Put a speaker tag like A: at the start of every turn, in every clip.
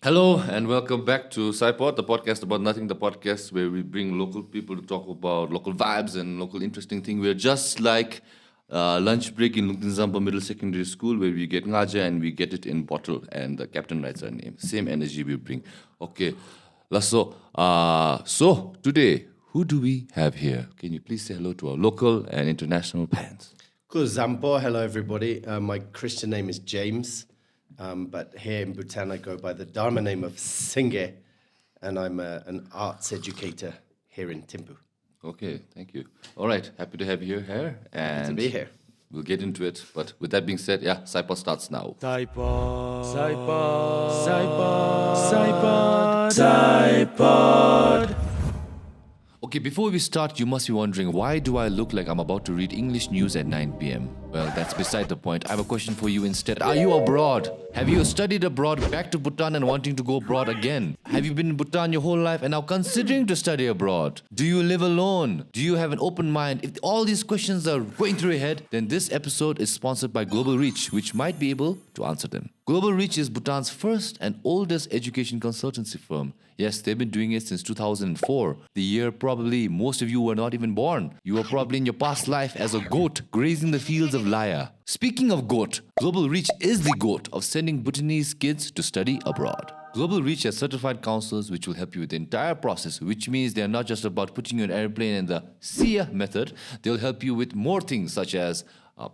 A: Hello and welcome back to PSY-POD, the podcast about nothing, the podcast where we bring local people to talk about local vibes and local interesting things. We're just like lunch break in Lungtinzamba Middle Secondary School where we get ngaja and we get it in bottle and the captain writes our name. Same energy we bring. Okay, Lasso. So today, who do we have here? Can you please say hello to our local and international fans?
B: Cool, Zampo. Hello, everybody. My Christian name is James, but here in Bhutan I go by the Dharma name of Singye, and I'm an arts educator here in Thimphu.
A: Okay, thank you. All right, happy to have you here. And
B: to be here.
A: We'll get into it. But with that being said, yeah, PSY-POD starts now. PSY-POD. Okay, before we start, you must be wondering, why do I look like I'm about to read English news at 9 p.m.? Well, that's beside the point. I have a question for you instead. Are you abroad? Have you studied abroad, back to Bhutan and wanting to go abroad again? Have you been in Bhutan your whole life and now considering to study abroad? Do you live alone? Do you have an open mind? If all these questions are going through your head, then this episode is sponsored by Global Reach, which might be able to answer them. Global Reach is Bhutan's first and oldest education consultancy firm. Yes, they've been doing it since 2004. The year probably most of you were not even born. You were probably in your past life as a goat grazing the fields of Laya. Speaking of goat, Global Reach is the goat of sending Bhutanese kids to study abroad. Global Reach has certified counselors which will help you with the entire process, which means they're not just about putting you in an airplane and the see ya method. They'll help you with more things such as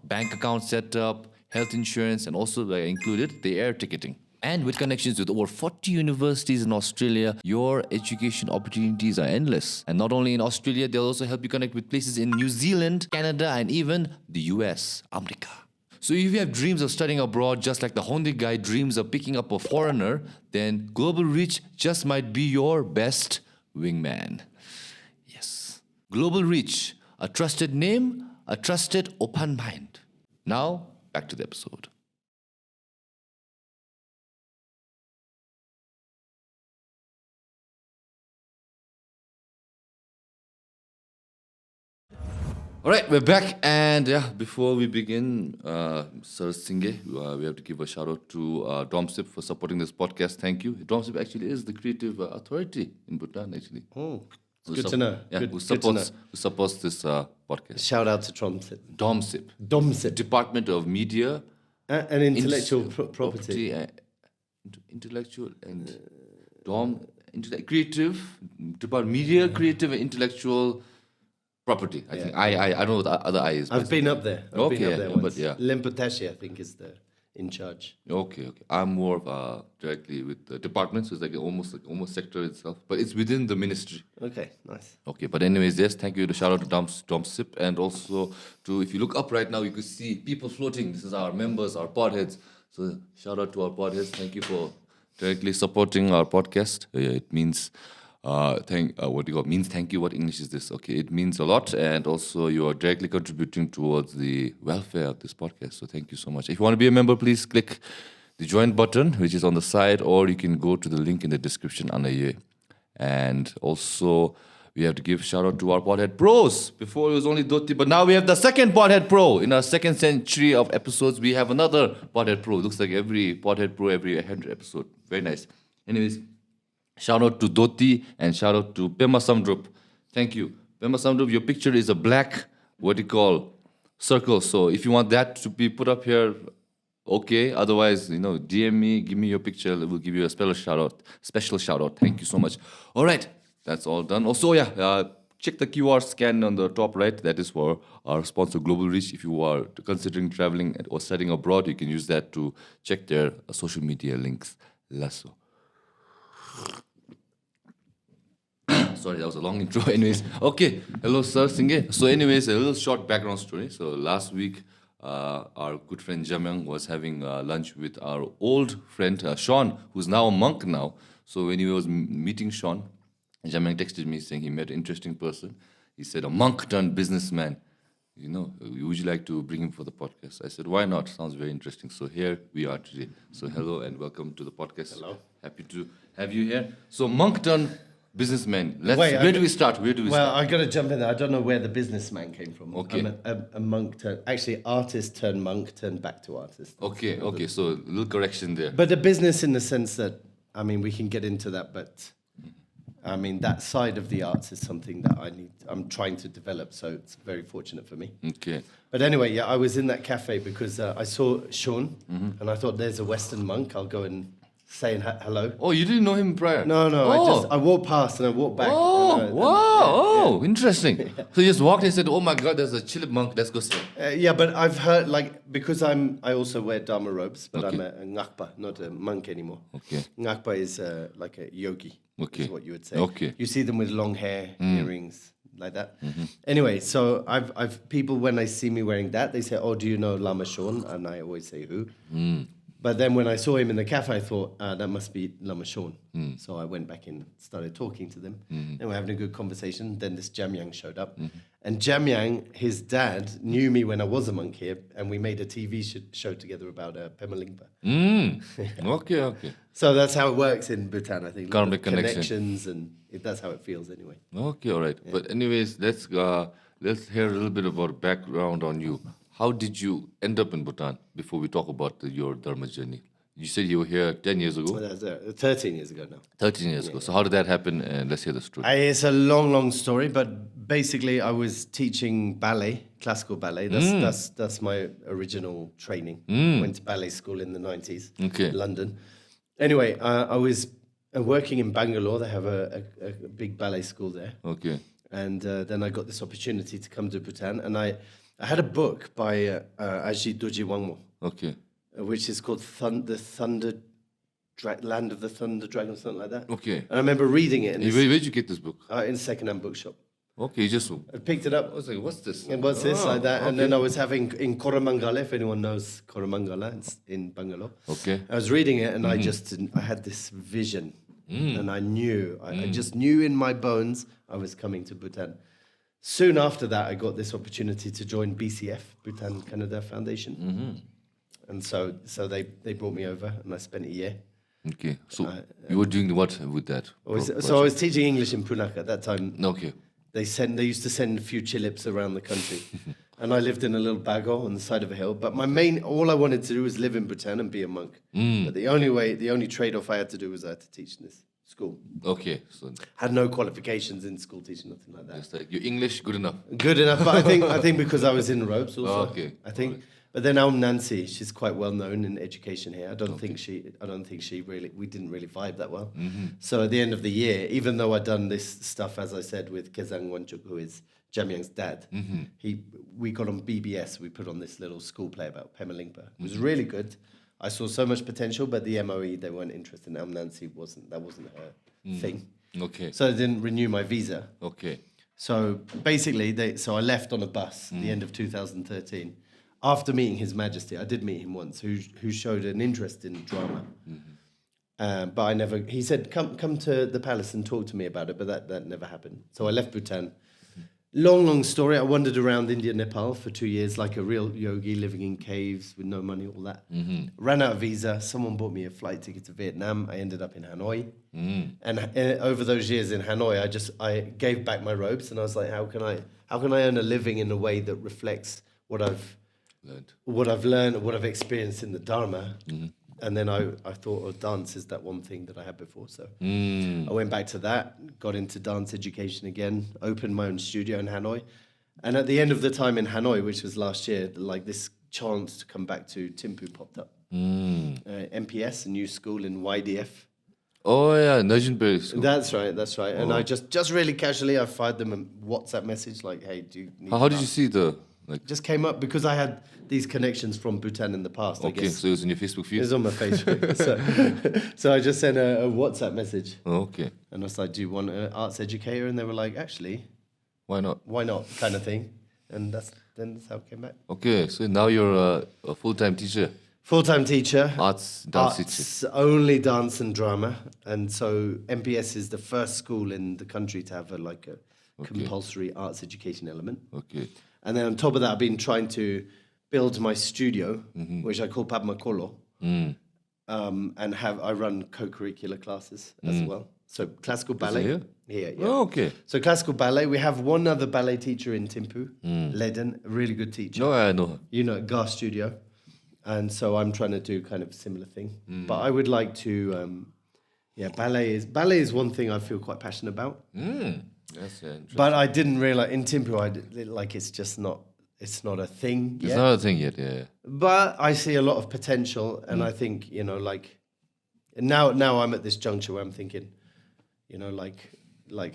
A: bank account setup, health insurance, and also they included the air ticketing. And with connections with over 40 universities in Australia, your education opportunities are endless. And not only in Australia, they'll also help you connect with places in New Zealand, Canada, and even the US, America. So if you have dreams of studying abroad, just like the Honda guy dreams of picking up a foreigner, then Global Reach just might be your best wingman. Yes. Global Reach, a trusted name, a trusted open mind. Now, back to the episode. All right, we're back, and yeah, before we begin, Sir Singye, we have to give a shout out to DOMCIIP for supporting this podcast. Thank you. DOMCIIP actually is the creative authority in Bhutan, actually.
B: Oh, good to know.
A: Yeah,
B: Good,
A: who
B: good to know.
A: supports this podcast.
B: Shout out to DOMCIIP.
A: DOMCIIP, Department of Media
B: And intellectual property.
A: Intellectual and creative Department Media, Creative and Intellectual Property. I think I don't know what the other I is.
B: I've been up there. I've been up there once.
A: But yeah.
B: Limpatashi, I think, is the in charge.
A: Okay. I'm more of directly with the department, so it's like almost sector itself, but it's within the ministry.
B: Okay, nice.
A: Okay, but anyways, yes, thank you. To shout out to DOMCIIP, and also to, if you look up right now, you could see people floating. This is our members, our podheads. So shout out to our podheads. Thank you for directly supporting our podcast. It means means thank you. What English is this? Okay, it means a lot, and also you are directly contributing towards the welfare of this podcast. So thank you so much. If you want to be a member, please click the join button, which is on the side, or you can go to the link in the description under here. And also, we have to give shout out to our Podhead Pros. Before it was only Doti, but now we have the second Podhead Pro. In our second century of episodes, we have another Podhead Pro. Looks like every Podhead Pro every 100 episode. Very nice. Anyways, shout out to Doti and shout out to Pema Samdrup. Thank you. Pema Samdrup, your picture is a black, circle. So if you want that to be put up here, okay. Otherwise, DM me, give me your picture. We'll give you a special shout out. Thank you so much. All right, that's all done. Also, check the QR scan on the top right. That is for our sponsor, Global Reach. If you are considering traveling or studying abroad, you can use that to check their social media links. Lasso. Sorry, that was a long intro. Anyways, okay. Hello, Sir Singye. So anyways, a little short background story. So last week, our good friend Jamyang was having lunch with our old friend Sean, who's now a monk now. So when he was meeting Sean, Jamyang texted me saying he met an interesting person. He said, a monk turned businessman. Would you like to bring him for the podcast? I said, why not? Sounds very interesting. So here we are today. So hello and welcome to the podcast.
B: Hello.
A: Happy to have you here. So monk turned businessman. Where do we start?
B: Well, I got to jump in there. I don't know where the businessman came from.
A: Okay.
B: I'm a monk actually artist turned monk turned back to artist.
A: Okay. So a little correction there.
B: But the business in the sense that I mean, we can get into that, but I mean, that side of the arts is something that I'm trying to develop, so it's very fortunate for me.
A: Okay.
B: But anyway, yeah, I was in that cafe because I saw Sean, and I thought, there's a Western monk, I'll go and say hello.
A: Oh, you didn't know him prior?
B: No,
A: Oh.
B: I walked past and I walked back.
A: Oh, wow. Interesting.
B: Yeah.
A: So you just walked in and said, oh my God, there's a chillip monk. Let's go see.
B: Yeah, but I've heard, like, because I also wear Dharma robes, but
A: Okay.
B: I'm a Ngakpa, not a monk anymore.
A: Okay.
B: Ngakpa is like a yogi,
A: Okay.
B: is what you would say.
A: Okay.
B: You see them with long hair, earrings, like that. Anyway, so I've people, when they see me wearing that, they say, oh, do you know Lama Sean? And I always say, who? But then when I saw him in the cafe, I thought, that must be Lama Sean. So I went back and started talking to them. And we're having a good conversation. Then this Jamyang showed up. And Jamyang, his dad, knew me when I was a monk here. And we made a TV show together about Pemalingpa.
A: Okay.
B: So that's how it works in Bhutan, I think.
A: Karmic connection.
B: Connections, and that's how it feels anyway.
A: Okay, all right. Yeah. But anyways, let's hear a little bit about background on you. How did you end up in Bhutan before we talk about your Dharma journey? You said you were here 10 years ago?
B: Well, that's 13 years ago now.
A: 13 years ago. So how did that happen? And let's hear the story.
B: It's a long story, but basically I was teaching ballet, classical ballet. That's my original training. Went to ballet school in the 90s, London. Anyway, I was working in Bangalore. They have a big ballet school there.
A: Okay.
B: And then I got this opportunity to come to Bhutan, and I had a book by Ajit Doji Wangmo.
A: Okay.
B: Which is called Land of the Thunder Dragon, something like that.
A: Okay.
B: And I remember reading it.
A: Where did you get this book?
B: In a second-hand bookshop.
A: Okay, you just...
B: I picked it up.
A: I was like, what's this?
B: And what's this, like that.
A: Okay.
B: And then I was having, in Coromangala, if anyone knows Coromangala, it's in Bangalore.
A: Okay.
B: I was reading it, and I had this vision. And I knew, I just knew in my bones I was coming to Bhutan. Soon after that, I got this opportunity to join BCF, Bhutan Canada Foundation. And so they brought me over, and I spent a year.
A: Okay. So you were doing what with that?
B: I was teaching English in Punakha at that time.
A: Okay.
B: They used to send a few chilips around the country. And I lived in a little bago on the side of a hill. But all I wanted to do was live in Bhutan and be a monk. But the only trade-off I had to do was I had to teach in this school.
A: Okay. So
B: had no qualifications in school teaching, nothing like that.
A: just like your English, good enough.
B: Good enough, but I think because I was in robes also.
A: Okay.
B: I think. Right. But then Nancy, she's quite well known in education here. I don't think she really, we didn't really vibe that well. So at the end of the year, even though I'd done this stuff, as I said, with Kezang Wanchuk, who is Jamyang's dad, we got on BBS, we put on this little school play about Pemalingpa. It was really good. I saw so much potential, but the MOE, they weren't interested. Nancy wasn't her thing.
A: Okay.
B: So I didn't renew my visa.
A: Okay.
B: So basically, so I left on a bus at the end of 2013. After meeting His Majesty, I did meet him once, who showed an interest in drama. But I never, he said, come to the palace and talk to me about it, but that never happened. So I left Bhutan. Long story. I wandered around India, Nepal for 2 years, like a real yogi, living in caves with no money, all that. Ran out of visa. Someone bought me a flight ticket to Vietnam. I ended up in Hanoi. And over those years in Hanoi, I gave back my robes, and I was like, how can I earn a living in a way that reflects what I've learned, what I've experienced in the Dharma. And then I thought, dance is that one thing that I had before. So I went back to that, got into dance education again, opened my own studio in Hanoi. And at the end of the time in Hanoi, which was last year, like this chance to come back to Thimphu popped up. MPS, a new school in YDF.
A: Oh yeah, Nazhoen Pelri School.
B: That's right. And I just really casually, I fired them a WhatsApp message like, hey, do you need
A: How did you see the...
B: Just came up because I had these connections from Bhutan in the past, I guess.
A: So it was in your Facebook feed?
B: It was on my Facebook. so I just sent a WhatsApp message.
A: Okay.
B: And I was like, do you want an arts educator? And they were like, actually...
A: Why not?
B: Kind of thing. And that's how it came back.
A: Okay, so now you're a full-time teacher.
B: Full-time teacher.
A: Dance teacher.
B: Only dance and drama. And so MPS is the first school in the country to have a compulsory arts education element. Okay. And then on top of that, I've been trying to build my studio, which I call Padma Kolo, and I run co-curricular classes as well. So classical ballet.
A: Here?
B: Here, yeah.
A: Oh, okay.
B: So classical ballet. We have one other ballet teacher in Thimphu, Leden, a really good teacher.
A: No, I know her.
B: You know, Gar Studio. And so I'm trying to do kind of a similar thing. But I would like to, Yeah, ballet is one thing I feel quite passionate about.
A: That's interesting.
B: But I didn't realize in Thimphu, it's just not. It's not a thing
A: It's
B: yet.
A: not a thing yet, yeah.
B: But I see a lot of potential, and I think now I'm at this juncture where I'm thinking,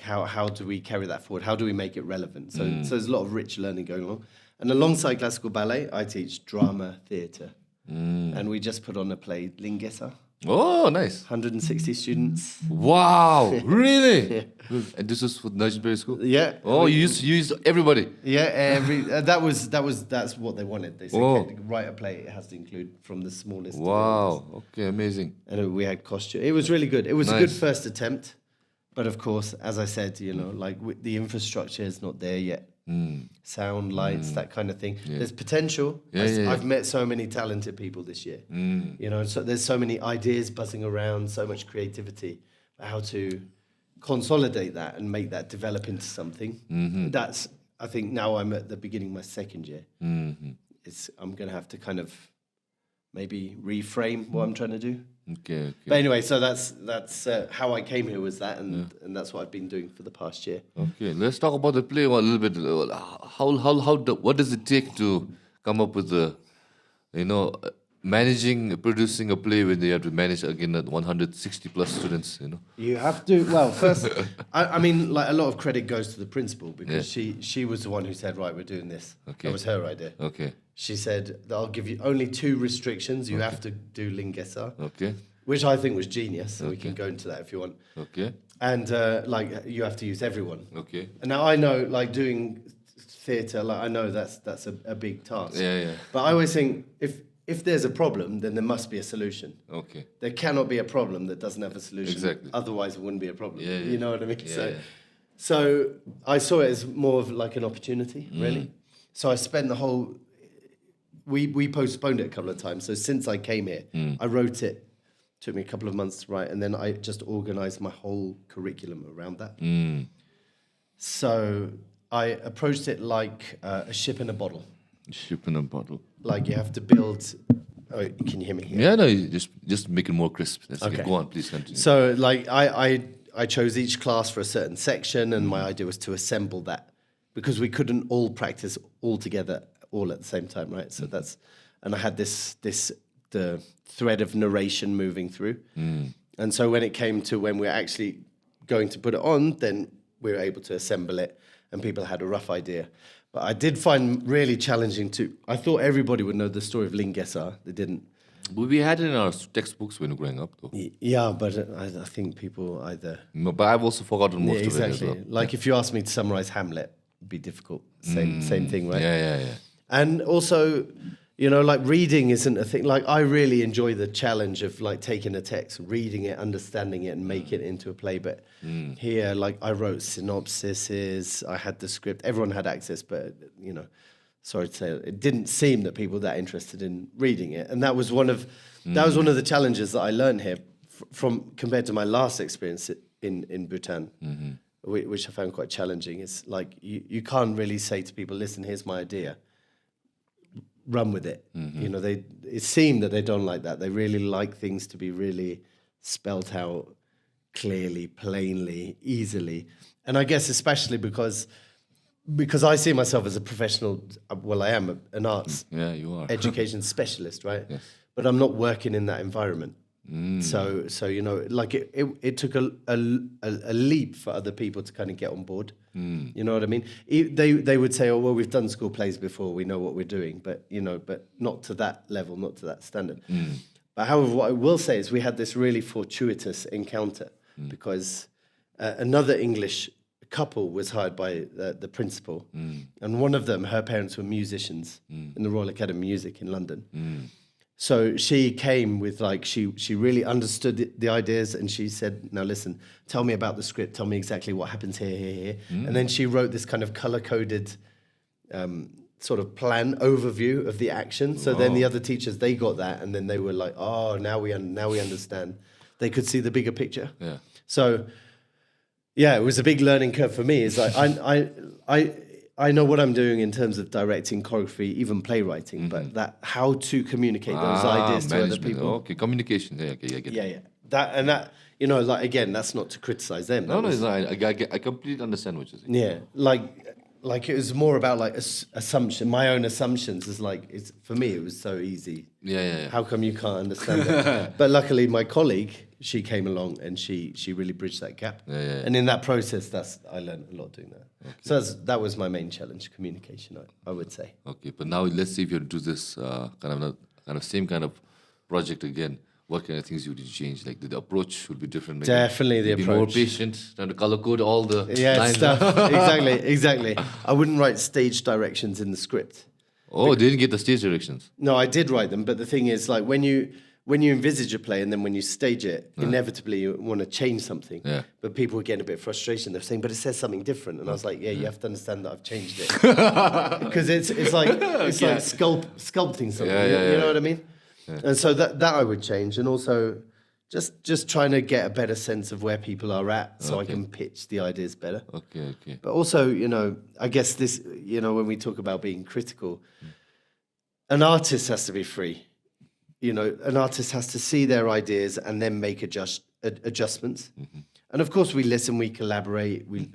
B: how do we carry that forward? How do we make it relevant? So there's a lot of rich learning going on. And alongside classical ballet, I teach drama theatre, and we just put on a play, Ling, Gesar.
A: Oh, nice.
B: 160 students.
A: Wow, really? And this was for Nazhoen Pelri School?
B: Yeah.
A: Oh, you used everybody.
B: Yeah, that's what they wanted. They said,
A: Oh.
B: "Okay, write a play. It has to include from the smallest. to the
A: Wow,
B: oldest."
A: okay, amazing.
B: And we had costume. It was really good. It was a good
A: Nice.
B: first attempt, but of course, as I said, the infrastructure is not there yet. Sound, lights, that kind of thing. There's potential. I've met so many talented people this year. So there's so many ideas buzzing around, so much creativity. How to consolidate that and make that develop into something. That's, I think now I'm at the beginning of my second year. I'm going to have to kind of maybe reframe what I'm trying to do.
A: Okay.
B: But anyway, so that's how I came here was that, and that's what I've been doing for the past year.
A: Okay, let's talk about the play a little bit. What does it take to come up with producing a play when you have to manage again at 160 plus students,
B: You have to. Well, first, I mean, like a lot of credit goes to the principal because she was the one who said, right, we're doing this.
A: Okay.
B: That was her idea.
A: Okay.
B: She said, I'll give you only 2 restrictions. You have to do Ling, Gesar,
A: Okay.
B: which I think was genius. So we can go into that if you want.
A: Okay.
B: And you have to use everyone.
A: Okay.
B: And now I know, like doing theatre, I know that's a big task.
A: Yeah.
B: But I always think if there's a problem, then there must be a solution.
A: Okay.
B: There cannot be a problem that doesn't have a solution.
A: Exactly.
B: Otherwise, it wouldn't be a problem.
A: Yeah.
B: You know what I mean?
A: Yeah.
B: So I saw it as more of like an opportunity, really. So I spent the whole... We postponed it a couple of times. So since I came here, I wrote it. Took me a couple of months to write. And then I just organised my whole curriculum around that. So I approached it like a ship in a bottle.
A: Ship in a bottle.
B: Like you have to build... Oh, can you hear me here?
A: Yeah, no, you just make it more crisp. That's okay. Go on, please continue.
B: So like I chose each class for a certain section, and my idea was to assemble that because we couldn't all practice all together all at the same time, right? So and I had the thread of narration moving through. And so when it came to when we're actually going to put it on, then we were able to assemble it and people had a rough idea. But I did find really challenging I thought everybody would know the story of Ling, Gesar. They didn't.
A: But we had it in our textbooks when we were growing up, though.
B: Yeah, but I think people either...
A: No, but I've also forgotten most of it as
B: exactly.
A: well.
B: Like if you ask me to summarize Hamlet, it'd be difficult. Same thing, right?
A: Yeah.
B: And also, like reading isn't a thing. Like I really enjoy the challenge of like taking a text, reading it, understanding it, and make it into a play. But here, like I wrote synopsises, I had the script. Everyone had access, but sorry to say, it didn't seem that people were that interested in reading it. And that was one of the challenges that I learned here from compared to my last experience in Bhutan. Which I found quite challenging. It's like you can't really say to people, listen, here's my idea. Run with it. It seemed that they don't like that. They really like things to be really spelt out clearly, plainly, easily. And I guess especially because I see myself as a professional, well, I am an arts
A: you are.
B: education specialist, right?
A: Yes.
B: But I'm not working in that environment. So like it took a leap for other people to kind of get on board. You know what I mean? They would say, oh, well, we've done school plays before, we know what we're doing, but not to that level, not to that standard. But however, what I will say is we had this really fortuitous encounter because another English couple was hired by the principal, and one of them, her parents were musicians in the Royal Academy of Music in London. So she came with she really understood the ideas, and she said, now listen, tell me about the script, tell me exactly what happens here. And then she wrote this kind of color-coded sort of plan overview of the action. So then the other teachers, they got that, and then they were like, oh, now we understand. They could see the bigger picture. Yeah. So, yeah, it was a big learning curve for me. It's like I know what I'm doing in terms of directing, choreography, even playwriting, but how to communicate those ideas to other people.
A: Okay, communication. Yeah, okay, I get it.
B: Yeah. that you know, like again, that's not to criticize them.
A: No, it's not. I completely understand what you're saying.
B: Yeah, like it was more about like assumption. My own assumptions is like it's for me. It was so easy.
A: Yeah.
B: How come you can't understand that? But luckily, my colleague, she came along and she really bridged that gap.
A: Yeah.
B: And in that process, I learned a lot doing that. Okay. So that was my main challenge, communication. I would say.
A: Okay, but now let's see if you do this kind of same kind of project again. What kind of things would you change? Like the approach would be different. Like
B: Definitely the approach.
A: Be more patient, trying to color code all the lines.
B: Stuff. Exactly. I wouldn't write stage directions in the script.
A: Oh, they didn't get the stage directions.
B: No, I did write them, but the thing is, like when you envisage a play and then when you stage it, inevitably you want to change something.
A: Yeah.
B: But people were getting a bit of frustration. They're saying, but it says something different. And I was like, yeah, you have to understand that I've changed it. Because it's like sculpting something. You know what I mean? Yeah. And so that I would change. And also just trying to get a better sense of where people are at so I can pitch the ideas better.
A: Okay.
B: But also, you know, I guess this, you know, when we talk about being critical, an artist has to be free. You know, an artist has to see their ideas and then make adjustments. Mm-hmm. And of course, we listen, we collaborate. We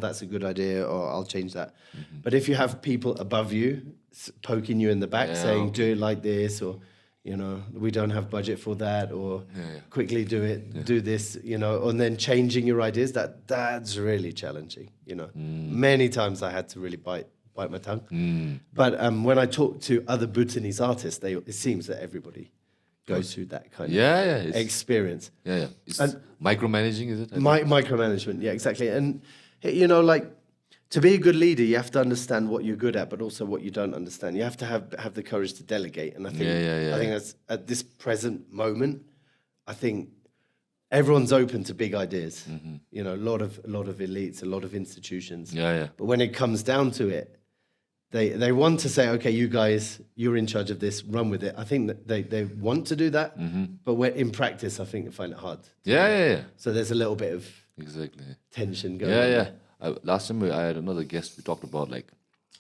B: that's a good idea, or I'll change that. Mm-hmm. But if you have people above you poking you in the back, saying, do it like this, or, you know, we don't have budget for that, or quickly do it, do this, you know, and then changing your ideas, that's really challenging, you know. Many times I had to really bite my tongue. But when I talk to other Bhutanese artists, it seems that everybody goes through that kind of experience.
A: It's micromanaging, is it?
B: Micromanagement, yeah, exactly. And, you know, like, to be a good leader, you have to understand what you're good at, but also what you don't understand. You have to have the courage to delegate. And I think I think that's, at this present moment, I think everyone's open to big ideas. Mm-hmm. You know, a lot of elites, a lot of institutions. But when it comes down to it, they want to say, okay, you guys, you're in charge of this, run with it. I think that they want to do that, but in practice, I think they find it hard. So there's a little bit of tension going on.
A: Last time I had another guest. We talked about like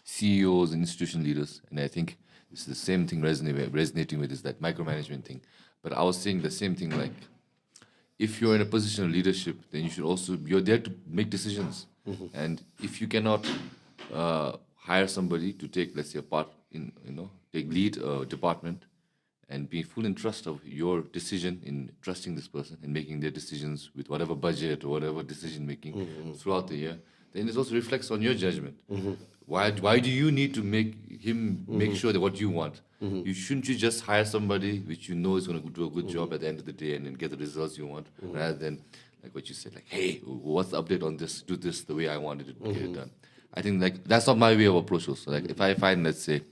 A: CEOs and institution leaders, and I think it's the same thing resonating with is that micromanagement thing. But I was saying the same thing, like if you're in a position of leadership, then you're there to make decisions. And if you cannot hire somebody to take, let's say, a part in, take lead a department and be full in trust of your decision in trusting this person and making their decisions with whatever budget or whatever decision making throughout the year, then it also reflects on your judgment. Why do you need to make him make sure that what you want? You shouldn't you just hire somebody which you know is going to do a good job at the end of the day and then get the results you want, rather than like what you said, like, hey, what's the update on this? Do this the way I wanted it to get it done. I think like that's not my way of approach also. Like if I find, let's say,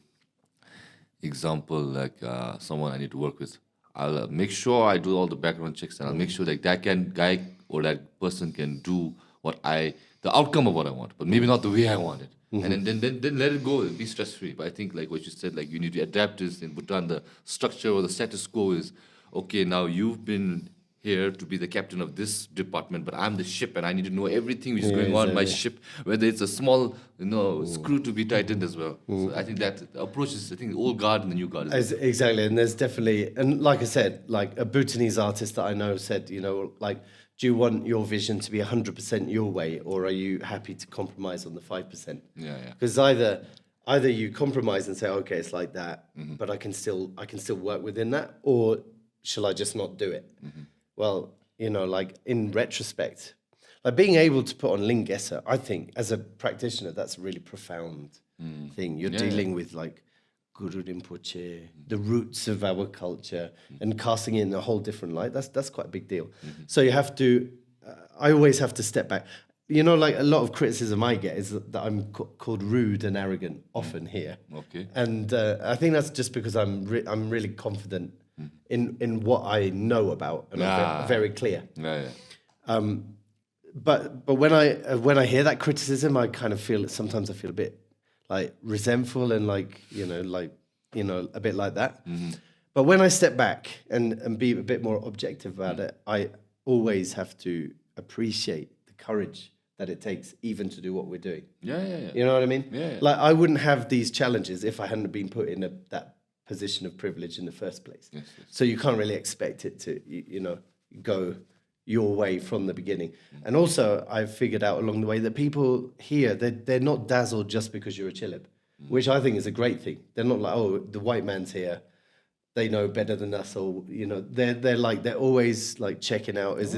A: example, like someone I need to work with, I'll make sure I do all the background checks and I'll make sure like that guy or that person can do the outcome of what I want, but maybe not the way I want it. And then let it go and be stress free. But I think like what you said, like you need to adapt this. In Bhutan, the structure or the status quo is, okay, now you've been here to be the captain of this department, but I'm the ship and I need to know everything which is going on my ship, whether it's a small screw to be tightened as well. So I think that the approach is, I think, the old guard and the new guard.
B: Exactly, and there's definitely, and like I said, like a Bhutanese artist that I know said, like, do you want your vision to be 100% your way, or are you happy to compromise on the 5%? Because either you compromise and say, okay, it's like that, but I can still work within that, or shall I just not do it? Well, like in retrospect, like being able to put on Ling Gesar, I think as a practitioner, that's a really profound thing. You're dealing with like Guru Rinpoche, the roots of our culture, and casting it in a whole different light. That's quite a big deal. So you have to, I always have to step back. Like a lot of criticism I get is that I'm called rude and arrogant often here. Okay. And I think that's just because I'm really confident in what I know about, and I'm very clear. But when I hear that criticism, I kind of feel sometimes I feel a bit like resentful and like a bit like that. But when I step back and be a bit more objective about it, I always have to appreciate the courage that it takes even to do what we're doing. You know what I mean? Like I wouldn't have these challenges if I hadn't been put in that position of privilege in the first place. So you can't really expect it to, you go your way from the beginning. And also, I've figured out along the way that people here, they're not dazzled just because you're a Chilib, which I think is a great thing. They're not like, oh, the white man's here, they know better than us, or they're always like checking out. Is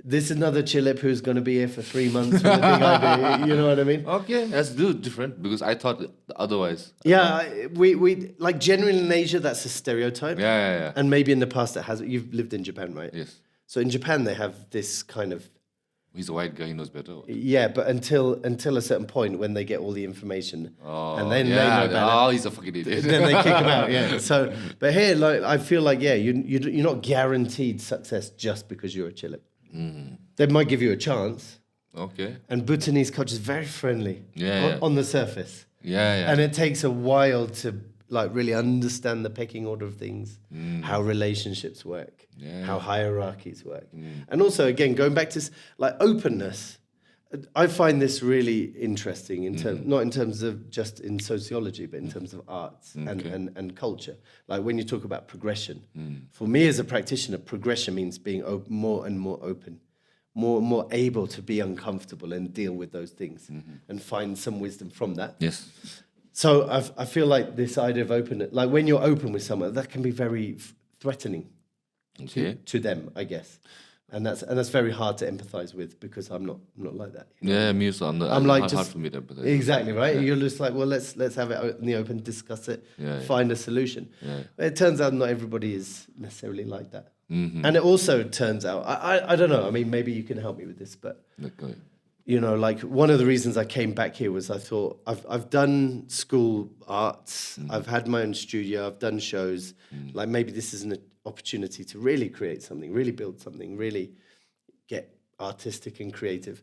B: this another Chilib who's going to be here for 3 months with a big idea? You know what I mean?
A: Okay, that's different because I thought otherwise.
B: Yeah, we like generally in Asia that's a stereotype.
A: Yeah.
B: And maybe in the past it has. You've lived in Japan, right?
A: Yes.
B: So in Japan they have this kind of.
A: He's a white guy, he knows better.
B: Yeah, but until a certain point when they get all the information, and then they know better.
A: Oh, he's a fucking idiot.
B: Then they kick him out. Yeah. So, but here, like, I feel like you're not guaranteed success just because you're a Chilib. They might give you a chance.
A: Okay.
B: And Bhutanese culture is very friendly. On the surface.
A: Yeah.
B: And it takes a while to like really understand the pecking order of things, how relationships work, how hierarchies work. And also, again, going back to like openness, I find this really interesting in terms, not in terms of just in sociology, but in terms of arts and culture. Like when you talk about progression, for me as a practitioner, progression means being more and more open, more able to be uncomfortable and deal with those things and find some wisdom from that.
A: Yes.
B: So I feel like this idea of openness, like when you're open with someone, that can be very threatening to them, I guess, and that's very hard to empathize with because I'm not like that. You know?
A: Yeah, me also.
B: I'm like
A: hard for me to empathize.
B: Exactly right. You're just like, well, let's have it in the open, discuss it, find a solution. But it turns out not everybody is necessarily like that, and it also turns out I don't know. I mean, maybe you can help me with this, but. You know, like one of the reasons I came back here was I thought I've done school arts, I've had my own studio, I've done shows. Like maybe this is an opportunity to really create something, really build something, really get artistic and creative.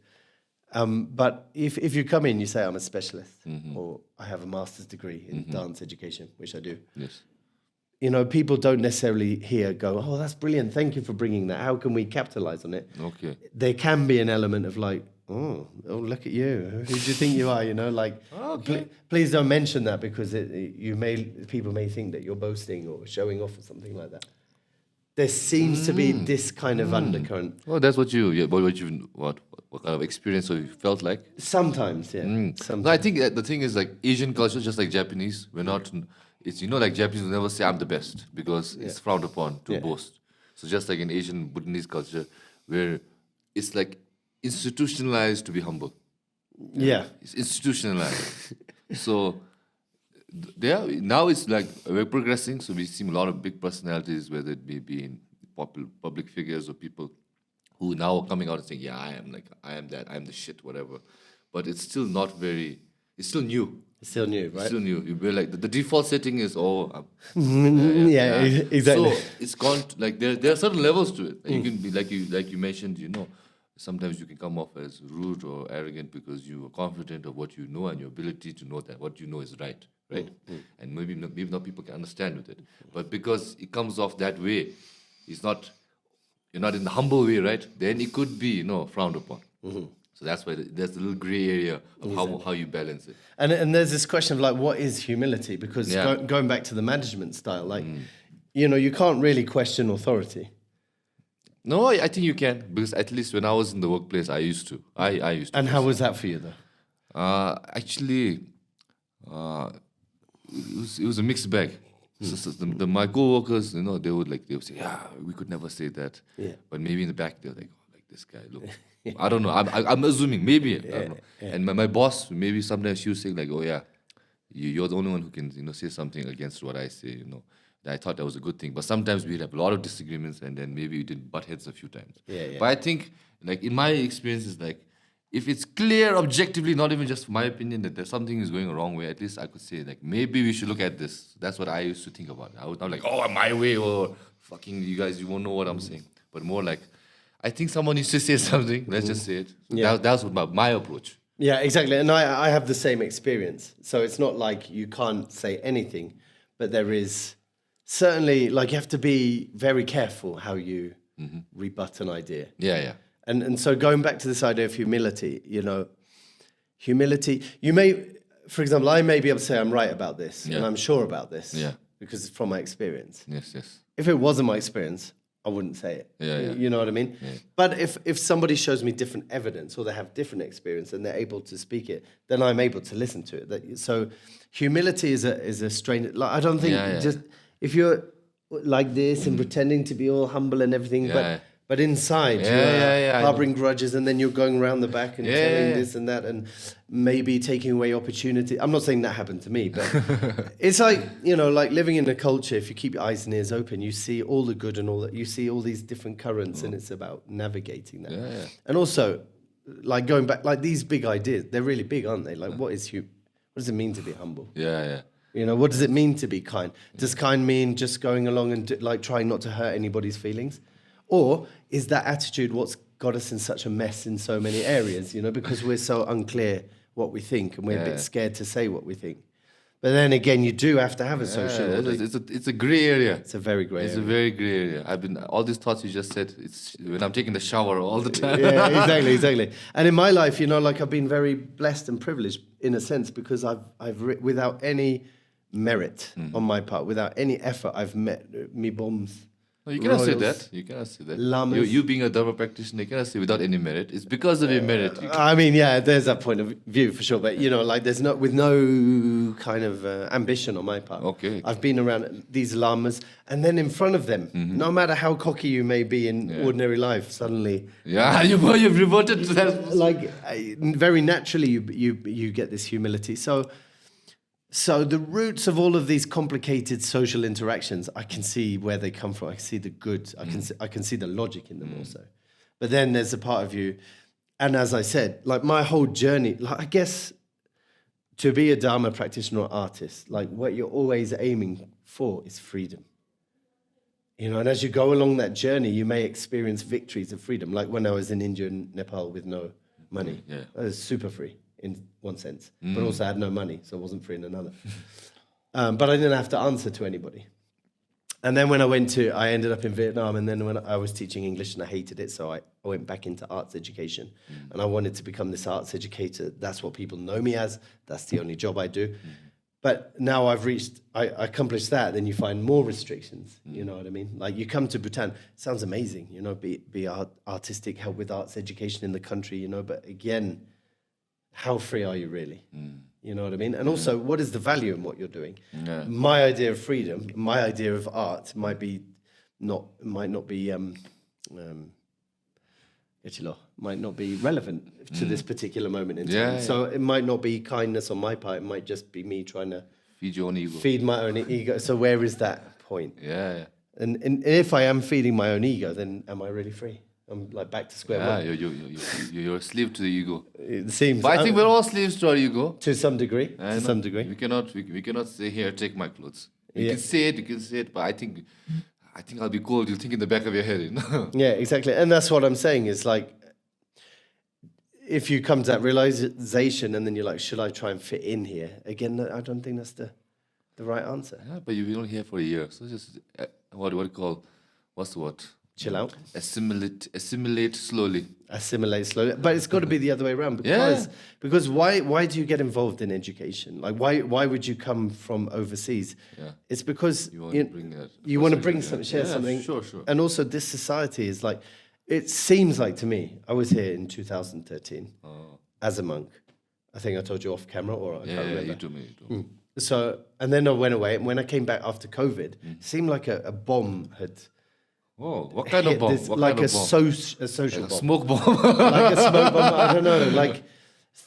B: But if you come in, you say I'm a specialist or I have a master's degree in dance education, which I do.
A: Yes.
B: You know, people don't necessarily here go, oh, that's brilliant. Thank you for bringing that. How can we capitalize on it? Okay. There can be an element of like, oh, look at you. Who do you think you are? You know, like, please don't mention that because people may think that you're boasting or showing off or something like that. There seems to be this kind of undercurrent.
A: Well, that's what what kind of experience you felt like?
B: Sometimes, yeah. Sometimes.
A: No, I think the thing is like Asian culture, just like Japanese, we're not. It's like Japanese will never say I'm the best because it's frowned upon to boast. So just like in Asian Bhutanese culture, where it's like institutionalized to be humble.
B: Yeah.
A: It's institutionalized. So now it's like we're progressing. So we see a lot of big personalities, whether it be in public figures or people who now are coming out and saying, yeah, I am that, I'm the shit, whatever. But it's still not very, it's still new.
B: It's still new, right?
A: Still new. You're like the default setting is
B: exactly.
A: So it's gone like there are certain levels to it. You can be like you mentioned. Sometimes you can come off as rude or arrogant because you are confident of what you know and your ability to know that what you know is right. And maybe not people can understand with it. But because it comes off that way, you're not in the humble way, right? Then it could be frowned upon. So that's why there's a little gray area of how you balance it.
B: And there's this question of like, what is humility? Because going back to the management style, like, you can't really question authority.
A: No, I think you can, because at least when I was in the workplace, I used to. I used to.
B: And how was that for you, though?
A: Actually, it was a mixed bag. So my co-workers, they would say, yeah, we could never say that. Yeah. But maybe in the back, they're like, oh, like this guy, look. I don't know. I'm assuming, maybe. I don't know. And my boss, maybe sometimes she was saying like, oh yeah, you're the only one who can say something against what I say. I thought that was a good thing. But sometimes we'd have a lot of disagreements, and then maybe we did butt heads a few times. But I think, like in my experience, is like if it's clear objectively, not even just my opinion, that there's something is going a wrong way, at least I could say like maybe we should look at this. That's what I used to think about. I was not like, oh, my way, or fucking you guys, you won't know what I'm saying. But more like, I think someone needs to say something. Let's just say it. So that's my approach.
B: Yeah, exactly. And I have the same experience. So it's not like you can't say anything, but there is certainly, like, you have to be very careful how you rebut an idea.
A: Yeah.
B: And so going back to this idea of humility, humility, you may, for example, I may be able to say I'm right about this and I'm sure about this because it's from my experience.
A: Yes.
B: If it wasn't my experience, I wouldn't say it.
A: Yeah.
B: You know what I mean?
A: Yeah.
B: But if somebody shows me different evidence or they have different experience and they're able to speak it, then I'm able to listen to it. So humility is a strange. Like, I don't think just if you're like this and pretending to be all humble and everything, but inside you're harboring grudges, and then you're going around the back and telling this and that, and maybe taking away opportunity. I'm not saying that happened to me, but it's like, you know, like living in a culture. If you keep your eyes and ears open, you see all the good and all that. You see all these different currents, and it's about navigating that. And also, like going back, like these big ideas, they're really big, aren't they? Like, what does it mean to be humble? You know, what does it mean to be kind? Does kind mean just going along and like trying not to hurt anybody's feelings? Or is that attitude what's got us in such a mess in so many areas, you know, because we're so unclear what we think and we're a bit scared to say what we think. But then again, you do have to have a social order.
A: It's a grey area.
B: It's a very grey area.
A: It's a very grey area. All these thoughts you just said, it's when I'm taking the shower all the time.
B: Yeah, exactly. And in my life, you know, like I've been very blessed and privileged in a sense, because I've without any merit on my part, without any effort, I've met me bombs.
A: No, you cannot say that. You cannot say that.
B: Lamas.
A: You being a Dharma practitioner, you cannot say without any merit. It's because of your merit.
B: I mean, yeah, there's that point of view for sure. But, you know, like there's with no kind of ambition on my part.
A: Okay.
B: I've been around these lamas, and then in front of them, no matter how cocky you may be in ordinary life, suddenly...
A: Yeah, you've reverted to that.
B: Like, very naturally, you get this humility. So the roots of all of these complicated social interactions, I can see where they come from. I can see the good. I can see the logic in them also. But then there's a part of you, and as I said, like my whole journey, like I guess to be a Dharma practitioner or artist, like what you're always aiming for is freedom. You know, and as you go along that journey, you may experience victories of freedom. Like when I was in India and Nepal with no money, I was super free in one sense, but also I had no money, so I wasn't free in another. But I didn't have to answer to anybody. And then when I ended up in Vietnam, and then when I was teaching English and I hated it, so I went back into arts education, and I wanted to become this arts educator. That's what people know me as. That's the only job I do. But now I accomplished that, then you find more restrictions, you know what I mean? Like you come to Bhutan, sounds amazing, you know, be artistic, help with arts education in the country, you know, but again, how free are you really? You know what I mean? And also, what is the value in what you're doing? My idea of freedom, my idea of art might not be relevant to this particular moment in time. So it might not be kindness on my part. It might just be me trying to
A: feed your own ego.
B: Feed my own ego. So where is that point?
A: Yeah.
B: And if I am feeding my own ego, then am I really free? I'm like back to square one.
A: You're a slave to the ego.
B: It seems.
A: But I think we're all slaves to our ego.
B: To some degree.
A: We cannot say, here, take my clothes. You can say it, but I think I'll be cold. You'll think in the back of your head, you know?
B: Yeah, exactly. And that's what I'm saying is like, if you come to that realization and then you're like, should I try and fit in here? Again, I don't think that's the right answer.
A: Yeah, but you've been only here for a year. So just, what's the word?
B: Chill out.
A: Assimilate slowly.
B: Assimilate slowly. But it's got to be the other way around. Because why do you get involved in education? Like, why would you come from overseas? Yeah. It's because you want to bring share something.
A: Sure.
B: And also this society is like, it seems like to me, I was here in 2013 as a monk. I think I told you off camera, or I can't remember.
A: You told me.
B: So, and then I went away. And when I came back after COVID, it seemed like a bomb had...
A: Oh, what kind of bomb?
B: A social bomb.
A: Smoke bomb.
B: Like a smoke bomb. I don't know. Like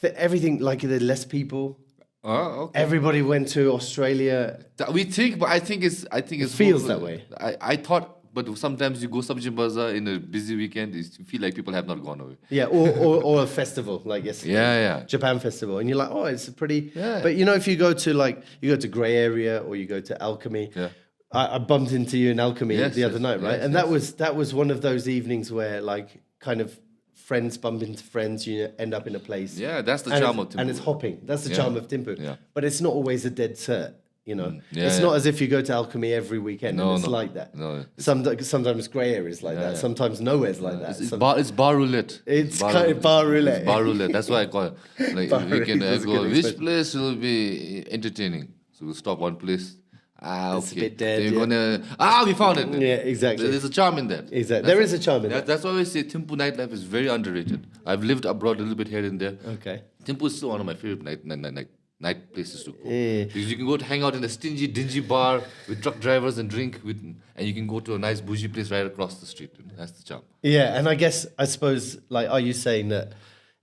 B: everything. Like there are less people.
A: Okay.
B: Everybody went to Australia.
A: We think, but I think it
B: feels that way.
A: I thought, but sometimes you go Sabji Bazaar in a busy weekend, you feel like people have not gone away.
B: Yeah, or a festival like yesterday.
A: Yeah.
B: Japan festival, and you're like, oh, it's a pretty. Yeah. But you know, if you go to Grey Area or you go to Alchemy. Yeah. I bumped into you in Alchemy the other night, right? And that was one of those evenings where, like, kind of friends bump into friends. You end up in a place.
A: Yeah, that's the charm of Thimphu.
B: And it's hopping. That's the charm of Thimphu.
A: Yeah.
B: But it's not always a dead cert. You know, it's not as if you go to Alchemy every weekend and it's like that. No, sometimes Grey Areas like that. Sometimes nowhere's like that.
A: It's bar roulette.
B: It's kind of bar roulette.
A: It's bar roulette. That's why I call it. Like we can go. Which place will be entertaining? So we'll stop one place.
B: It's a
A: okay.
B: bit dead,
A: They're
B: yeah.
A: gonna. We found it.
B: Yeah, exactly.
A: There's a charm in that.
B: Exactly. There is a charm in that.
A: That's why I always say Thimphu nightlife is very underrated. I've lived abroad a little bit here and there.
B: Okay.
A: Thimphu is still one of my favorite night places to go.
B: Yeah.
A: Because you can go to hang out in a stingy, dingy bar with truck drivers and drink and you can go to a nice bougie place right across the street. That's the charm.
B: Yeah, and I suppose, like, are you saying that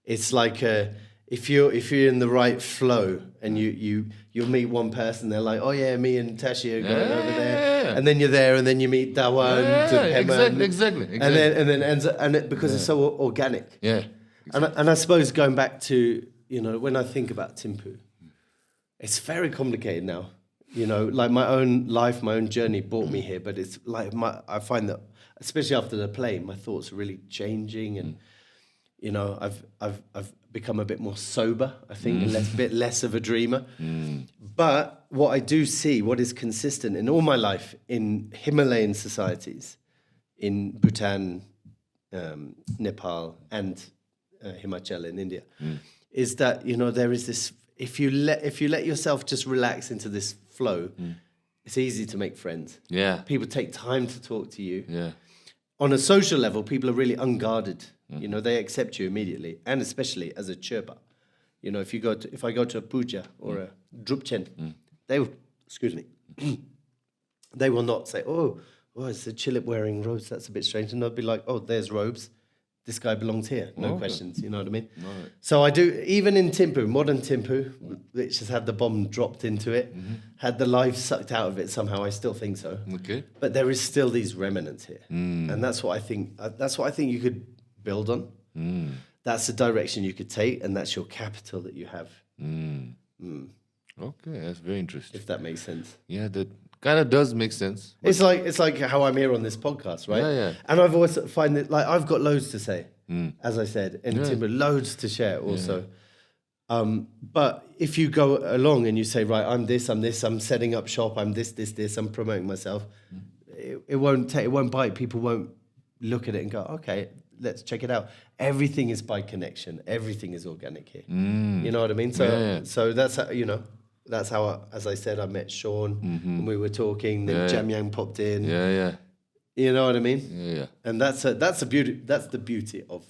B: it's like if you're in the right flow and you'll meet one person, they're like, oh yeah, me and Tashi are going over there, and then you're there, and then you meet Dawan,
A: Exactly.
B: and then ends up, because it's so organic.
A: Yeah. Exactly.
B: And I suppose going back to, when I think about Thimphu, it's very complicated now. Like my own life, my own journey brought me here, but it's like I find that, especially after the plane, my thoughts are really changing, and I've become a bit more sober, I think, and a bit less of a dreamer. But what I do see, what is consistent in all my life in Himalayan societies, in Bhutan, Nepal, and Himachal in India, is that there is this. If you let yourself just relax into this flow, it's easy to make friends.
A: Yeah.
B: People take time to talk to you.
A: Yeah.
B: On a social level, people are really unguarded. They accept you immediately, and especially as a Chirpa. If I go to a puja or a drupchen, they will, excuse me, they will not say, oh, it's a Chilip wearing robes. That's a bit strange. And they'll be like, oh, there's robes. This guy belongs here. No questions. You know what I mean? Right. So I do, even in Thimphu, modern Thimphu, which has had the bomb dropped into it, had the life sucked out of it somehow. I still think so.
A: Okay.
B: But there is still these remnants here, and that's what I think. That's what I think you could build on. That's the direction you could take, and that's your capital that you have.
A: Okay, that's very interesting.
B: If that makes sense.
A: Yeah, that kind of does make sense.
B: It's like how I'm here on this podcast, right?
A: Yeah.
B: And I've always find that, like, I've got loads to say, as I said, and Timber, loads to share also. But if you go along and you say, right, I'm this, I'm setting up shop, I'm this, I'm promoting myself, it won't bite. People won't look at it and go, okay, let's check it out. Everything is by connection. Everything is organic here. You know what I mean? So that's how, that's how, as I said, I met Sean and we were talking. Then Jamyang popped in.
A: Yeah.
B: You know what I mean?
A: Yeah.
B: And that's the beauty. That's the beauty of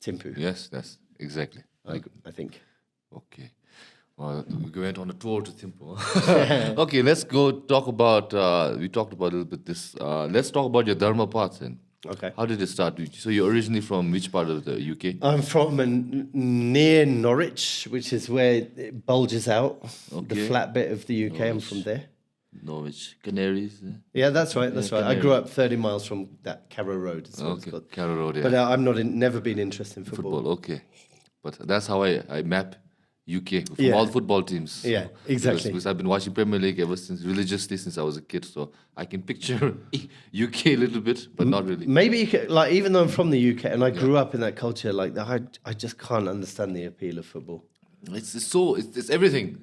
B: Thimphu.
A: Yes, that's exactly.
B: I think.
A: Okay. Well, we went on a tour to Thimphu. Okay, let's go talk about. We talked about a little bit this. Let's talk about your Dharma path then.
B: Okay.
A: How did it start? So you're originally from which part of the UK?
B: I'm from near Norwich, which is where it bulges out.
A: Okay.
B: The flat bit of the UK.
A: Norwich.
B: I'm from there.
A: Norwich, Canaries.
B: Yeah, that's right. That's right. I grew up 30 miles from that Carrow Road. It's what it's called.
A: Carrow Road, yeah.
B: But I'm never been interested in football.
A: Okay. But that's how I map UK from all football teams.
B: Yeah, exactly.
A: Because I've been watching Premier League religiously since I was a kid, so I can picture UK a little bit, but not really.
B: Maybe you could, like, even though I'm from the UK and I grew up in that culture, like, I just can't understand the appeal of football.
A: It's everything.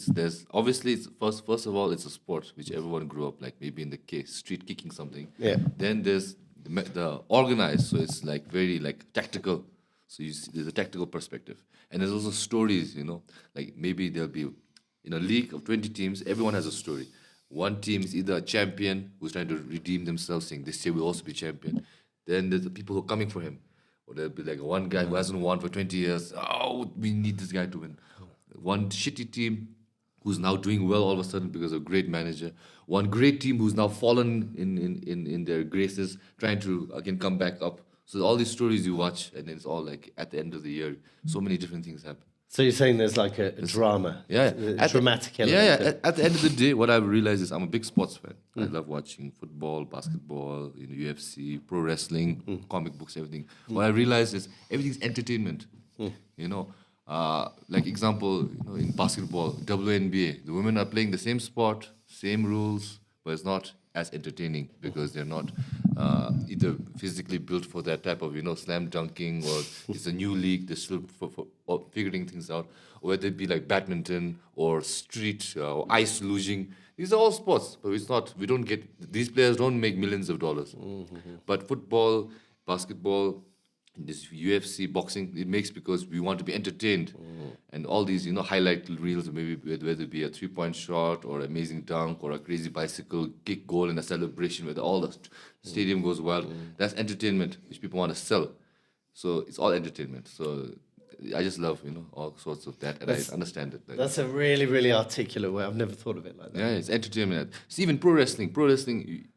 A: There's obviously it's first of all it's a sport which everyone grew up like, maybe in the case street kicking something.
B: Yeah.
A: Then there's the organized, so it's like very like tactical. So there's a tactical perspective, and there's also stories. Like maybe there'll be in a league of 20 teams, everyone has a story. One team is either a champion who's trying to redeem themselves, saying this year we'll also be champion. Then there's the people who are coming for him. Or there'll be like one guy who hasn't won for 20 years. Oh, we need this guy to win. One shitty team who's now doing well all of a sudden because of a great manager. One great team who's now fallen in their graces, trying to again come back up. So all these stories you watch, and then it's all like at the end of the year, so many different things happen.
B: So you're saying there's like a drama, a dramatic element.
A: Yeah. At the end of the day, what I've realized is I'm a big sports fan. I love watching football, basketball, UFC, pro wrestling, comic books, everything. What I realized is everything's entertainment. Like example, in basketball, WNBA, the women are playing the same sport, same rules, but it's not as entertaining because they're not either physically built for that type of slam dunking, or it's a new league, they're still for figuring things out, or whether it be like badminton or street or ice lugeing. These are all sports, but it's not. These players don't make millions of dollars. But football, basketball, this UFC boxing, it makes because we want to be entertained. And all these, highlight reels, maybe whether it be a 3-point shot or amazing dunk or a crazy bicycle kick goal in a celebration where all the stadium goes wild. That's entertainment, which people want to sell. So it's all entertainment. So I just love, all sorts of that. And I understand it.
B: That's a really, really articulate way. I've never thought of it like that.
A: Yeah, it's entertainment. See, even pro wrestling.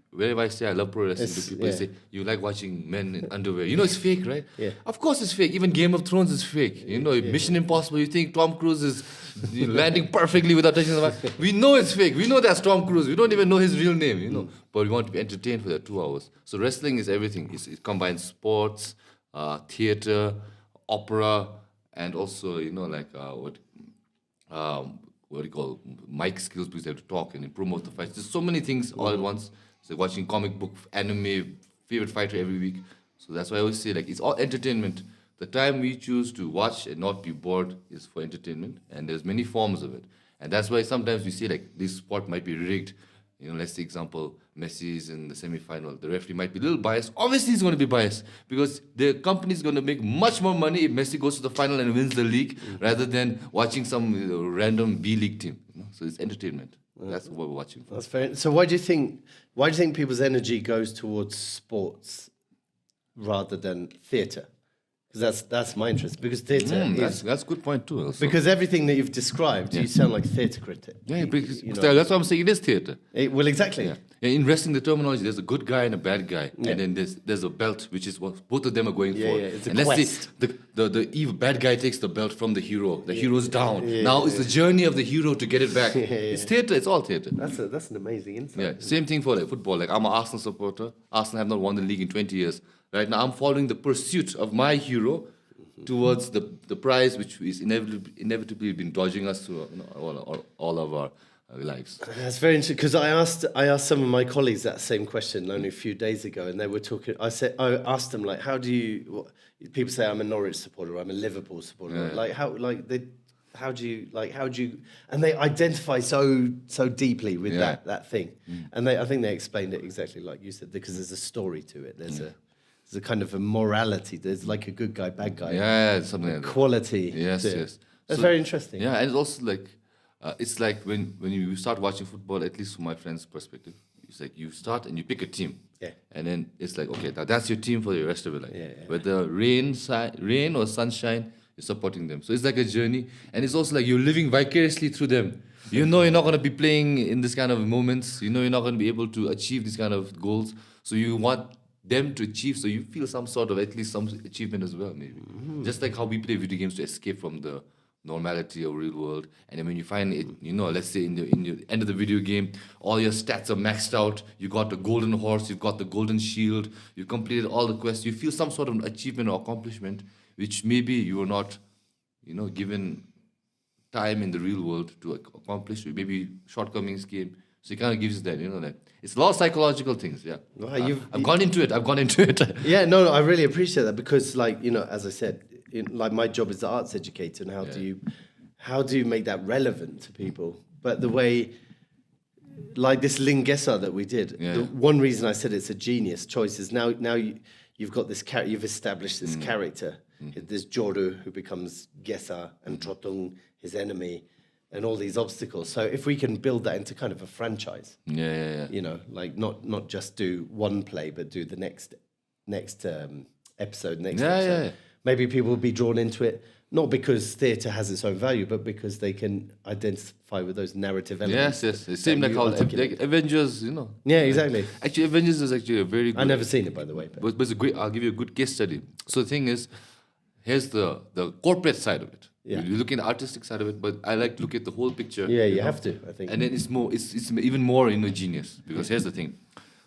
A: Wherever I say I love pro wrestling, people say, you like watching men in underwear. It's fake, right?
B: Yeah.
A: Of course it's fake. Even Game of Thrones is fake. Mission Impossible, you think Tom Cruise is landing perfectly without touching the mic. We know it's fake. We know that's Tom Cruise. We don't even know his real name, But we want to be entertained for that 2 hours. So wrestling is everything. It combines sports, theater, opera, and also, what do you call mic skills, because they have to talk and promote the fights. There's so many things all at once. So watching comic book, anime, favorite fighter every week. So that's why I always say, it's all entertainment. The time we choose to watch and not be bored is for entertainment, and there's many forms of it. And that's why sometimes we say, this sport might be rigged. Let's say example, Messi is in the semi-final. The referee might be a little biased. Obviously, he's going to be biased because the company is going to make much more money if Messi goes to the final and wins the league rather than watching some random B-league team. So it's entertainment. That's what we're watching for.
B: That's fair. So why do you think people's energy goes towards sports rather than theatre? Because that's my interest. Because theatre is...
A: That's a good point too. Also.
B: Because everything that you've described, you sound like a theatre critic.
A: Yeah, because that's what I'm saying. It is theatre.
B: Well, exactly.
A: Yeah. In wrestling, the terminology, there's a good guy and a bad guy. Yeah. And then there's a belt, which is what both of them are going for.
B: Yeah, it's a
A: and
B: quest.
A: Let's say the evil bad guy takes the belt from the hero. The hero's down. Now it's the journey of the hero to get it back. It's theatre. It's all theatre.
B: That's an amazing insight.
A: Yeah, same thing for football. I'm an Arsenal supporter. Arsenal have not won the league in 20 years. Right now, I'm following the pursuit of my hero towards the prize, which is inevitably been dodging us through all of our lives.
B: That's very interesting, because I asked some of my colleagues that same question only a few days ago, and they were talking. I asked them, how do you? People say I'm a Norwich supporter, I'm a Liverpool supporter.
A: Yeah.
B: How do you? And they identify so deeply with that thing, and I think they explained it exactly like you said, because there's a story to it. There's a kind of a morality. There's like a good guy, bad guy.
A: Yeah, something like that.
B: Quality.
A: Yes.
B: That's very interesting.
A: Yeah, and it's also it's like when you start watching football, at least from my friend's perspective, it's like you start and you pick a team.
B: Yeah.
A: And then it's like, okay, now that's your team for the rest of your life.
B: Yeah.
A: Whether rain or sunshine, you're supporting them. So it's like a journey, and it's also like you're living vicariously through them. You're not going to be playing in this kind of moments. You're not going to be able to achieve these kind of goals. So you want them to achieve, so you feel some sort of, at least some achievement as well, maybe. Just like how we play video games to escape from the normality of real world. And then when you find it, let's say in the end of the video game, all your stats are maxed out. You got the golden horse, you've got the golden shield, you completed all the quests. You feel some sort of achievement or accomplishment, which maybe you were not, given time in the real world to accomplish. Maybe shortcomings came. So it kind of gives you that, that it's a lot of psychological things. Yeah, I've gone into it.
B: Yeah, no, I really appreciate that, because, as I said, my job is the arts educator, and how do you make that relevant to people? But the way, like this Ling Gesar that we did, the one reason I said it's a genius choice is now you've got this character, you've established this character, this Joru who becomes Gesar, and Trotung, his enemy, and all these obstacles. So if we can build that into kind of a franchise, not just do one play, but do the next episode, episode. Maybe people will be drawn into it, not because theatre has its own value, but because they can identify with those narrative elements.
A: Yes. It seems like how Avengers,
B: Yeah, exactly.
A: Actually, Avengers is actually a very good...
B: I've never seen it, by the way.
A: But it's a great... I'll give you a good case study. So the thing is, here's the corporate side of it. Yeah. You look at the artistic side of it, but I like to look at the whole picture.
B: Yeah, you have to, I think.
A: And then it's even more genius, because here's the thing.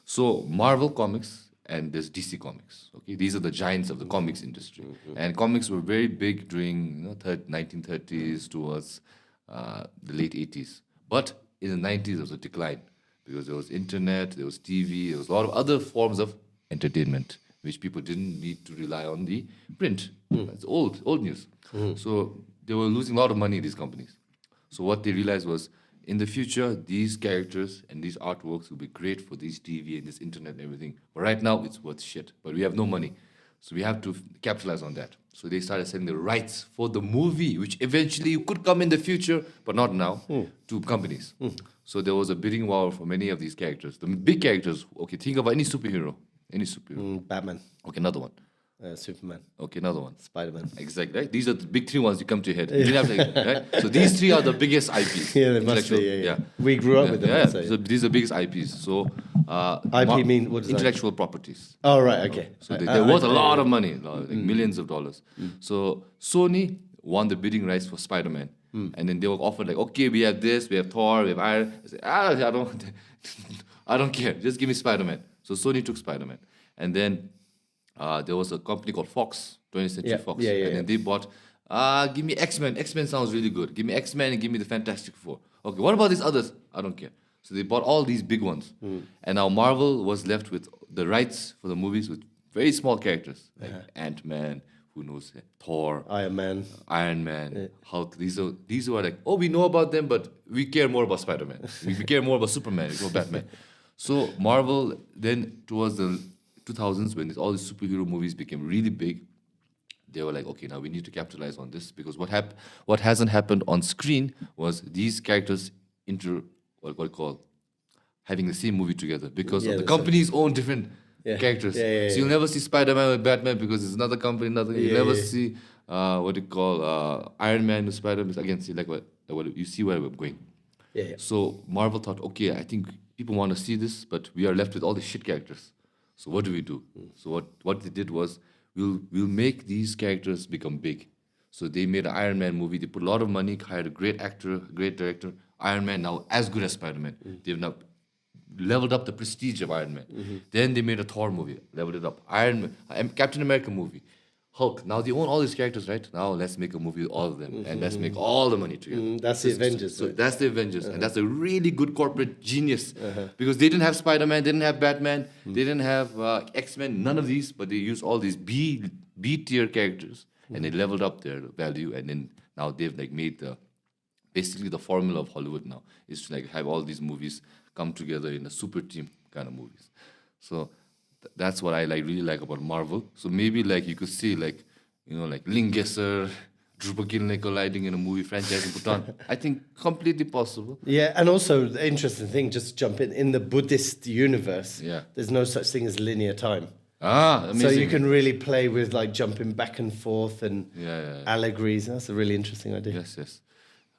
A: So Marvel Comics and there's DC Comics. Okay, these are the giants of the comics industry. And comics were very big during 1930s towards the late 80s. But in the 90s, there was a decline, because there was internet, there was TV, there was a lot of other forms of entertainment, which people didn't need to rely on the print. It's old news. So they were losing a lot of money, these companies. So what they realized was, in the future, these characters and these artworks will be great for this TV and this internet and everything. But right now, it's worth shit. But we have no money. So we have to capitalize on that. So they started selling the rights for the movie, which eventually could come in the future, but not now, to companies. So there was a bidding war for many of these characters. The big characters, okay, think of any superhero.
B: Batman,
A: Okay, another one.
B: Superman,
A: Okay, another one.
B: Spider-Man.
A: Exactly, right? These are the big three ones you come to your head. You didn't have to, right? So these three are the biggest IPs.
B: Yeah, they must be. Yeah. We grew up with them.
A: Yeah,
B: So,
A: so these are the biggest IPs. So
B: IP mean what does that?
A: intellectual properties.
B: Oh, right. Okay.
A: So they're worth a lot of money, like millions of dollars. So Sony won the bidding rights for Spider-Man. And then they were offered like, okay, we have this, we have Thor, we have Iron. I said, I don't, I don't care. Just give me Spider-Man. So Sony took Spider-Man. And then there was a company called Fox, 20th Century Fox. And then they bought, give me X-Men. X-Men sounds really good. Give me X-Men and give me the Fantastic Four. Okay, what about these others? I don't care. So they bought all these big ones. And now Marvel was left with the rights for the movies with very small characters. Like Ant-Man, who knows, Thor,
B: Iron Man,
A: Hulk. These were like, oh, we know about them, but we care more about Spider-Man. we care more about Superman, or Batman. So Marvel then towards the 2000s, when all these superhero movies became really big, they were like, okay, now we need to capitalize on this, because what hasn't happened on screen was these characters having the same movie together, because of the companies own different characters. So you'll never see Spider-Man with Batman because it's another company. You'll never see Iron Man with Spider-Man. Again, see what you see where we're going. So Marvel thought, okay, I think people want to see this, but we are left with all these shit characters. So what do we do? So what they did was, we'll make these characters become big. So they made an Iron Man movie. They put a lot of money, hired a great actor, great director. Iron Man now as good as Spider-Man. They've now leveled up the prestige of Iron Man. Then they made a Thor movie, leveled it up. Captain America movie. Hulk. Now they own all these characters, right? Now let's make a movie with all of them, and let's make all the money together.
B: That's the Avengers.
A: So that's the Avengers, and that's a really good corporate genius, because they didn't have Spider-Man, they didn't have Batman, they didn't have X-Men, none of these, but they used all these B tier characters, and they leveled up their value, and then now they've like made basically the formula of Hollywood now is to like have all these movies come together in a super team kind of movies. So that's what I really like about Marvel. So maybe like you could see like Ling, Gesar, Drupal colliding in a movie franchise in Bhutan. I think completely possible.
B: Yeah, and also the interesting thing, just to jump in the Buddhist universe, there's no such thing as linear time.
A: Amazing.
B: So you can really play with like jumping back and forth and allegories. That's a really interesting idea.
A: Yes.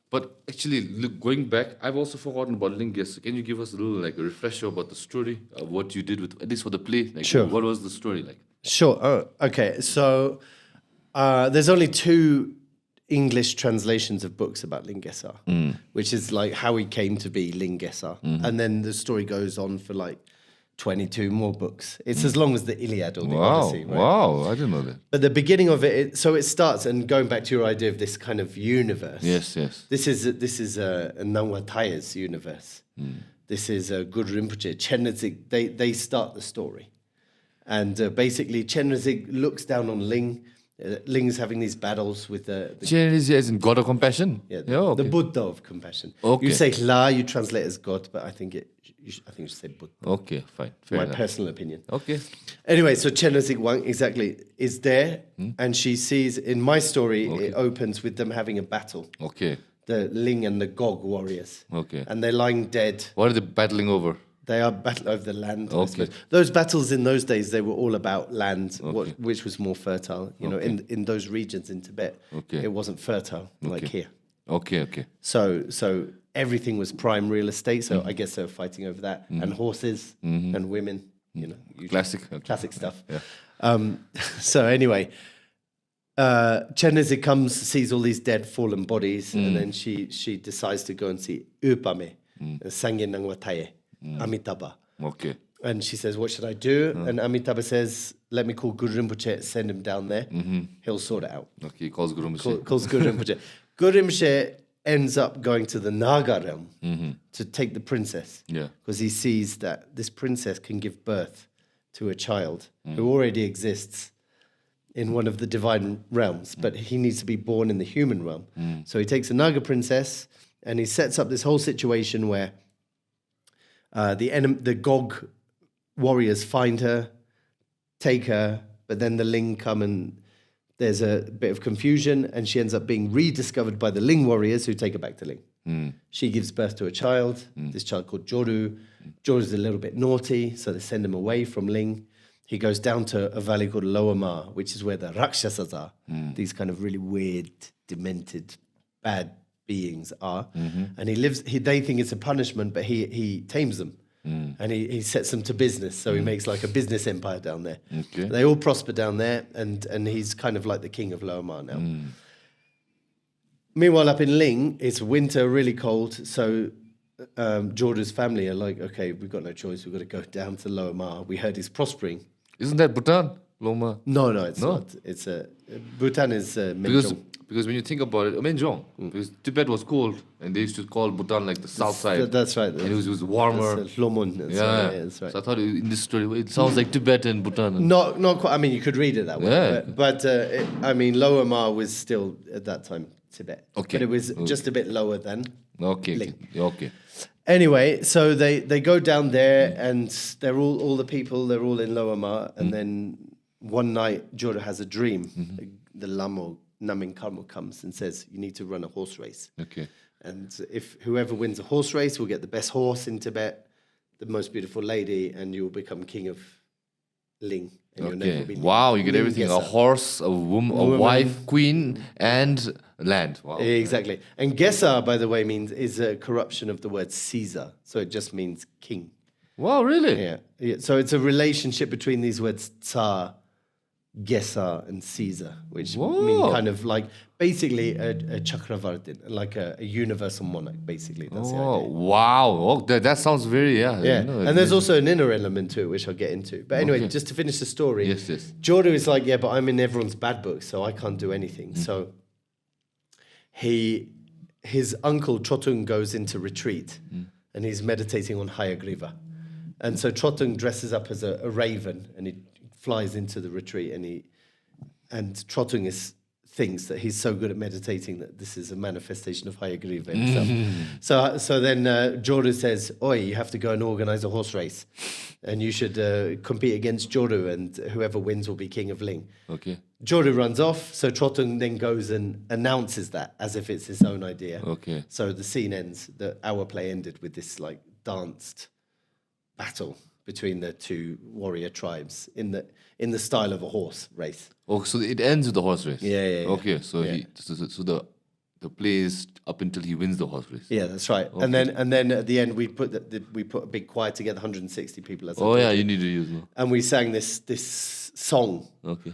A: But actually, going back, I've also forgotten about Ling. Can you give us a little like a refresher about the story of what you did with, at least for the play? Like,
B: sure.
A: What was the story like?
B: Sure. Oh, okay. So there's only 2 English translations of books about Ling Gesar, which is like how he came to be Ling Gesar. And then the story goes on for like 22 more books. It's as long as the Iliad or the Odyssey. Right?
A: Wow, I didn't know that.
B: But the beginning of it, so it starts, and going back to your idea of this kind of universe.
A: Yes.
B: This is a Nangwataya's universe. This is a Guru Rinpoche. Chenrezig, they start the story. And basically, Chenrezig looks down on Ling. Ling's having these battles with the
A: Chenrezig as in God of compassion?
B: Yeah,
A: okay.
B: The Buddha of compassion.
A: Okay.
B: You say La, you translate as God, but I think you should say Buddha.
A: Okay, fine. Fair
B: My
A: enough.
B: personal opinion.
A: Okay.
B: Anyway, so Chenrezig Wang exactly is there, and she sees, in my story, it opens with them having a battle.
A: Okay.
B: The Ling and the Gog warriors.
A: Okay.
B: And they're lying dead.
A: What are they battling over?
B: They are battling over the land.
A: Okay.
B: Those battles in those days, they were all about land, which was more fertile. You know, in those regions in Tibet, it wasn't fertile like here.
A: Okay.
B: So everything was prime real estate. So I guess they were fighting over that, and horses and women. You know, classic stuff.
A: Yeah.
B: So anyway, Chenrezig comes, sees all these dead, fallen bodies, and then she decides to go and see Upame, Sangye Nangwataye, Amitabha.
A: Okay.
B: And she says, what should I do? And Amitabha says, let me call Guru Rinpoche, send him down there. He'll sort it out.
A: Okay, he calls Guru Rinpoche.
B: Calls Guru Rinpoche. Guru Rinpoche ends up going to the Naga realm to take the princess.
A: Yeah.
B: Because he sees that this princess can give birth to a child who already exists in one of the divine realms, but he needs to be born in the human realm. So he takes a Naga princess and he sets up this whole situation where the Gog warriors find her, take her, But then the Ling come and there's a bit of confusion, and she ends up being rediscovered by the Ling warriors who take her back to Ling. She gives birth to a child, this child called Joru. Joru's a little bit naughty, so they send him away from Ling. He goes down to a valley called Lama, which is where the Rakshasas are, these kind of really weird, demented, bad beings are. And they think it's a punishment, but he tames them. And he sets them to business, so he makes like a business empire down there.
A: Okay.
B: They all prosper down there, and he's kind of like the king of Lama now. Meanwhile, up in Ling, it's winter, really cold, so Jorda's family are like, okay, we've got no choice, we've got to go down to Lama. We heard he's prospering.
A: Isn't that Bhutan? Loma?
B: No, it's not. It's Bhutan is
A: Because when you think about it, Menjong, because Tibet was cold, and they used to call Bhutan like the south side.
B: That's right.
A: And it was warmer.
B: That's Lomun. That's right.
A: So I thought in this story, it sounds like Tibet and Bhutan.
B: Not quite. I mean, you could read it that way. But Lower Ma was still at that time Tibet.
A: Okay.
B: But it was just a bit lower than
A: Okay.
B: Anyway, so they go down there, and they're all the people, they're all in Lower Ma, and then one night Jorda has a dream. The Lama Namin Karma comes and says, you need to run a horse race.
A: Okay.
B: And if whoever wins a horse race will get the best horse in Tibet, the most beautiful lady, and you will become king of Ling. And your name will be
A: Wow, you get
B: Ling
A: everything.
B: Gesar.
A: A horse, a woman, a wife, queen, and land. Wow.
B: Exactly. And Gesar, by the way, is a corruption of the word Caesar. So it just means king.
A: Wow, really?
B: Yeah. So it's a relationship between these words Tsar, Gesar, and Caesar, which mean kind of like basically a Chakravartin, like a universal monarch, basically. That's the idea.
A: Wow. Oh, that sounds very,
B: Yeah. And there's also an inner element to it, which I'll get into. But anyway, just to finish the story.
A: Yes.
B: Jordu is like, but I'm in everyone's bad book, so I can't do anything. So his uncle Trotung goes into retreat, and he's meditating on Hayagriva. And so Trotung dresses up as a raven, and he flies into the retreat, and Trotung thinks that he's so good at meditating that this is a manifestation of Hayagriva himself. So then Jordu says, "Oi, you have to go and organize a horse race, and you should compete against Jordu, and whoever wins will be king of Ling."
A: Okay.
B: Jordu runs off, so Trotung then goes and announces that as if it's his own idea.
A: Okay.
B: So the scene ends, our play ended with this like danced battle between the two warrior tribes in the style of a horse race.
A: Oh, so it ends with the horse race.
B: Yeah.
A: Okay, so the play is up until he wins the horse race.
B: Yeah, that's right.
A: Okay.
B: And then at the end we put a big choir together, 160 people. As
A: You need to use no.
B: And we sang this song.
A: Okay.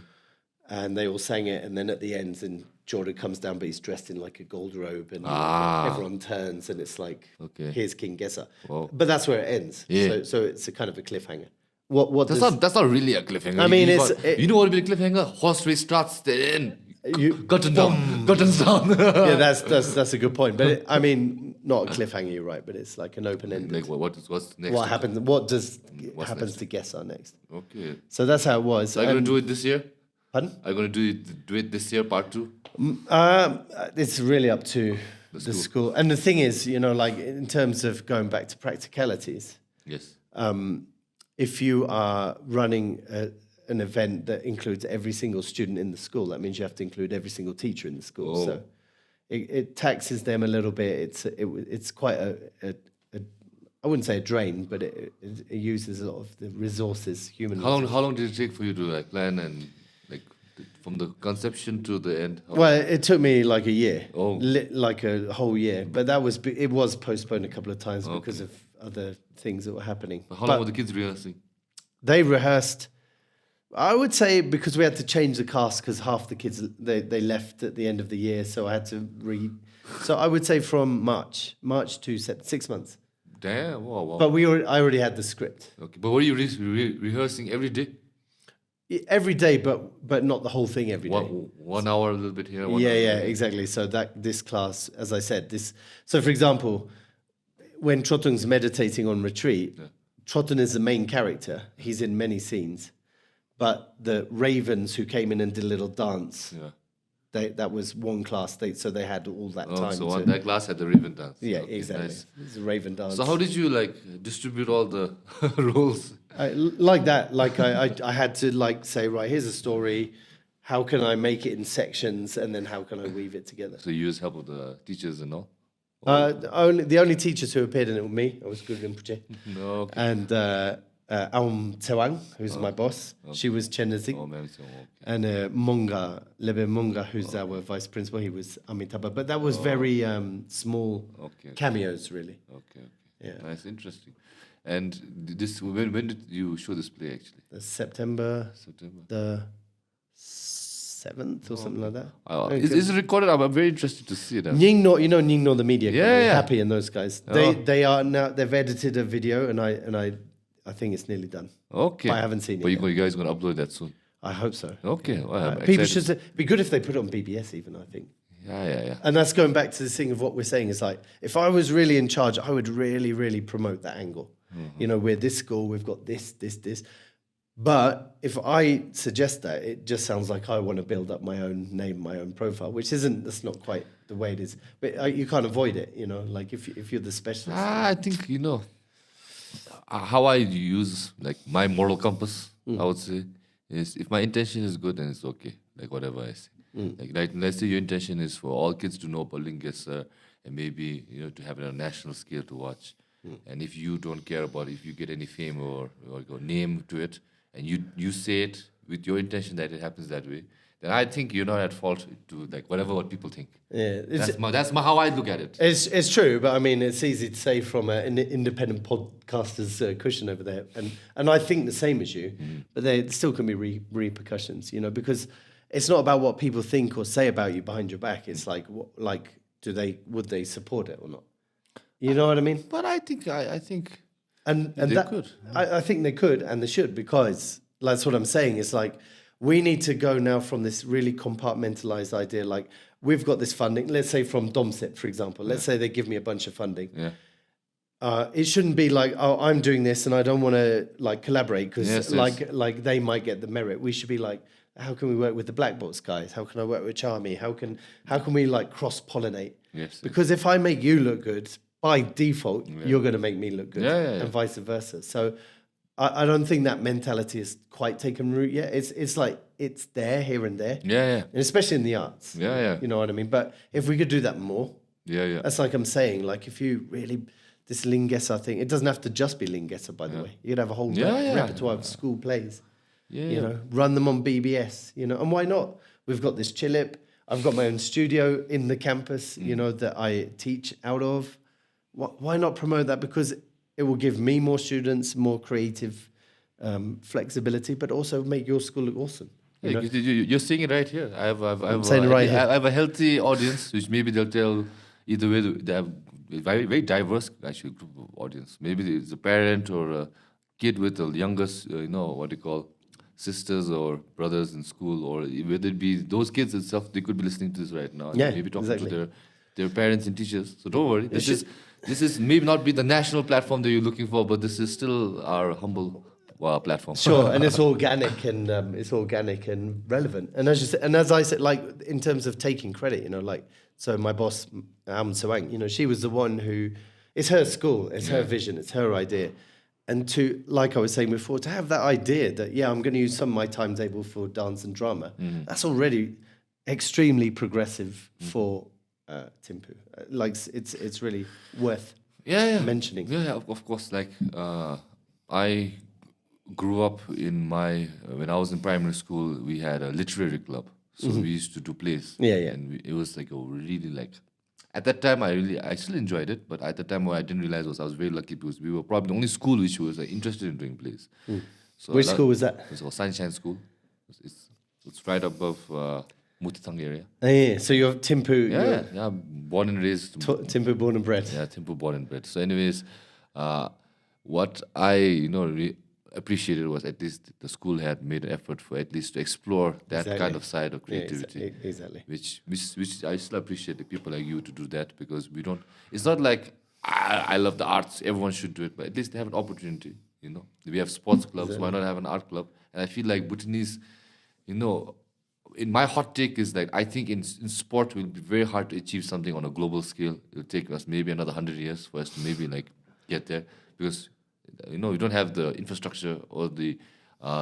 B: And they all sang it, and then at the end, and Jordan comes down, but he's dressed in like a gold robe, and everyone turns, and it's like, here's King Gesar.
A: Wow.
B: But that's where it ends.
A: Yeah.
B: So it's a kind of a cliffhanger.
A: That's not really a cliffhanger.
B: I mean,
A: you know what would be a cliffhanger? Horse race starts, then Curtains down.
B: Yeah, that's a good point. But not a cliffhanger, you're right, but it's like an open-ended.
A: Like what's next?
B: What happens? What happens to Gesar next?
A: Okay.
B: So that's how it was.
A: So are you going to do it this year?
B: Pardon?
A: Are you going to do it this year, part 2?
B: It's really up to the school. And the thing is, like in terms of going back to practicalities.
A: Yes.
B: If you are running an event that includes every single student in the school, that means you have to include every single teacher in the school.
A: Oh.
B: So it taxes them a little bit. It's quite I wouldn't say a drain, but it uses a lot of the resources, human resources.
A: How long did it take for you to plan and from the conception to the end?
B: Well, it took me like a year,
A: like
B: a whole year. But it was postponed a couple of times because of other things that were happening.
A: How long were the kids rehearsing?
B: They rehearsed, I would say, because we had to change the cast because half the kids they left at the end of the year, so I had to So I would say from March to 6 months.
A: Damn! Wow.
B: But I already had the script.
A: Okay, but were you rehearsing every day?
B: Every day, but not the whole thing every day.
A: 1 hour, a little bit here.
B: Exactly. So this class, as I said, So for example, when Trotung's meditating on retreat, Trotun is the main character. He's in many scenes, but the ravens who came in and did a little dance that was one class. So they had all that
A: Oh,
B: time.
A: so on that class had the raven dance.
B: Yeah,
A: Okay,
B: exactly.
A: nice.
B: It's a raven dance.
A: So how did you like distribute all the roles?
B: Like that. Like I had to like say, right, here's a story. How can I make it in sections, and then how can I weave it together?
A: So you use help of the teachers and all?
B: The only teachers who appeared in it were me. I was good in Puche.
A: No. Okay.
B: And Aum Tewang, who's my boss. She was Chen Nazik.
A: Oh, man, so, okay.
B: And Lebe Munga, who's our vice principal, he was Amitabha. But that was very small cameos, really.
A: Okay.
B: Yeah.
A: Nice, interesting. And this, when did you show this play actually?
B: September the 7th or something like that.
A: Is it recorded? I'm very interested to see that.
B: Ningno, you know Ningno the media company,
A: Yeah.
B: Happy and those guys. They are now, they've edited a video, and I think it's nearly done.
A: Okay.
B: But I haven't seen it
A: But
B: yet.
A: you guys going to upload that soon?
B: I hope so.
A: Okay. Well, I'm
B: People
A: excited.
B: should be good if they put it on BBS even, I think.
A: Yeah.
B: And that's going back to this thing of what we're saying is like, if I was really in charge, I would really, really promote that angle.
A: Mm-hmm.
B: You know, we're this school, we've got this. But if I suggest that, it just sounds like I want to build up my own name, my own profile, that's not quite the way it is. But you can't avoid it, you know, like if you're the specialist.
A: I think, how I use like my moral compass, I would say, is if my intention is good, then it's okay. Like whatever I say. Like let's say your intention is for all kids to know about Ling, Gesar, and maybe to have it on a national scale to watch. And if you don't care about if you get any fame or your name to it, and you say it with your intention that it happens that way, then I think you're not at fault to like what people think.
B: Yeah,
A: that's how I look at it.
B: It's true, but I mean, it's easy to say from an independent podcaster's cushion over there, and I think the same as you, but there still can be repercussions, because it's not about what people think or say about you behind your back. It's like, would they support it or not? You know what I mean?
A: But I think
B: and
A: they
B: that,
A: could.
B: I think they could and they should, because that's what I'm saying. It's like we need to go now from this really compartmentalized idea. Like we've got this funding, let's say from DOMCIIP, for example. Let's say they give me a bunch of funding.
A: Yeah.
B: It shouldn't be like, oh, I'm doing this and I don't want to like collaborate because like they might get the merit. We should be like, how can we work with the Black Box guys? How can I work with Charmy? How can we like cross-pollinate?
A: Yes.
B: Because if I make you look good, by default, you're going to make me look good, and vice versa. So I don't think that mentality has quite taken root yet. It's like it's there, here and there.
A: Yeah.
B: And especially in the arts.
A: Yeah.
B: You know what I mean? But if we could do that more, that's like I'm saying, like if you really, this Ling Gesar thing, it doesn't have to just be Ling Gesar, by the way. You could have a whole repertoire of school plays. You know, run them on BBS, and why not? We've got this Chillip. I've got my own studio in the campus, that I teach out of. Why not promote that? Because it will give me more students, more creative flexibility, but also make your school look awesome.
A: You're saying it right here. I'm
B: saying it right here.
A: I have a healthy audience, which maybe they'll tell either way. They have a very, very diverse actually group of audience. Maybe it's a parent or a kid with the youngest, sisters or brothers in school, or whether it be those kids itself, they could be listening to this right now.
B: Yeah,
A: maybe talking
B: exactly.
A: to their parents and teachers. So don't worry. This is maybe not be the national platform that you're looking for, but this is still our humble platform.
B: Sure, and it's organic and relevant. And as I said, like in terms of taking credit, so my boss Sawang, she was the one who, it's her school, it's her vision, it's her idea. And to, like I was saying before, to have that idea that, I'm going to use some of my timetable for dance and drama, that's already extremely progressive for Thimphu. Like, it's really worth mentioning.
A: Yeah, of course. Like, I grew up when I was in primary school, we had a literary club. So we used to do plays. And it was like a really like... At that time, I still enjoyed it, but at the time, what I didn't realize was I was very lucky because we were probably the only school which was interested in doing plays. So
B: which school was that?
A: It was Sunshine School. It's right above Mutitang area.
B: Yeah. So you're Thimphu.
A: Yeah, born and raised.
B: Thimphu, born and bred.
A: Yeah, Thimphu, born and bred. So anyways, what I appreciated was at least the school had made an effort for at least to explore that kind of side of creativity.
B: Yeah, exactly.
A: Which I still appreciate the people like you to do that, because we don't. It's not like I love the arts. Everyone should do it, but at least they have an opportunity. We have sports clubs. Why not have an art club? And I feel like Bhutanese, in my hot take is that I think in sport it will be very hard to achieve something on a global scale. It'll take us maybe another 100 years for us to maybe like get there, because we don't have the infrastructure or the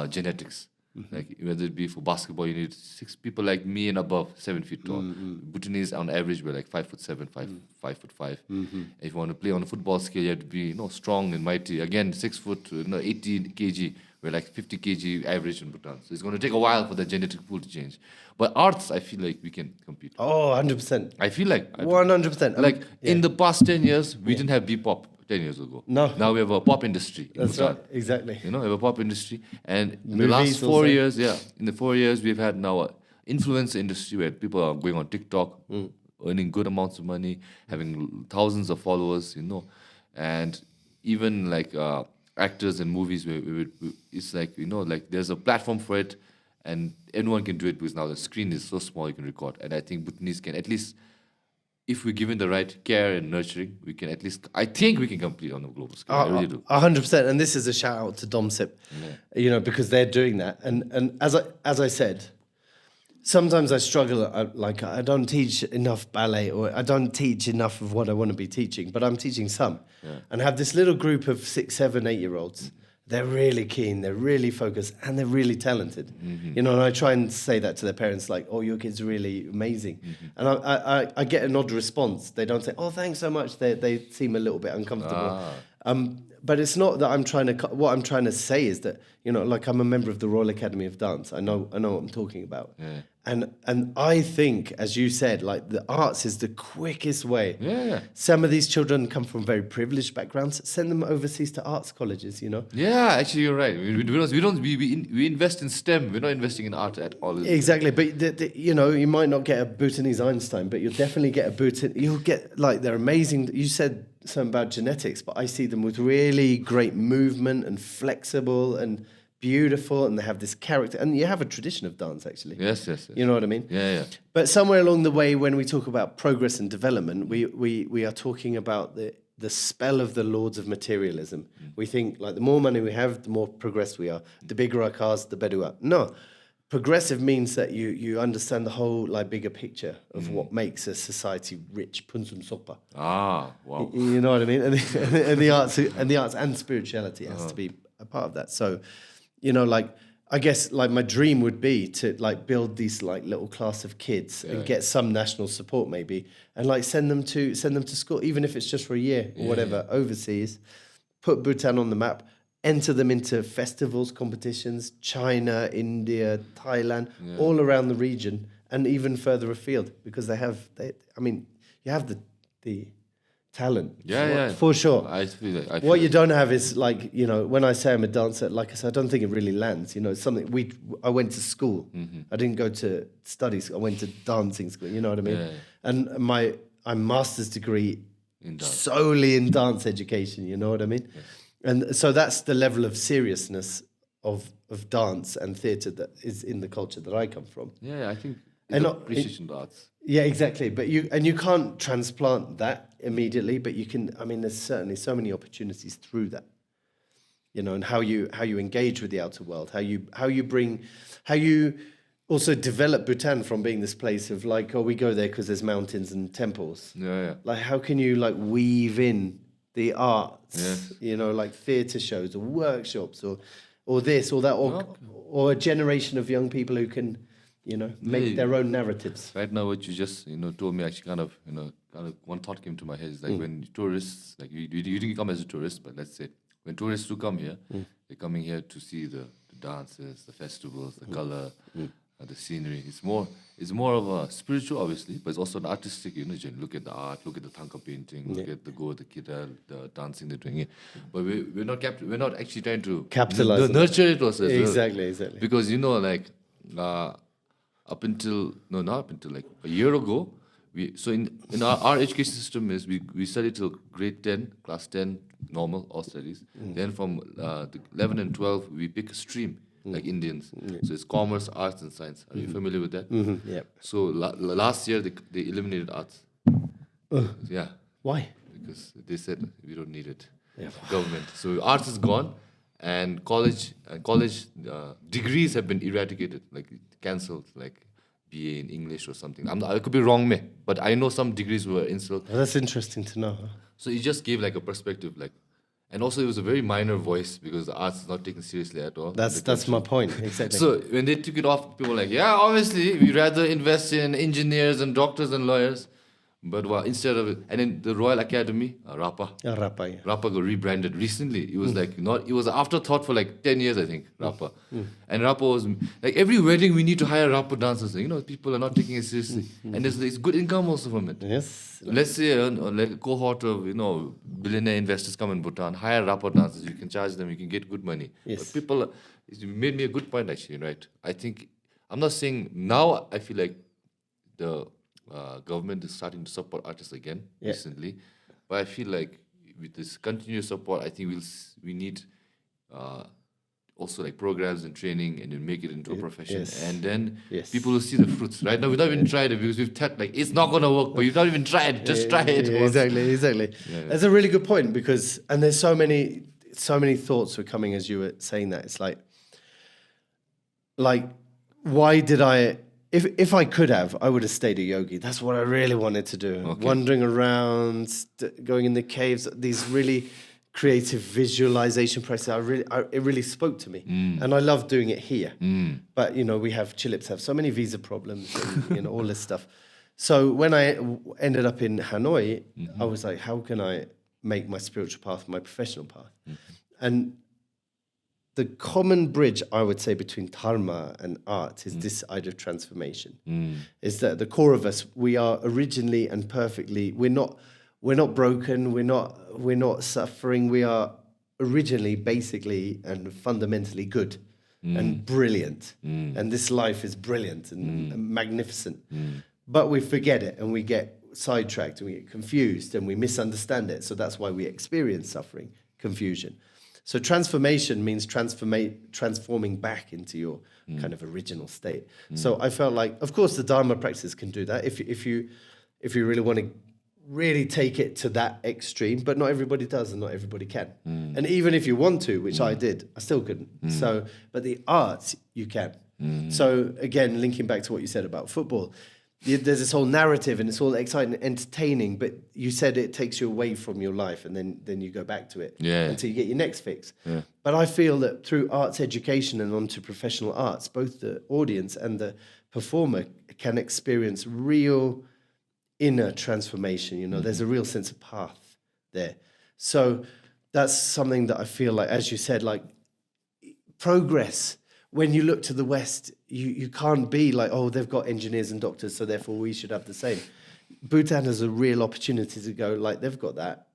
A: genetics. Like whether it be for basketball, you need 6 people like me and above, 7 feet tall. Bhutanese on average we're like 5'7", 5'5". If you want to play on a football scale, you have to be strong and mighty. Again, 6 foot, 80 kg. We're like 50 kg average in Bhutan. So it's going to take a while for the genetic pool to change. But arts, I feel like we can compete.
B: Oh, 100%.
A: I feel like
B: 100%.
A: Like in the past 10 years, we didn't have Bpop 10 years ago.
B: No.
A: Now we have a pop industry in
B: That's
A: Bhutan.
B: right, exactly.
A: We have a pop industry. And in the
B: Movies
A: last 4
B: also.
A: years, in the 4 years, we've had now an influencer industry where people are going on TikTok, earning good amounts of money, having thousands of followers, and even like actors in movies, it's like, like there's a platform for it and anyone can do it because now the screen is so small you can record. And I think Bhutanese can at least, if we're given the right care and nurturing, we can at least, I think we can compete on a global scale. I really do.
B: 100%. And this is a shout out to DOMCIIP, because they're doing that. And as I said, sometimes I struggle, I don't teach enough ballet, or I don't teach enough of what I want to be teaching, but I'm teaching some. And I have this little group of 6, 7, 8-year-olds. They're really keen, they're really focused, and they're really talented. And I try and say that to their parents, like, oh, your kid's really amazing. And I get an odd response. They don't say, oh, thanks so much. They seem a little bit uncomfortable. But it's not that I'm trying to, what I'm trying to say is that, like I'm a member of the Royal Academy of Dance. I know what I'm talking about. And I think, as you said, like the arts is the quickest way. Some of these children come from very privileged backgrounds. Send them overseas to arts colleges,
A: Yeah, actually, you're right. We invest in STEM. We're not investing in art at all.
B: Exactly, but you might not get a Bhutanese Einstein, but you'll definitely get a Bhutan. You'll get like they're amazing. You said something about genetics, but I see them with really great movement and flexible and beautiful, and they have this character, and you have a tradition of dance actually.
A: Yes.
B: You know what I mean?
A: Yeah.
B: But somewhere along the way, when we talk about progress and development, we are talking about the spell of the lords of materialism. We think like the more money we have, the more progressed we are. The bigger our cars, the better we are. No, progressive means that you understand the whole like bigger picture of what makes a society rich. Punsum sopa.
A: Wow.
B: You know what I mean? And the arts and spirituality has to be a part of that. So, like I guess like my dream would be to like build these like little class of kids and get some national support maybe, and like send them to school, even if it's just for a year or whatever, overseas, put Bhutan on the map, enter them into festivals, competitions, China, India, Thailand, all around the region and even further afield, because you have the talent. For sure.
A: I feel like
B: what you don't have is like, when I say I'm a dancer, like I said, I don't think it really lands. It's something I went to school. I didn't go to studies. I went to dancing school. You know what I mean? And my master's degree
A: in dance.
B: Solely in dance education. You know what I mean? And so that's the level of seriousness of dance and theatre that is in the culture that I come from.
A: Yeah, I think it's appreciation of arts.
B: Yeah, exactly. But you can't transplant that immediately, but you can. I mean, there's certainly so many opportunities through that, and how you engage with the outer world, how you also develop Bhutan from being this place of like, oh, we go there because there's mountains and temples.
A: Yeah.
B: Like, how can you like weave in the arts, like theatre shows or workshops or this or that, or a generation of young people who can, make their own narratives.
A: Right now, what you just told me actually kind of one thought came to my head is like when tourists, like you didn't come as a tourist, but let's say when tourists do come here, they're coming here to see the dances, the festivals, the color, the scenery. It's more of a spiritual, obviously, but it's also an artistic. Look at the art, look at the Thangka painting, look at the kida, the dancing they're doing here. But we're not actually trying to
B: capitalize,
A: nurture it also.
B: Exactly.
A: Because up until like a year ago, in our education system is we study till grade 10, class 10, normal, all studies. Then from the 11 and 12, we pick a stream, like Indians. So it's commerce, arts, and science. Are you familiar with that?
B: Yeah.
A: So last year, they eliminated arts. Yeah.
B: Why?
A: Because they said we don't need it. Government. So arts is gone, and college degrees have been eradicated, like cancelled. Like BA in English or something. I could be wrong, but I know some degrees were instilled.
B: Well, that's interesting to know. Huh?
A: So it just gave like a perspective, like, and also it was a very minor voice because the arts is not taken seriously at all.
B: That's my point, exactly.
A: So when they took it off, people were like, yeah, obviously we'd rather invest in engineers and doctors and lawyers. But well, instead of it, and then the Royal Academy, Rapa.
B: Rapa, yeah.
A: Rapa got rebranded recently. It was like it was an afterthought for like 10 years, I think, Rapa. And Rapa was like every wedding we need to hire Rapa dancers. You know, people are not taking it seriously. And there's good income also from it.
B: Yes.
A: Let's say like a cohort of, billionaire investors come in Bhutan, hire Rapa dancers, you can charge them, you can get good money.
B: Yes.
A: But people, you made me a good point actually, right? I think, I'm not saying, now I feel like the government is starting to support artists again recently, but I feel like with this continuous support, I think we need also like programs and training and then make it into a profession, and then people will see the fruits. Right now, we've not even tried it because we've thought like it's not gonna work, but you've not even tried. Just try it.
B: Exactly.
A: Yeah.
B: That's a really good point because, and there's so many thoughts were coming as you were saying that. It's like why did I? If I could have, I would have stayed a yogi. That's what I really wanted to do.
A: Okay.
B: Wandering around, going in the caves, these really creative visualization processes. It really spoke to me. And I love doing it here. But, we have Chilips have so many visa problems and all this stuff. So when I ended up in Hanoi, I was like, how can I make my spiritual path my professional path? And the common bridge, I would say, between dharma and art is this idea of transformation. Is that the core of us, we are originally and perfectly, we're not broken, we're not suffering, we are originally, basically, and fundamentally good and brilliant. And this life is brilliant and magnificent. But we forget it and we get sidetracked and we get confused and we misunderstand it. So that's why we experience suffering, confusion. So transformation means transforming back into your kind of original state. So I felt like, of course, the Dharma practice can do that if you really want to really take it to that extreme, but not everybody does and not everybody can. And even if you want to, which I did, I still couldn't. So, but the arts, you can. So again, linking back to what you said about football, there's this whole narrative and it's all exciting and entertaining, but you said it takes you away from your life and then you go back to it until you get your next fix. But I feel that through arts education and onto professional arts, both the audience and the performer can experience real inner transformation. There's a real sense of path there. So that's something that I feel like, as you said, like progress. When you look to the West, you can't be like, oh, they've got engineers and doctors, so therefore we should have the same. Bhutan has a real opportunity to go, like, they've got that.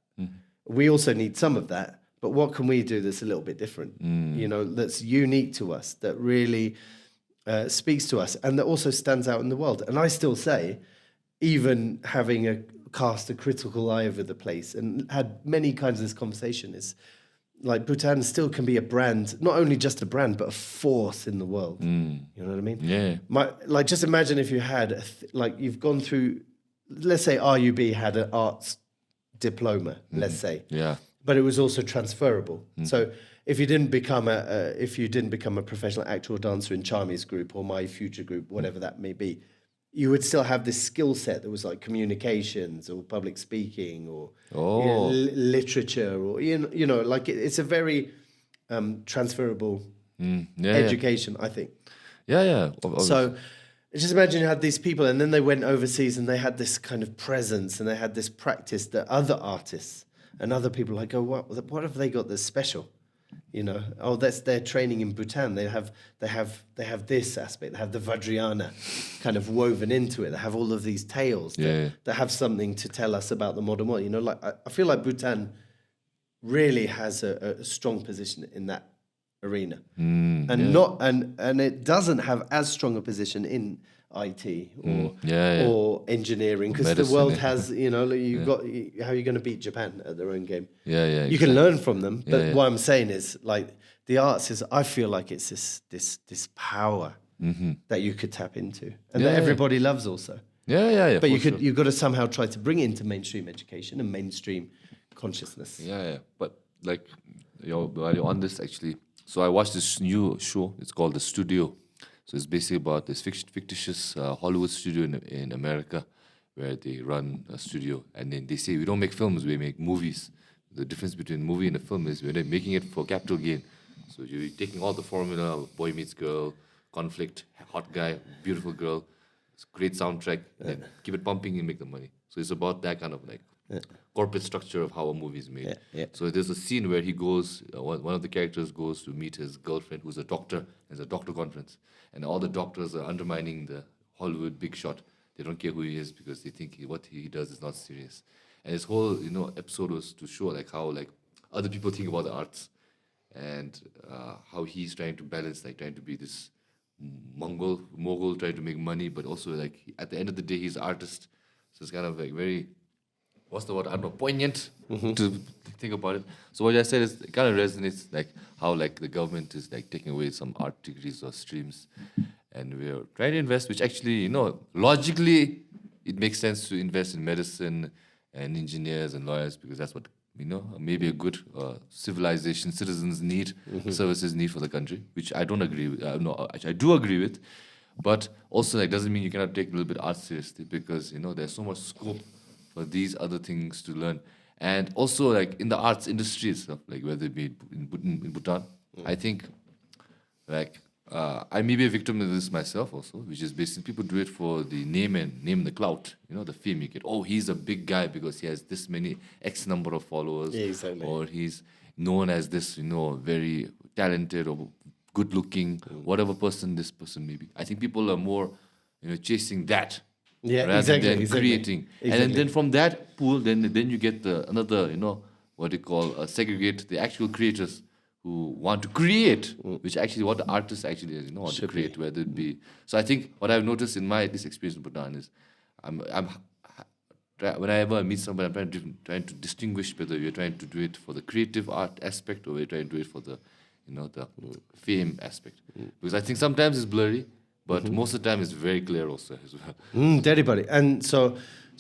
B: We also need some of that, but what can we do that's a little bit different? That's unique to us, that really speaks to us, and that also stands out in the world. And I still say, even having cast a critical eye over the place and had many kinds of this conversation, is like Bhutan still can be a brand, not only just a brand, but a force in the world. You know what I mean?
A: Yeah.
B: Just imagine if you had, you've gone through, let's say RUB had an arts diploma, let's say.
A: Yeah.
B: But it was also transferable. So if you didn't become a professional actor or dancer in Charmy's group or My Future group, whatever that may be, you would still have this skill set that was like communications or public speaking or literature or it's a very transferable education, I think. So just imagine you had these people and then they went overseas and they had this kind of presence and they had this practice that other artists and other people like, oh, what have they got that's special? That's their training in Bhutan. They have this aspect. They have the Vajrayana kind of woven into it. They have all of these tales that have something to tell us about the modern world. I feel like Bhutan really has a strong position in that arena, and it doesn't have as strong a position in IT or engineering, because the world has, got, how are you going to beat Japan at their own game? You can learn from them, but what I'm saying is, like, the arts is, I feel like it's this power that you could tap into, and that everybody loves also. But you've got to somehow try to bring it into mainstream education and mainstream consciousness.
A: But like, while you're on this, actually, so I watched this new show. It's called The Studio. So it's basically about this fictitious Hollywood studio in America where they run a studio. And then they say, we don't make films, we make movies. The difference between movie and a film is we're making it for capital gain. So you're taking all the formula of boy meets girl, conflict, hot guy, beautiful girl, great soundtrack, and keep it pumping and make the money. So it's about that kind of like corporate structure of how a movie is made. So there's a scene where he goes, one of the characters goes to meet his girlfriend who's a doctor. There's a doctor conference. And all the doctors are undermining the Hollywood big shot. They don't care who he is because they think what he does is not serious. And this whole episode was to show like how like other people think about the arts and how he's trying to balance, like trying to be this mogul trying to make money, but also like at the end of the day he's an artist. So it's kind of like very, what's the word? I don't know, poignant to think about it. So what I said is it kind of resonates like how like the government is like taking away some art degrees or streams, and we're trying to invest, which actually logically it makes sense to invest in medicine and engineers and lawyers because that's what maybe a good civilization, citizens need, services need for the country, which I don't agree with. I do agree with, but also that doesn't mean you cannot take a little bit art seriously because there's so much scope for these other things to learn, and also like in the arts industry itself, like whether it be in Bhutan, I think like I may be a victim of this myself also, which is basically people do it for the name and the clout, the fame you get. Oh, he's a big guy because he has this many X number of followers, or he's known as this, very talented or good looking, whatever person this person may be. I think people are more, chasing that rather than creating. And then from that pool, then you get another, what they call segregate the actual creators who want to create, which actually what the artists actually want to create, whether it be. So I think what I've noticed in this experience in Bhutan is, whenever I meet somebody, I'm trying to distinguish whether we're trying to do it for the creative art aspect or we're trying to do it for the, the fame aspect. Because I think sometimes it's blurry, but most of the time it's very clear also as well.
B: Everybody. And so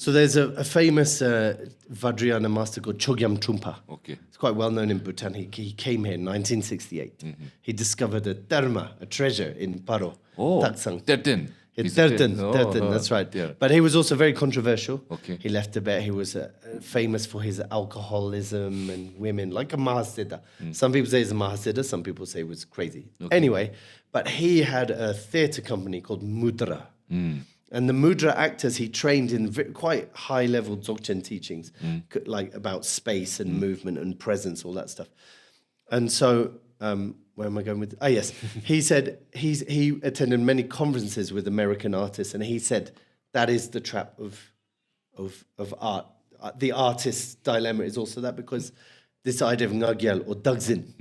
B: there's a famous Vajrayana master called Chogyam Trungpa.
A: Okay.
B: It's quite well known in Bhutan. He came here in 1968. He discovered a dharma, a treasure in Paro. Taksang.
A: Tertin.
B: Tertin, that's right.
A: Yeah.
B: But he was also very controversial.
A: Okay.
B: He left Tibet. He was famous for his alcoholism and women, like a Mahasiddha. Some people say he's a Mahasiddha, some people say he was crazy. Okay. Anyway, but he had a theatre company called Mudra. And the Mudra actors, he trained in quite high-level Dzogchen teachings, like about space and movement and presence, all that stuff. And so, where am I going with? Yes. He said he attended many conferences with American artists, and he said that is the trap of art. The artist's dilemma is also that because this idea of Ngagyal or Dagzin,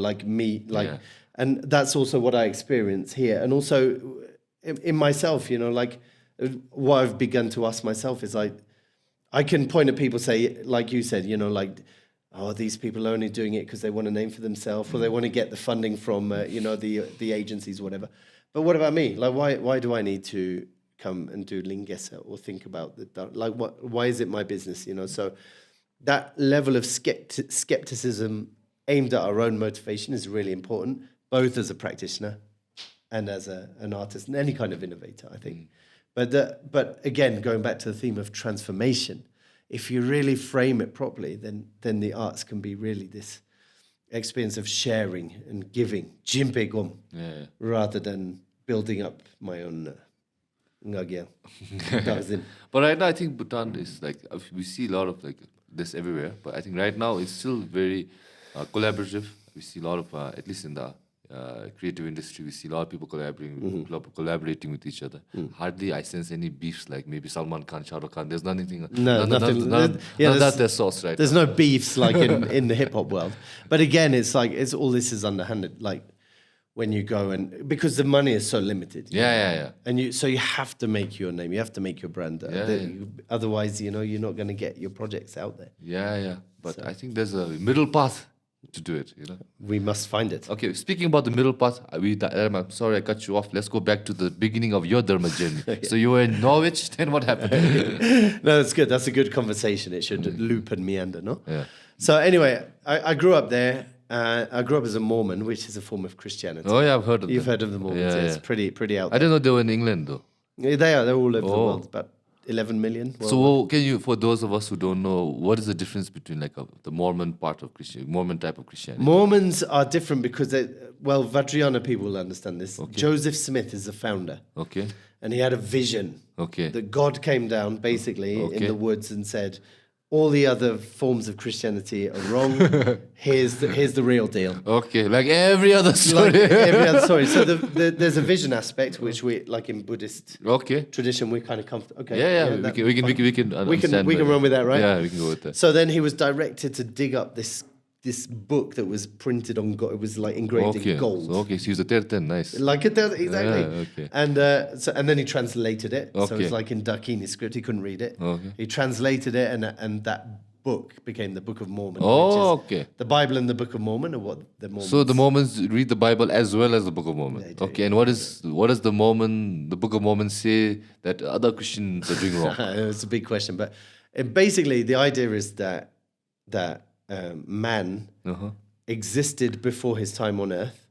B: like me, like, and that's also what I experience here. And also in myself, like what I've begun to ask myself is I can point at people, say, like you said, like, oh, these people are only doing it because they want a name for themselves or they want to get the funding from, the agencies, whatever. But what about me? Like, why do I need to come and do Ling Gesar or think about why is it my business? So that level of skepticism aimed at our own motivation is really important, both as a practitioner and as an artist and any kind of innovator, I think. But again, going back to the theme of transformation, if you really frame it properly, then the arts can be really this experience of sharing and giving, jimpegom, rather than building up my own ngagya.
A: But right now, I think Bhutan is like, we see a lot of like this everywhere, but I think right now it's still very collaborative. We see a lot of, at least in the creative industry, we see a lot of people collaborating with each other. Hardly I sense any beefs like maybe Salman Khan, Shah Rukh Khan. There's nothing. None of that sauce, right?
B: There's no beefs like in the hip hop world. But again, it's like all this is underhanded. Like when you go and because the money is so limited.
A: Yeah.
B: And you have to make your name. You have to make your brand. Otherwise, you're not going to get your projects out there.
A: Yeah. But I think there's a middle path to do it,
B: We must find it.
A: Okay, speaking about the middle path, I'm sorry I cut you off. Let's go back to the beginning of your Dharma journey. So you were in Norwich, then what happened?
B: No, that's good. That's a good conversation. It should loop and meander, no?
A: Yeah.
B: So anyway, I grew up there I grew up as a Mormon, which is a form of Christianity.
A: Oh, yeah, I've heard of
B: You've
A: them.
B: heard of the Mormons.
A: Yeah,
B: It's
A: yeah.
B: pretty out
A: I
B: there.
A: didn't know they were in England, though.
B: Yeah, they are. They're all over the
A: Oh.
B: world. About 11 million.
A: So, can you, for those of us who don't know, what is the difference between like the Mormon part of Mormon type of Christianity?
B: Mormons are different because Vajrayana people will understand this. Joseph Smith is the founder.
A: Okay.
B: And he had a vision
A: Okay.
B: that God came down basically in
A: Okay.
B: the woods and said, all the other forms of Christianity are wrong. here's the real deal.
A: Okay, like every other story.
B: Like every other story. So there's a vision aspect, which we, like in Buddhist
A: Okay.
B: tradition, we kind of comfortable. Okay.
A: Yeah,
B: that-
A: we can understand
B: we can
A: that.
B: run with that, right?
A: Yeah, we can go with that.
B: So then he was directed to dig up this book that was printed on gold. It was like engraved in gold.
A: So he's a terten, nice.
B: Like it does, exactly.
A: Yeah, okay.
B: And then he translated it. So
A: Okay.
B: it's like in Dakini script, he couldn't read it.
A: Okay.
B: He translated it, and that book became the Book of Mormon.
A: Oh,
B: which is
A: okay.
B: The Bible and the Book of Mormon are what the Mormons.
A: So the Mormons read the Bible as well as the Book of Mormon.
B: They do,
A: Okay, and what does the Book of Mormon say that other Christians are doing wrong?
B: It's a big question, but basically the idea is that man
A: Uh-huh.
B: existed before his time on Earth,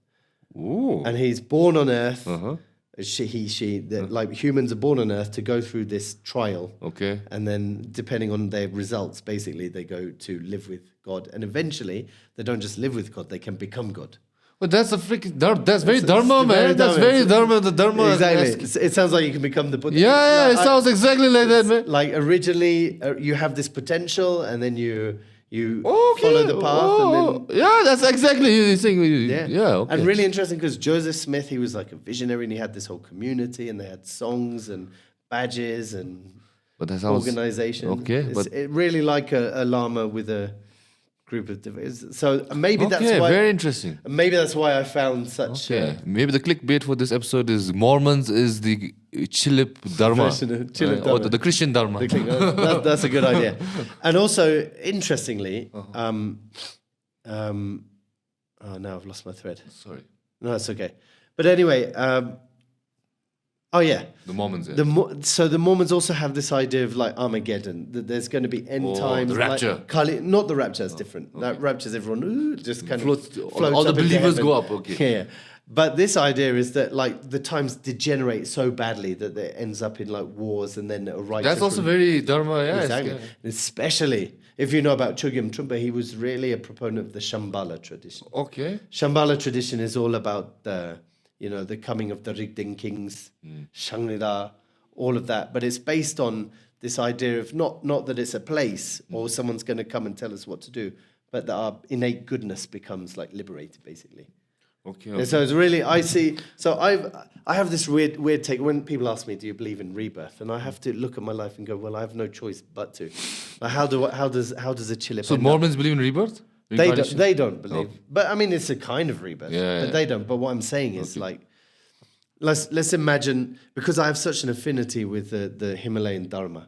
A: Ooh.
B: and he's born on Earth.
A: Uh-huh.
B: She, that like humans are born on Earth to go through this trial.
A: Okay.
B: And then, depending on their results, basically they go to live with God, and eventually they don't just live with God; they can become God.
A: But that's a freaking that's very
B: It's
A: Dharma,
B: very
A: man. That's
B: Dharma.
A: very Dharma. The Dharma.
B: Exactly. It sounds like you can become the Buddha.
A: Yeah, it
B: Like,
A: sounds exactly like that, man.
B: like originally you have this potential, and then you
A: Okay.
B: follow the path, and then
A: yeah, that's exactly the thing. Yeah, okay.
B: And really interesting because Joseph Smith, he was like a visionary, and he had this whole community, and they had songs and badges and
A: But that sounds
B: organization.
A: okay, but
B: It really like a Lama with a group of so maybe that's
A: okay,
B: why
A: very interesting.
B: maybe that's why I found such
A: Okay, maybe the clickbait for this episode is Mormons is the Chilip Dharma,
B: Version of Chilip
A: or
B: Dharma.
A: the Christian Dharma.
B: that's a good idea. And also, interestingly, oh no, I've lost my thread.
A: Sorry,
B: No, that's okay. But anyway, oh yeah.
A: the Mormons. Yeah.
B: So the Mormons also have this idea of like Armageddon, that there's going to be end times.
A: the rapture.
B: Like not the rapture, it's different. That rapture's everyone just kind
A: Floats-
B: of
A: all
B: floats
A: the
B: up into
A: believers
B: heaven.
A: go up, okay.
B: Yeah. But this idea is that like the times degenerate so badly that it ends up in like wars, and then a righteous.
A: That's also very Dharma. Yeah,
B: Exactly.
A: it's-
B: Especially if you know about Chogyam Trungpa, he was really a proponent of the Shambhala tradition.
A: Okay.
B: Shambhala tradition is all about the coming of the Rigding kings, Shangri-La, all of that. But it's based on this idea of not that it's a place or someone's going to come and tell us what to do, but that our innate goodness becomes like liberated, basically.
A: Okay.
B: And so it's really, I see. So I have this weird take when people ask me, "Do you believe in rebirth?" And I have to look at my life and go, "Well, I have no choice but to." Like, how does a Chilip?
A: So
B: end up?
A: Mormons believe in rebirth? Reincarnation?
B: They don't believe, but I mean it's a kind of rebirth.
A: Yeah,
B: but
A: yeah.
B: they don't. But what I'm saying is like, let's imagine, because I have such an affinity with the Himalayan Dharma.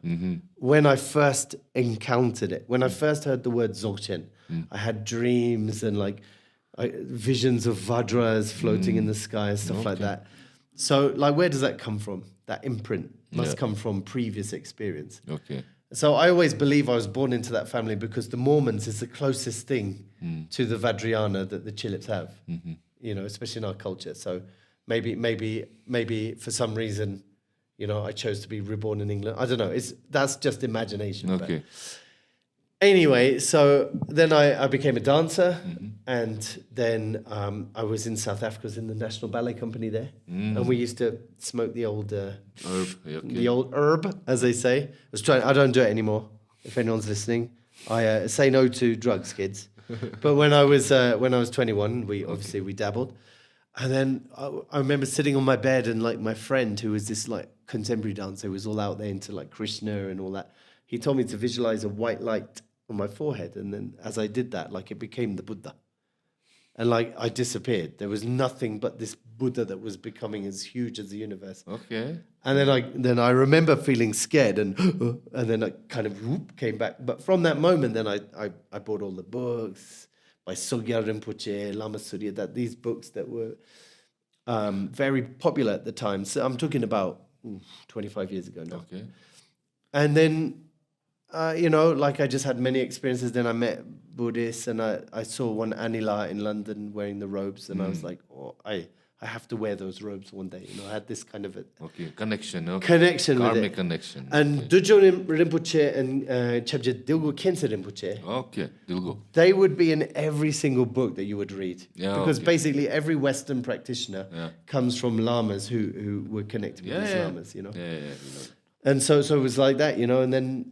B: When I first encountered it, when I first heard the word Dzogchen, I had dreams and like visions of Vajras floating in the sky and stuff like that. So like, where does that come from? That imprint must come from previous experience.
A: Okay.
B: So I always believe I was born into that family because the Mormons is the closest thing to the Vajrayana that the Chilips have, especially in our culture. So maybe for some reason, I chose to be reborn in England. I don't know. That's just imagination.
A: Okay.
B: But anyway, so then I became a dancer, and then I was in South Africa, I was in the National Ballet Company there, and we used to smoke the old
A: Herb. Okay.
B: the old herb, as they say. I don't do it anymore. If anyone's listening, I say no to drugs, kids. But when I was 21, we dabbled, and then I remember sitting on my bed, and like my friend, who was this like contemporary dancer, who was all out there into like Krishna and all that. He told me to visualize a white light on my forehead, and then as I did that, like it became the Buddha. And like I disappeared. There was nothing but this Buddha that was becoming as huge as the universe.
A: Okay.
B: And then I remember feeling scared, and then I kind of came back. But from that moment, then I bought all the books by Sogyal Rinpoche, Lama Surya, these books that were very popular at the time. So I'm talking about 25 years ago now.
A: Okay.
B: And then like I just had many experiences. Then I met Buddhists, and I saw one Anila in London wearing the robes, and I was like, oh, I have to wear those robes one day. I had this kind of
A: Connection. Okay.
B: Connection with
A: Karmic
B: it.
A: connection.
B: And
A: okay.
B: Dudjo Rinpoche and Chebje Dilgo Khyentse Rinpoche,
A: Okay, Dilgo.
B: they would be in every single book that you would read.
A: Yeah,
B: because
A: okay.
B: basically every Western practitioner comes from lamas who were connected with these lamas,
A: Yeah.
B: And so it was like that, and then,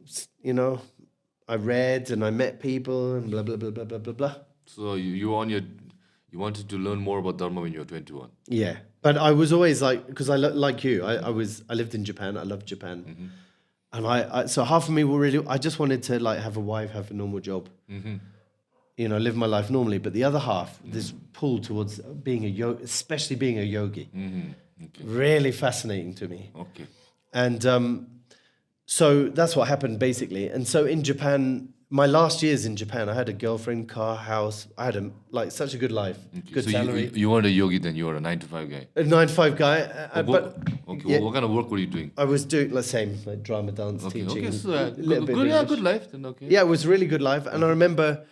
B: I read and I met people and blah, blah, blah, blah, blah, blah, blah.
A: So you wanted to learn more about Dharma when you were 21.
B: Yeah, but I was always like, because I like you, I lived in Japan. I loved Japan, and so half of me were really, I just wanted to like have a wife, have a normal job, live my life normally. But the other half, this pull towards being especially being a yogi, really fascinating to me.
A: Okay,
B: and so that's what happened basically. And so in Japan. My last years in Japan, I had a girlfriend, car, house. I had such a good life, good
A: so
B: salary.
A: You weren't a yogi then, you were a 9-to-5 guy.
B: A 9-to-5 guy.
A: What kind of work were you doing?
B: I was doing the same, like drama, dance, teaching.
A: Okay, so good life then, okay.
B: Yeah, it was really good life. And I remember,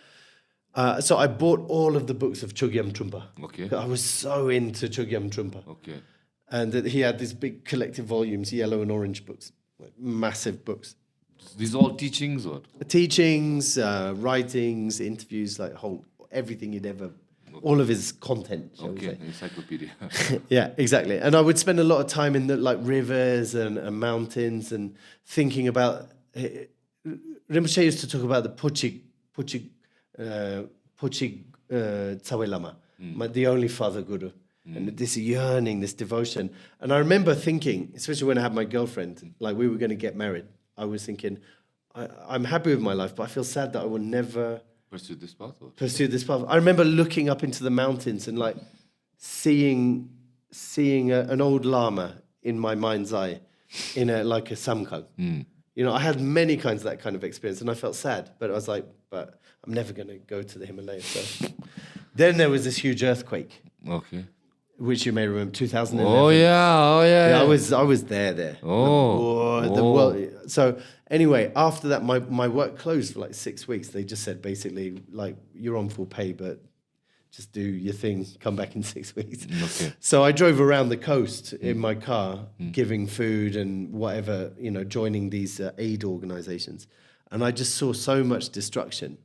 B: so I bought all of the books of Chogyam Trungpa.
A: Okay.
B: I was so into Chogyam Trungpa.
A: Okay.
B: And he had these big collective volumes, yellow and orange books, like massive books.
A: These are all teachings or?
B: Teachings, writings, interviews, like everything you'd ever, all of his content.
A: Okay, encyclopedia.
B: Yeah, exactly. And I would spend a lot of time in the rivers and mountains and thinking about. Rinpoche used to talk about the Pochik Tsawe Lama, the only father guru, and this yearning, this devotion. And I remember thinking, especially when I had my girlfriend, like we were going to get married. I was thinking, I'm happy with my life, but I feel sad that I will never
A: pursue this path.
B: I remember looking up into the mountains and like seeing an old lama in my mind's eye, in a samkhang. I had many kinds of that kind of experience, and I felt sad. But I was like, but I'm never going to go to the Himalayas. So then there was this huge earthquake.
A: Okay.
B: Which you may remember, 2011.
A: Oh yeah.
B: I was there. So anyway, after that, my work closed for like 6 weeks. They just said basically, like, you're on full pay, but just do your thing. Come back in 6 weeks.
A: Okay.
B: So I drove around the coast in my car, giving food and whatever, joining these aid organizations, and I just saw so much destruction.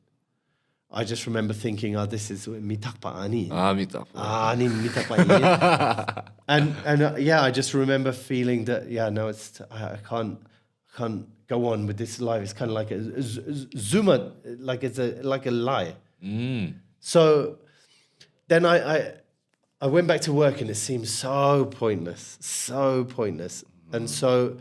B: I just remember thinking, this is mitakpa ani.
A: Mitakpa.
B: Ani mitakpa ani. And I just remember feeling that, I can't go on with this life. It's kind of like a zuma, like it's like a lie. So then I went back to work, and it seemed so pointless. And so,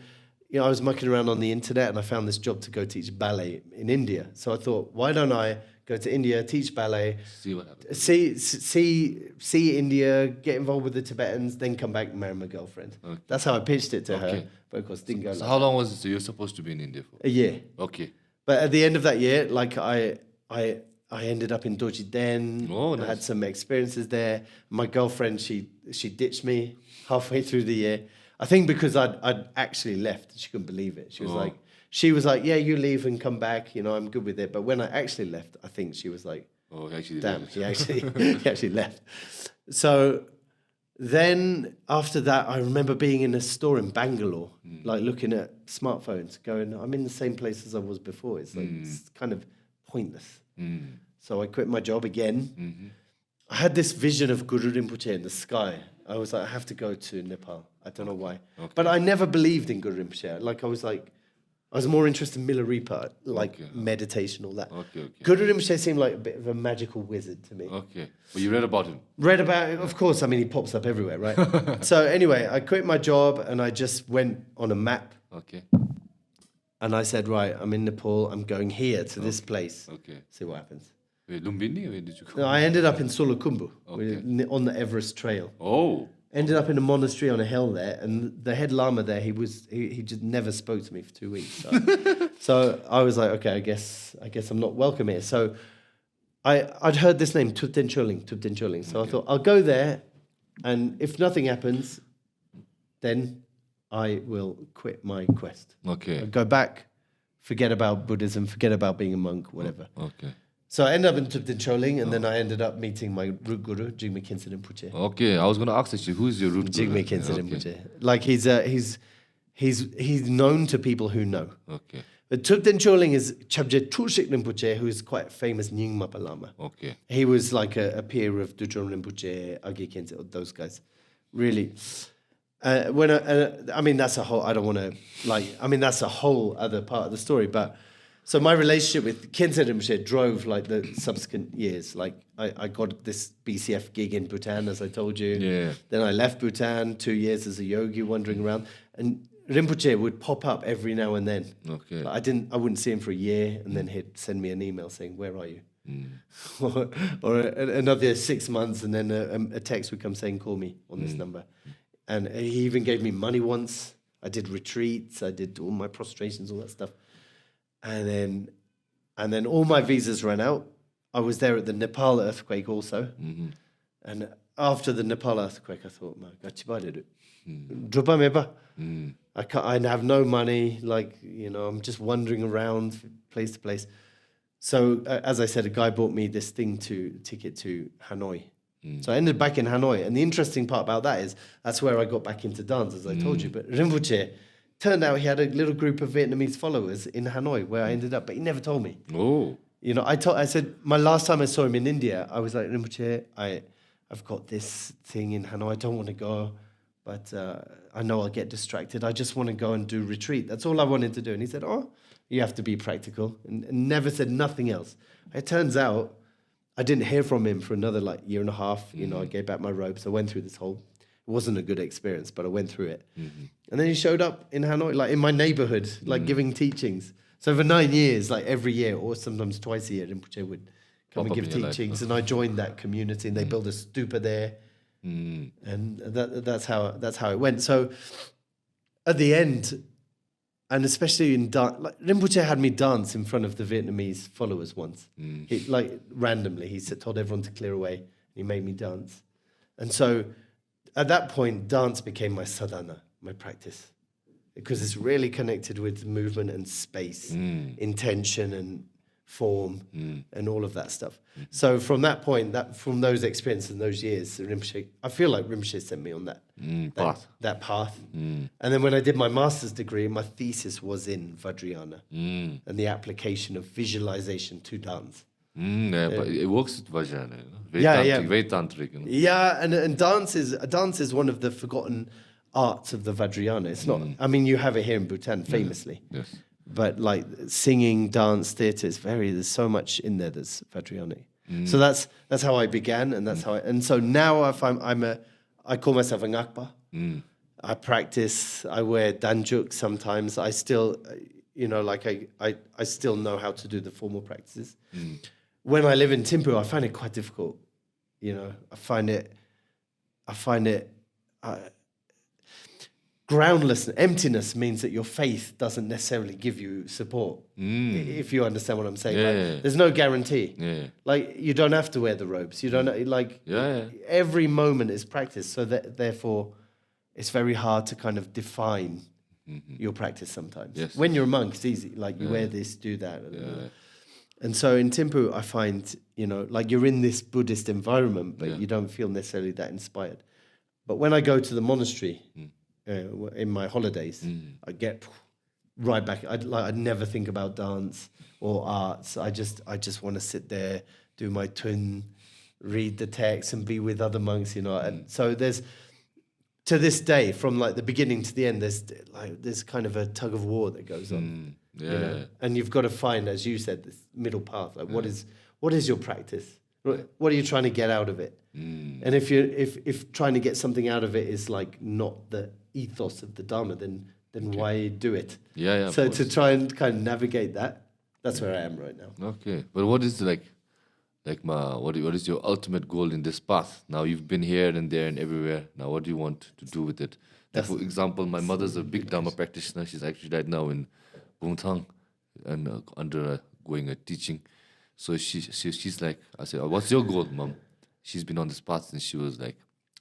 B: I was mucking around on the internet, and I found this job to go teach ballet in India. So I thought, why don't I go to India, teach ballet,
A: see what happens.
B: See India, get involved with the Tibetans, then come back and marry my girlfriend. Okay. That's how I pitched it to her. But of course, didn't go.
A: So how long was it? So you're supposed to be in India for?
B: A year.
A: Okay.
B: But at the end of that year, like I ended up in Dorji Den.
A: Oh, nice.
B: I had some experiences there. My girlfriend, she ditched me halfway through the year. I think because I'd actually left. She couldn't believe it. She was like, yeah, you leave and come back. I'm good with it. But when I actually left, I think she was like, damn, he actually left. So then after that, I remember being in a store in Bangalore, like looking at smartphones, going, I'm in the same place as I was before. It's like it's kind of pointless. So I quit my job again. I had this vision of Guru Rinpoche in the sky. I was like, I have to go to Nepal. I don't know why. Okay. But I never believed in Guru Rinpoche. Like I was more interested in Milarepa, meditation, all that.
A: Okay.
B: Guru Rinpoche seemed like a bit of a magical wizard to me.
A: Okay. Well, you read about him?
B: Read about him, of course. I mean, he pops up everywhere, right? So anyway, I quit my job and I just went on a map.
A: Okay.
B: And I said, right, I'm in Nepal. I'm going here to this place.
A: Okay.
B: See what happens.
A: Wait, Lumbini? Where did you go?
B: No, I ended up in Solukhumbu, on the Everest Trail.
A: Oh.
B: Ended up in a monastery on a hill there, and the head lama there, he just never spoke to me for 2 weeks. So I was like, okay, I guess I'm not welcome here. So I'd heard this name, Tupten Choling. So I thought, I'll go there, and if nothing happens, then I will quit my quest.
A: Okay.
B: I'll go back forget about Buddhism, forget about being a monk, whatever.
A: Okay.
B: So I ended up in Thupten Choling, and then I ended up meeting my root guru, Jigme Khyentse Rinpoche.
A: Okay, I was going to ask actually, who's your root guru?
B: Jigme Khyentse
A: Okay.
B: Rinpoche. Like he's known to people who know.
A: Okay.
B: But Thupten Choling is Chabje Tulshik Rinpoche, who is quite famous Nyingmapa Lama.
A: Okay.
B: He was like a peer of Dudron Rinpoche, Age Khyentse, those guys. Really. I mean, that's a whole, I don't want to, that's a whole other part of the story. But so my relationship with Khyentse Rinpoche drove like the subsequent years. Like I got this BCF gig in Bhutan, as I told you.
A: Yeah.
B: Then I left Bhutan, 2 years as a yogi wandering around. And Rinpoche would pop up every now and then.
A: Okay.
B: Like I wouldn't see him for a year, and then he'd send me an email saying, "Where are you?" or another 6 months, and then a text would come saying, "Call me on this number." And he even gave me money once. I did retreats, I did all my prostrations, all that stuff, and then all my visas ran out. I was there at the Nepal earthquake also, and after the Nepal earthquake, I thought, "My God, Drupa meba." I have no money, I'm just wandering around place to place. So, as I said, a guy bought me this ticket to Hanoi. So I ended back in Hanoi. And the interesting part about that is that's where I got back into dance, as I told you. But Rinpoche, turned out he had a little group of Vietnamese followers in Hanoi where I ended up, but he never told me.
A: Oh.
B: I said, my last time I saw him in India, I was like, Rinpoche, I've got this thing in Hanoi, I don't want to go. But I know I'll get distracted. I just want to go and do retreat. That's all I wanted to do. And he said, "Oh, you have to be practical," and never said nothing else. It turns out I didn't hear from him for another year and a half. I gave back my robes. I went through this whole. It wasn't a good experience, but I went through it. And then he showed up in Hanoi, in my neighborhood, giving teachings. So for 9 years, every year or sometimes twice a year, Rinpoche would come and give teachings, and I joined that community, and they built a stupa there. And that's how it went. So at the end, and especially in Rinpoche had me dance in front of the Vietnamese followers once. He, randomly, he told everyone to clear away, and he made me dance. And so at that point, dance became my sadhana, my practice, because it's really connected with movement and space, intention and form, and all of that stuff. So from that point, from those experiences and those years, Rinpoche, I feel like Rinpoche sent me on that path. And then when I did my master's degree, my thesis was in Vajrayana and the application of visualization to dance.
A: But it works with Vajrayana, very tantric.
B: Yeah, and dance is one of the forgotten arts of the Vajrayana. It's not. I mean, you have it here in Bhutan, famously.
A: Yes.
B: But singing, dance, theatre there's so much in there that's Vajrayanic. So that's how I began, and that's how and so now I call myself a Ngakpa. I practice, I wear danjuk sometimes. I still, I still know how to do the formal practices. When I live in Thimphu, I find it quite difficult. I find it groundless emptiness means that your faith doesn't necessarily give you support, if you understand what I'm saying. There's no guarantee. You don't have to wear the robes. You don't every moment is practice. So therefore, it's very hard to kind of define your practice sometimes.
A: Yes.
B: When you're a monk, it's easy. You wear this, do that. And so in Thimphu, I find, you're in this Buddhist environment, but you don't feel necessarily that inspired. But when I go to the monastery, in my holidays, I get right back. I'd never think about dance or arts. I just want to sit there, do my tun, read the text, and be with other monks. And so there's, to this day, from the beginning to the end, there's kind of a tug of war that goes on. And you've got to find, as you said, this middle path. What is your practice? What are you trying to get out of it? And if trying to get something out of it is not the ethos of the Dharma, then why do it? So to try and kind of navigate that's where I am right now.
A: Okay, but what is what is your ultimate goal in this path? Now you've been here and there and everywhere. Now what do you want to do with it? For example, my mother's a big Dharma practitioner. She's actually right now in Bhutan and undergoing a teaching. So she's like, I said, what's your goal, Mom? She's been on this path since she was her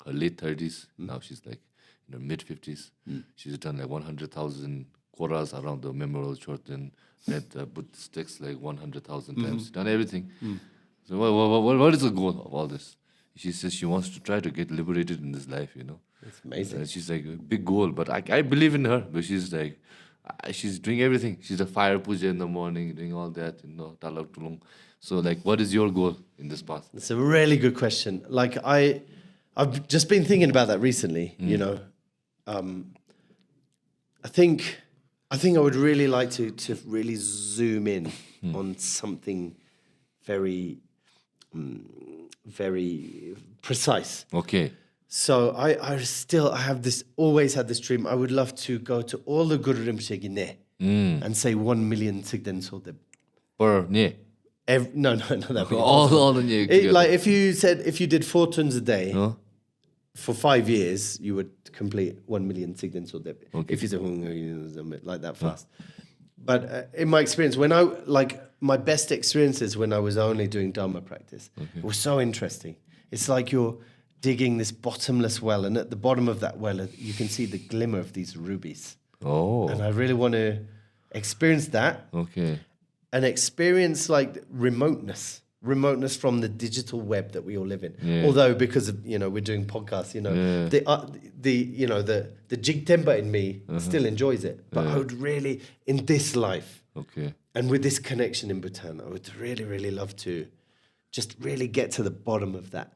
A: late 30s. Now she's in her mid 50s. She's done 100,000 koras around the memorial church and read the Buddhist texts like 100,000 times, done everything. So what is the goal of all this? She says she wants to try to get liberated in this life,
B: It's amazing.
A: She's like, a big goal, but I believe in her. But she's like, she's doing everything. She's a fire puja in the morning, doing all that, talak tulung. So like, what is your goal in this path?
B: It's a really good question. Like I've just been thinking about that recently. I think I would really like to really zoom in on something very, very precise.
A: Okay.
B: So I have always had this dream. I would love to go to all the Guru Rinpoche Gine and say 1 million Sigden Sodeb.
A: Per ne.
B: No, that'd be
A: all the nye.
B: like if you did 4 tons a day for 5 years, you would complete 1 million Sigden Sodeb.
A: Okay.
B: If it's like that fast. But in my experience, my best experiences when I was only doing Dharma practice were so interesting. It's like you're digging this bottomless well, and at the bottom of that well, you can see the glimmer of these rubies.
A: Oh.
B: And I really want to experience that.
A: Okay.
B: And experience like remoteness from the digital web that we all live in.
A: Yeah.
B: Although because of, we're doing podcasts, the jig temper in me still enjoys it. But I would really, in this life, and with this connection in Bhutan, I would really, really love to just really get to the bottom of that.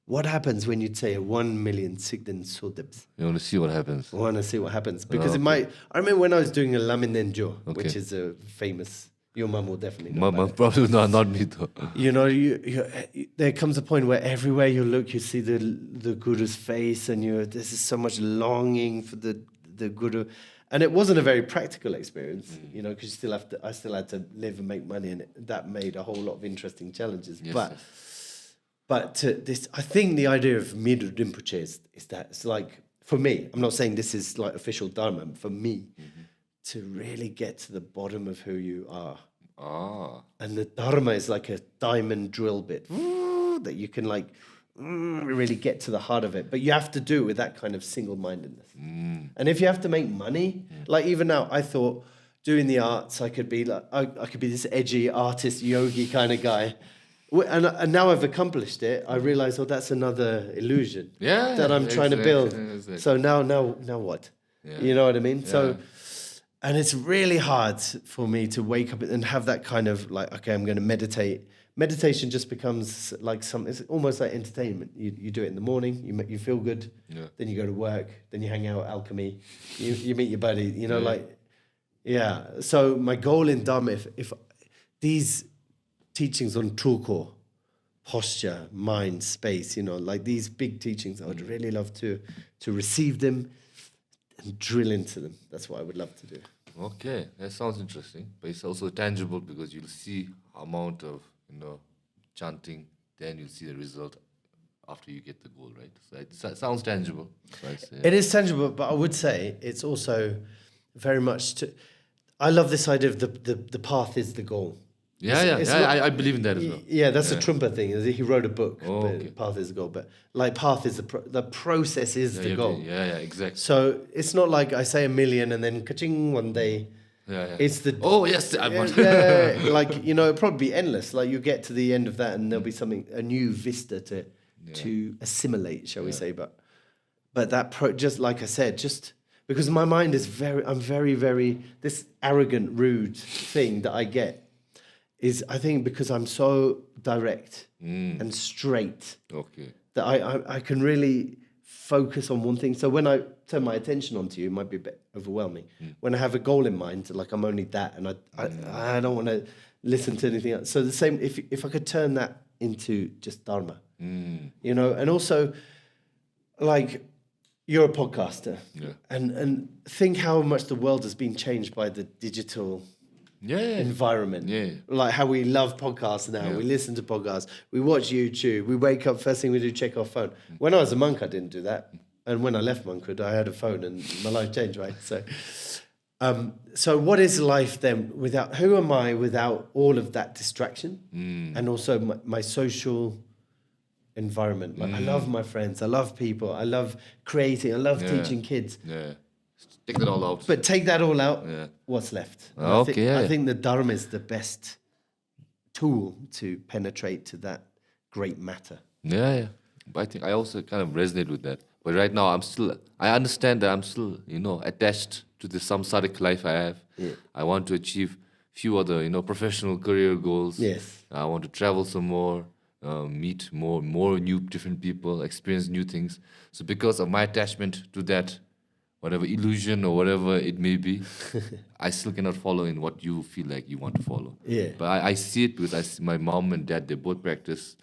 B: What happens when you say 1 million Sigden Sodebs?
A: You want to see what happens?
B: I want to see what happens. Because I remember when I was doing a Lamin Nenjo, which is a famous, your mum will definitely know about it.
A: Probably not me though.
B: There comes a point where everywhere you look, you see the Guru's face, and this is so much longing for the Guru. And it wasn't a very practical experience, because I still had to live and make money, and that made a whole lot of interesting challenges.
A: Yes,
B: But I think the idea of Miru Rinpoche is that it's like, for me, I'm not saying this is like official Dharma, but for me, to really get to the bottom of who you are. And the Dharma is like a diamond drill bit that you can really get to the heart of it. But you have to do it with that kind of single-mindedness. And if you have to make money, like even now, I thought doing the arts, I could be this edgy artist, yogi kind of guy. And now I've accomplished it, I realize, that's another illusion that I'm trying to build. Exactly. So now what? Yeah. You know what I mean? Yeah. So, and it's really hard for me to wake up and have that kind of I'm going to meditate. Meditation just becomes it's almost like entertainment. You do it in the morning, you feel good, then you go to work, then you hang out at Alchemy, you meet your buddy, So my goal in Dharma, if these teachings on Truko, posture, mind, space, these big teachings, I would really love to receive them and drill into them. That's what I would love to do.
A: Okay, that sounds interesting, but it's also tangible because you'll see amount of chanting, then you'll see the result after you get the goal, right? So it sounds tangible. Right? So,
B: It is tangible, but I would say it's also very much I love this idea of the path is the goal.
A: I believe in that as well.
B: Yeah, that's a Trungpa thing. He wrote a book, Path is the Goal. But path is the process is the goal.
A: Yeah, exactly.
B: So it's not like I say 1 million and then ka-ching one day.
A: Yeah.
B: It's the...
A: Oh, yes.
B: It'll probably be endless. Like you get to the end of that and there'll be a new vista to assimilate, shall we say. But that, just like I said, just... Because my mind is I'm very, very... This arrogant, rude thing that I get is, I think, because I'm so direct and straight that I can really focus on one thing. So when I turn my attention onto you, it might be a bit overwhelming. When I have a goal in mind, I'm only that, and I don't want to listen to anything else. So the same, if I could turn that into just Dharma, and also, you're a podcaster, and think how much the world has been changed by the digital environment. Like how we love podcasts now. We listen to podcasts. We watch YouTube. We wake up, first thing we do, check our phone. When I was a monk, I didn't do that. And when I left monkhood, I had a phone and my life changed, right? So what is life then who am I without all of that distraction? And also my social environment. I love my friends. I love people. I love creating. I love teaching kids.
A: Take that all out.
B: But take that all out,
A: Yeah.
B: what's left? And
A: Okay,
B: I
A: yeah.
B: think the Dharma is the best tool to penetrate to that great matter.
A: Yeah. But I think I also kind of resonate with that. But right now, I understand that I'm still, attached to the samsaric life I have.
B: Yeah.
A: I want to achieve few other, professional career goals.
B: Yes.
A: I want to travel some more, meet more new different people, experience new things. So because of my attachment to that, whatever illusion or whatever it may be, I still cannot follow in what you feel like you want to follow.
B: Yeah.
A: But I see it because I see my mom and dad, they both practice,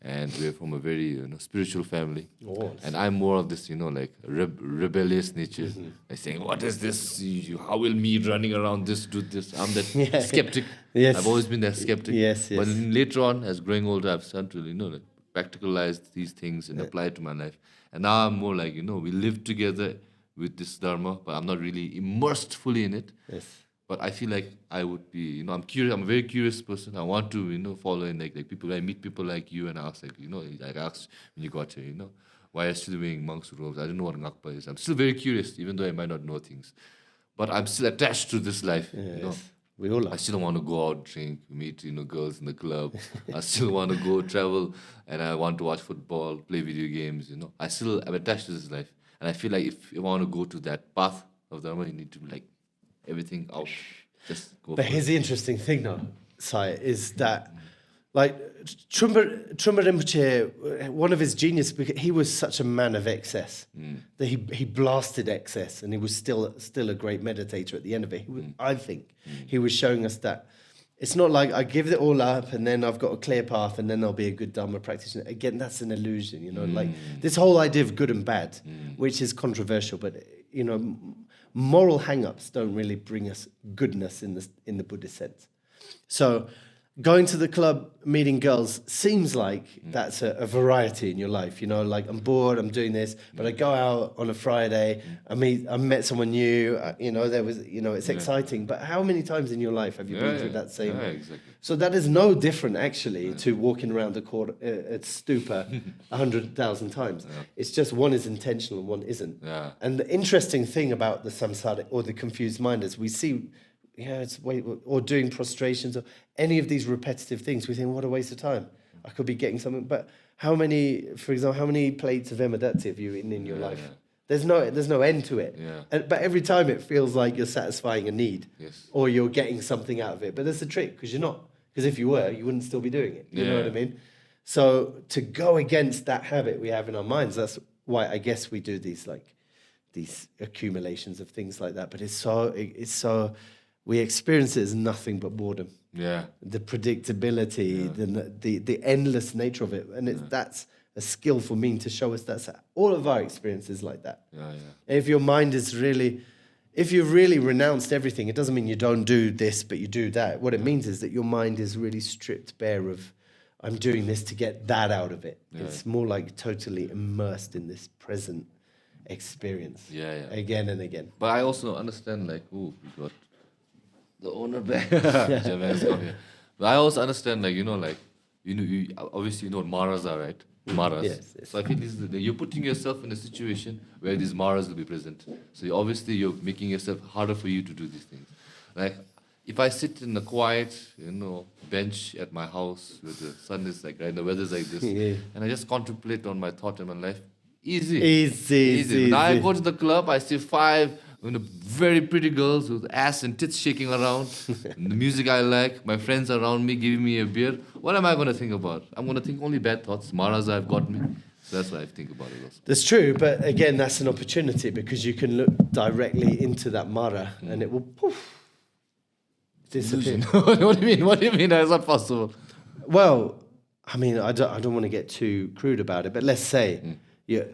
A: and we're from a very spiritual family.
B: Oh,
A: And I'm more of this, like rebellious nature. I saying, what is this? How will me running around this do this? I'm that skeptic.
B: Yes.
A: I've always been that skeptic.
B: Yes.
A: But later on, as growing older, I've started to, like, practicalize these things and apply it to my life. And now I'm more like, we live together with this Dharma, but I'm not really immersed fully in it.
B: Yes.
A: But I feel like I would be, I'm curious. I'm a very curious person. I want to, follow in like people. I meet people like you, and I ask I asked when you got here, why are you still wearing monks' robes? I don't know what Ngakpa is. I'm still very curious, even though I might not know things. But I'm still attached to this life.
B: Yes. We all are.
A: I still want to go out, drink, meet, girls in the club. I still want to go travel, and I want to watch football, play video games. I still am attached to this life, and I feel like if you want to go to that path of Dharma, you need to like everything out. Just go.
B: But here's the interesting thing, though, Sai, is that, like, Trungpa Rinpoche, one of his genius, because he was such a man of excess that he blasted excess, and he was still a great meditator at the end of it. I think he was showing us that it's not like I give it all up and then I've got a clear path and then I'll be a good Dharma practitioner. Again, that's an illusion, like this whole idea of good and bad, which is controversial, but moral hang-ups don't really bring us goodness in the Buddhist sense. So going to the club, meeting girls seems like that's a variety in your life. Like I'm bored, I'm doing this, but I go out on a Friday, I met someone new, there was, it's exciting. But how many times in your life have you been through that same?
A: Yeah, exactly.
B: So that is no different actually to walking around the court at Stupa 100,000 times. Yeah. It's just one is intentional and one isn't.
A: Yeah.
B: And the interesting thing about the samsaric or the confused mind is we see, or doing prostrations or any of these repetitive things, we think, what a waste of time. I could be getting something. But how many plates of emadati have you eaten in your life? Yeah. There's no end to it.
A: Yeah.
B: But every time it feels like you're satisfying a need,
A: yes,
B: or you're getting something out of it. But that's the trick, because you're not. Because if you were, you wouldn't still be doing it. You know what I mean? So to go against that habit we have in our minds, that's why I guess we do these accumulations of things like that. But it's so we experience it as nothing but boredom.
A: Yeah.
B: The predictability, the endless nature of it. And that's a skillful mean to show us that's all of our experiences like that.
A: Yeah.
B: If your mind is if you've really renounced everything, it doesn't mean you don't do this, but you do that. What it means is that your mind is really stripped bare of, I'm doing this to get that out of it. Yeah. It's more like totally immersed in this present experience.
A: Yeah.
B: Again and again.
A: But I also understand, like, we got the owner back. Javan's come here. But I also understand, like, you obviously you know what maras are, right? Maras.
B: Yes.
A: So I feel you're putting yourself in a situation where these maras will be present. So you're making yourself harder for you to do these things. Like, if I sit in a quiet, bench at my house where the sun is like, right, the weather's like this, and I just contemplate on my thought and my life, easy. Now I go to the club, I see 5 very pretty girls with ass and tits shaking around, the music I like, my friends around me giving me a beer. What am I going to think about? I'm going to think only bad thoughts. Maras have got me. So that's what I think about it also.
B: That's true, but again, that's an opportunity because you can look directly into that mara and it will disappear.
A: What do you mean? That's not possible.
B: Well, I mean, I don't want to get too crude about it, but let's say you're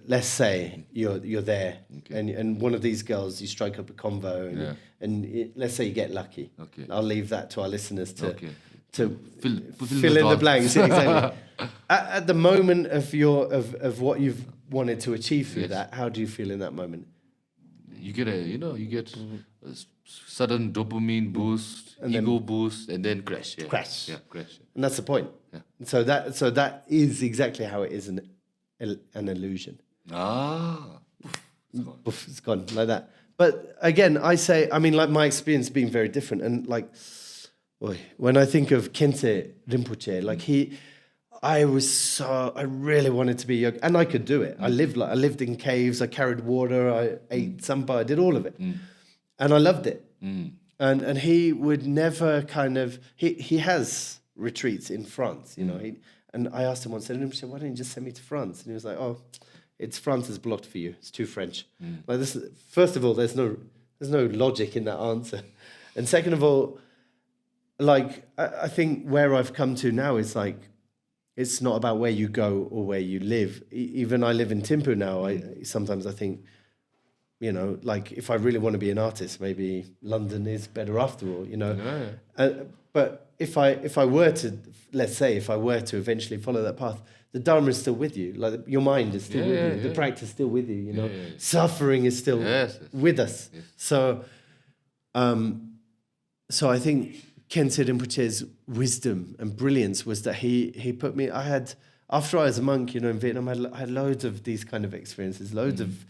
B: there, and one of these girls, you strike up a convo, and let's say you get lucky.
A: Okay.
B: I'll leave that to our listeners to
A: fill
B: in the blanks. Yeah, exactly. at the moment of what you've wanted to achieve through that, how do you feel in that moment?
A: You get a sudden dopamine boost, and ego boost, and then crash. Yeah.
B: Crash.
A: Yeah, crash.
B: And that's the point.
A: Yeah.
B: So that is exactly how it is an illusion.
A: Ah.
B: It's gone like that. But again, like my experience being very different, and like, when I think of Khyentse Rinpoche, like I really wanted to be yogi, and I could do it. I lived in caves, I carried water, I ate sampa, I did all of it, and I loved it. And he would never he has retreats in France, you know. And I asked him once, Rinpoche, why don't you just send me to France? And he was like, oh, France is blocked for you. It's too French. Like this. First of all, there's no logic in that answer, and second of all, like I think where I've come to now is like, it's not about where you go or where you live. Even I live in Thimphu now. Sometimes I think, you know, like if I really want to be an artist, maybe London is better after all, you know. But if I were to, let's say, if I were to eventually follow that path, the Dharma is still with you. Like your mind is still with you. The practice is still with you. You know, suffering is still with us. Yes. So I think Khyentse Rinpoche's wisdom and brilliance was that he put me. After I was a monk, you know, in Vietnam, I had loads of these kind of experiences, loads of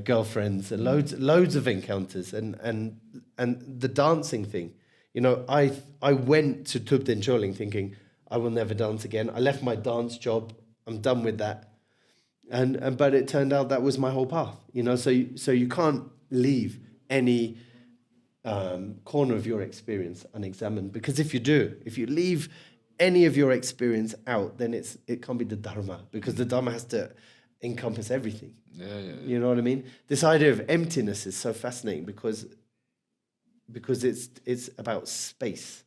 B: girlfriends, and loads of encounters, and the dancing thing. You know, I went to Thub Den Choling thinking I will never dance again. I left my dance job. I'm done with that. But it turned out that was my whole path. You know, so you can't leave any corner of your experience unexamined, because if you leave any of your experience out, then it can't be the Dharma, because the Dharma has to encompass everything. You know what I mean? This idea of emptiness is so fascinating because it's about space.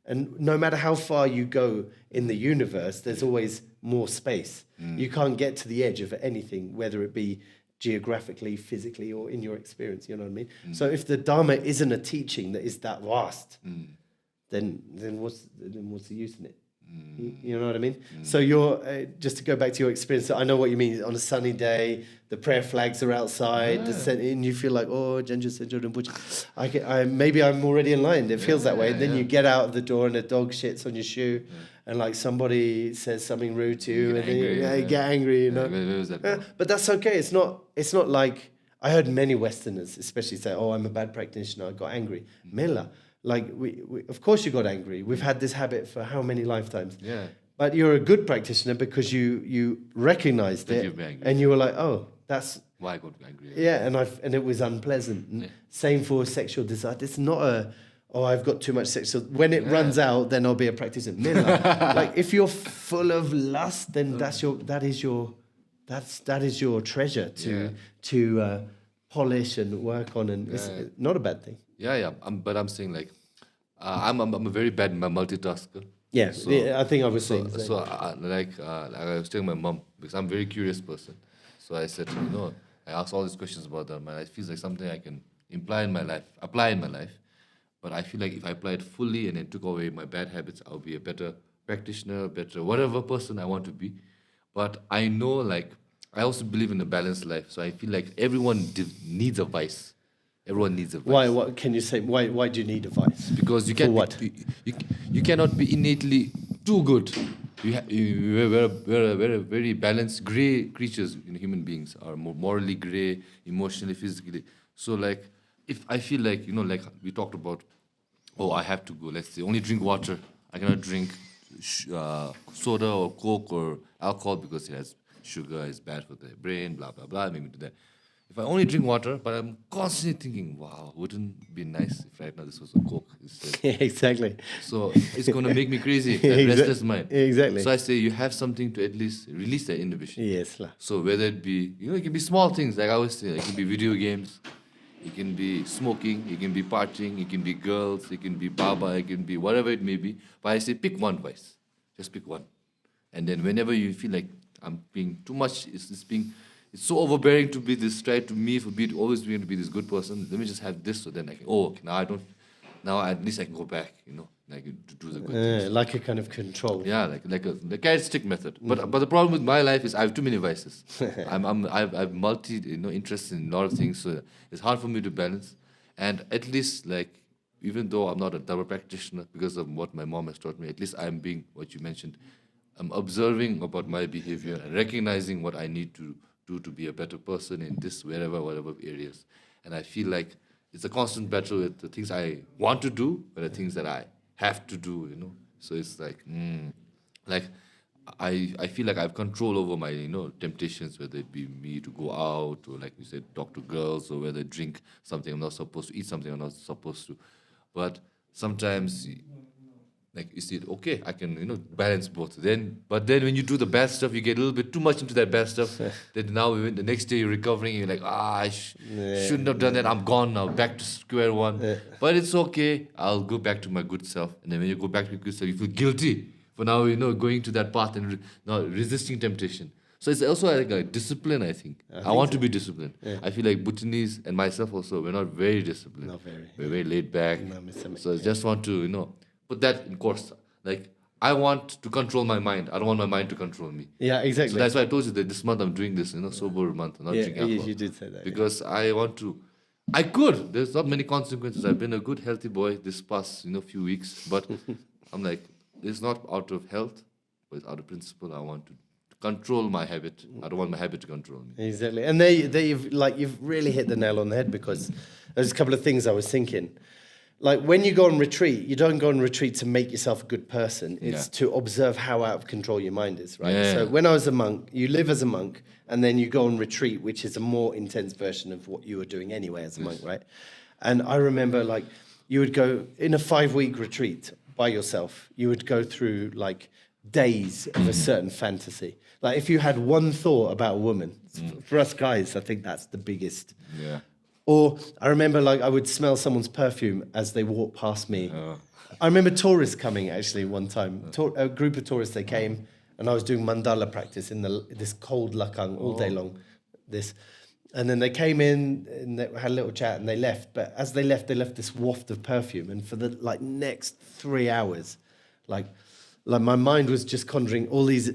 B: And no matter how far you go in the universe, there's always more space. You can't get to the edge of anything, whether it be geographically, physically, or in your experience. You know what I mean? So if the Dharma isn't a teaching that is that vast, then what's the use in it? You know what I mean? So you're just to go back to your experience. I know what you mean. On a sunny day, the prayer flags are outside, and you feel like, oh, Genjo Senjo Rinpoche. Maybe I'm already enlightened. It feels that way. And then you get out of the door, and a dog shits on your shoe, and like somebody says something rude to you, and then you get angry. You know, but that's okay. It's not like I heard many Westerners, especially, say, "Oh, I'm a bad practitioner. I got angry." Mela. Like we of course you got angry. We've had this habit for how many lifetimes? But you're a good practitioner because you recognized it and you were like, oh, that's
A: why I got angry.
B: And it was unpleasant. Same for sexual desire. It's not I've got too much sexual. When it runs out, then I'll be a practitioner. Like if you're full of lust, then that is your treasure to polish and work on, and it's not a bad thing.
A: But I'm saying like, I'm a very bad multitasker.
B: I think I was saying.
A: I was telling my mom, because I'm a very curious person. So I said, you know, I asked all these questions about them, and it feels like something I can apply in my life. But I feel like if I apply it fully and then took away my bad habits, I'll be a better practitioner, better whatever person I want to be. But I know, like, I also believe in a balanced life. So I feel like everyone needs a vice. Everyone needs a vice.
B: Why? What can you say? Why do you need a vice?
A: Because you can't. You cannot be innately too good. We're very balanced, gray creatures. Human beings are more morally gray, emotionally, physically. So like, if I feel like, you know, like we talked about, oh, I have to go. Let's say only drink water. I cannot drink soda or Coke or alcohol because it has sugar, is bad for the brain. Blah blah blah. Maybe do that. If I only drink water, but I'm constantly thinking, wow, wouldn't it be nice if right now this was a Coke instead?
B: Exactly.
A: So it's going to make me crazy, that restless mind.
B: Exactly.
A: So I say you have something to at least release that inhibition.
B: Yes.
A: So whether it be, you know, it can be small things, like I always say, it can be video games, it can be smoking, it can be partying, it can be girls, it can be Baba, it can be whatever it may be. But I say pick one vice. Just pick one. And then whenever you feel like I'm being too much, it's so overbearing to be this, try to me for always being to be this good person. Let me just have this, so then I can. Oh, okay, now at least I can go back. You know, like to do the good things.
B: Like a kind of control.
A: Yeah, like the carrot stick method. But the problem with my life is I have too many vices. I've multi interests in a lot of things, so it's hard for me to balance. And at least like, even though I'm not a Dharma practitioner because of what my mom has taught me, at least I'm being what you mentioned. I'm observing about my behavior and recognizing what I need to do to be a better person in this whatever areas, And I feel like it's a constant battle with the things I want to do and the things that I have to do, So it's like, I feel like I have control over my, temptations, whether it be me to go out or, like you said, talk to girls, or whether drink something I'm not supposed to, eat something I'm not supposed to. But sometimes, like you said, okay, I can, balance both. But then when you do the bad stuff, you get a little bit too much into that bad stuff. Then now when the next day you're recovering, you're like, I shouldn't have done that. I'm gone now, back to square one. But it's okay. I'll go back to my good self. And then when you go back to your good self, you feel guilty for now, going to that path and now resisting temptation. So it's also like a discipline, I think. I want to be disciplined. Yeah. I feel like Bhutanese and myself also, we're not very disciplined.
B: Not very.
A: We're very laid back. So I just want to, put that in course. Like, I want to control my mind. I don't want my mind to control me.
B: Yeah, exactly.
A: So that's why I told you that this month I'm doing this, sober month. I'm not drinking alcohol.
B: You did say that.
A: Because I want to. I could. There's not many consequences. I've been a good, healthy boy this past, few weeks. But I'm like, it's not out of health, but it's out of principle. I want to control my habit. I don't want my habit to control me.
B: Exactly. And you've really hit the nail on the head, because there's a couple of things I was thinking. Like, when you go on retreat, you don't go on retreat to make yourself a good person. It's to observe how out of control your mind is, right?
A: Yeah.
B: So when I was a monk, you live as a monk, and then you go on retreat, which is a more intense version of what you were doing anyway as a monk, right? And I remember, like, you would go in a 5-week retreat by yourself. You would go through, like, days of a certain fantasy. Like, if you had one thought about a woman, for us guys, I think that's the biggest.
A: Yeah.
B: Or I remember, like, I would smell someone's perfume as they walked past me. I remember tourists coming, actually, one time. A group of tourists, they came, and I was doing mandala practice in this cold lakang all day long. And then they came in, and they had a little chat, and they left. But as they left this waft of perfume. And for the, like, next 3 hours, like my mind was just conjuring all these,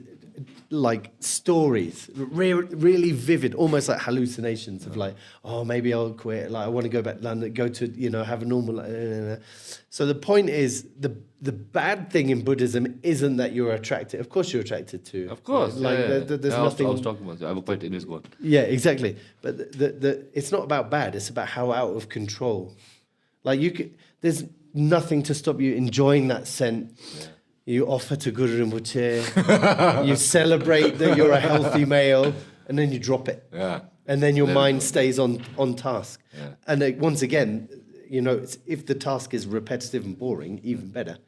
B: like, stories, really vivid, almost like hallucinations of, like, oh, maybe I'll quit. Like, I want to go back to London, go to, have a normal. So the point is, the bad thing in Buddhism isn't that you're attracted. Of course, you're attracted to.
A: Of course,
B: like there's nothing.
A: I was talking about it. I have a point in this one.
B: Yeah, exactly. But it's not about bad. It's about how out of control. Like, there's nothing to stop you enjoying that scent. Yeah. You offer to Guru Rinpoche, you celebrate that you're a healthy male, and then you drop it.
A: Yeah.
B: And then your mind stays on task.
A: Yeah.
B: And once again, if the task is repetitive and boring, even better,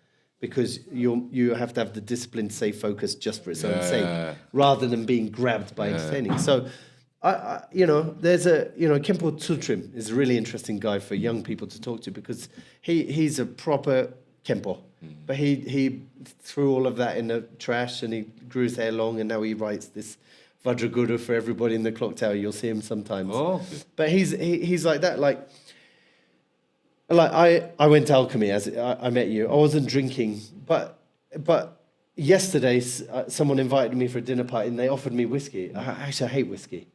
B: because you have to have the discipline to stay focused just for its own sake, rather than being grabbed by entertaining. So, there's Khenpo Tsutrim is a really interesting guy for young people to talk to, because he's a proper Khenpo. But he threw all of that in the trash, and he grew his hair long, and now he writes this Vajraguru for everybody in the clock tower. You'll see him sometimes.
A: Oh, okay.
B: But he's like that. Like I went to alchemy as I met you. I wasn't drinking, but yesterday someone invited me for a dinner party, and they offered me whiskey. I hate whiskey.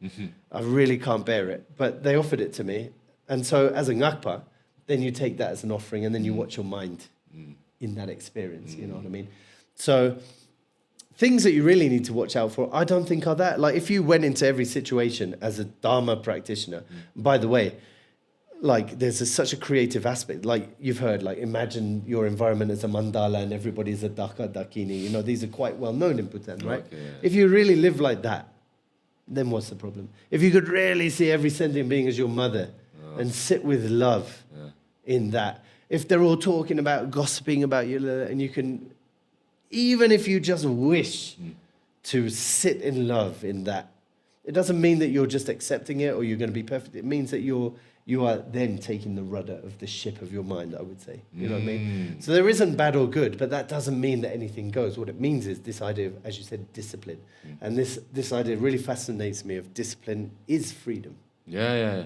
B: I really can't bear it. But they offered it to me, and so as a Ngakpa, then you take that as an offering, and then you watch your mind in that experience, you know what I mean? So things that you really need to watch out for, I don't think are that. Like, if you went into every situation as a Dharma practitioner, by the way, like, there's such a creative aspect. Like, you've heard, like, imagine your environment as a mandala and everybody's a daka dakini. These are quite well known in Bhutan, right?
A: Okay, yeah.
B: If you really live like that, then what's the problem? If you could really see every sentient being as your mother and sit with love in that, if they're all talking about, gossiping about you, and you can, even if you just wish to sit in love in that, it doesn't mean that you're just accepting it or you're going to be perfect. It means that you are then taking the rudder of the ship of your mind, I would say. You know what I mean? So there isn't bad or good, but that doesn't mean that anything goes. What it means is this idea of, as you said, discipline. And this idea really fascinates me of discipline is freedom.
A: Yeah.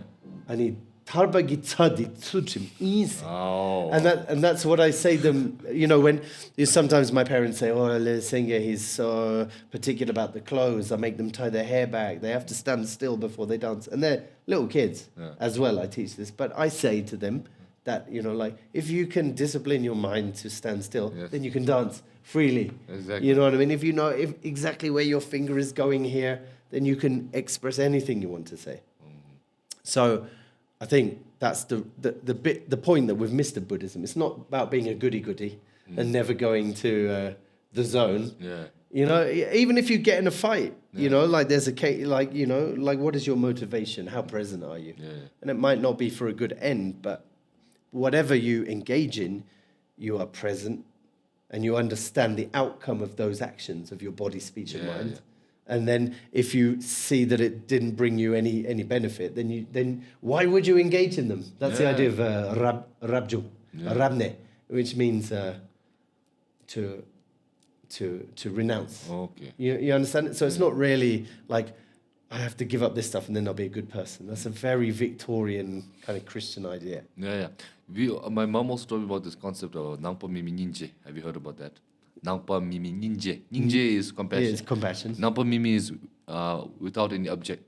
B: I need tarba gitsadi tsuchim easy.
A: Oh.
B: And that's what I say them, when sometimes my parents say, oh, Singye, he's so particular about the clothes. I make them tie their hair back. They have to stand still before they dance. And they're little kids as well, I teach this. But I say to them that, if you can discipline your mind to stand still, then you can dance freely.
A: Exactly.
B: You know what I mean? If you know exactly where your finger is going here, then you can express anything you want to say. So I think that's the point that we've missed of Buddhism. It's not about being a goody-goody and never going to the zone.
A: Yeah.
B: You know, even if you get in a fight, you know, like there's a case, like, you know, like what is your motivation? How present are you?
A: Yeah.
B: And it might not be for a good end, but whatever you engage in, you are present and you understand the outcome of those actions of your body, speech, and mind.
A: Yeah.
B: And then if you see that it didn't bring you any benefit, then why would you engage in them? That's the idea of rabju, rabne, which means to renounce.
A: Okay.
B: You understand it? So it's not really like I have to give up this stuff and then I'll be a good person. That's a very Victorian kind of Christian idea.
A: Yeah. My mom also told me about this concept of Nangpa Mimi Ninje. Have you heard about that? Nangpa Mimi Ninje. Ninje is compassion.
B: Yeah, it's compassion.
A: Nangpa Mimi is without any agenda.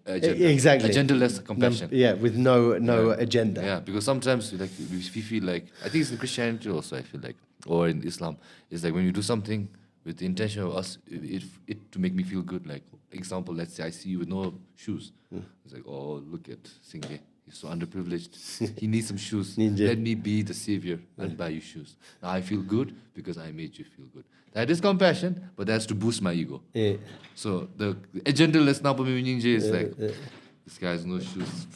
B: Exactly.
A: Agendaless compassion.
B: With no agenda.
A: Yeah, because sometimes like we feel like, I think it's in Christianity also, I feel like, or in Islam, it's like when you do something with the intention of us, it to make me feel good. Like, example, let's say I see you with no shoes. It's like, oh, look at Singye. He's so underprivileged. He needs some shoes.
B: Ninja.
A: Let me be the savior and buy you shoes. Now I feel good because I made you feel good. That is compassion, but that's to boost my ego.
B: Yeah.
A: So the agendaless Napami Ninja is like, this guy has no shoes.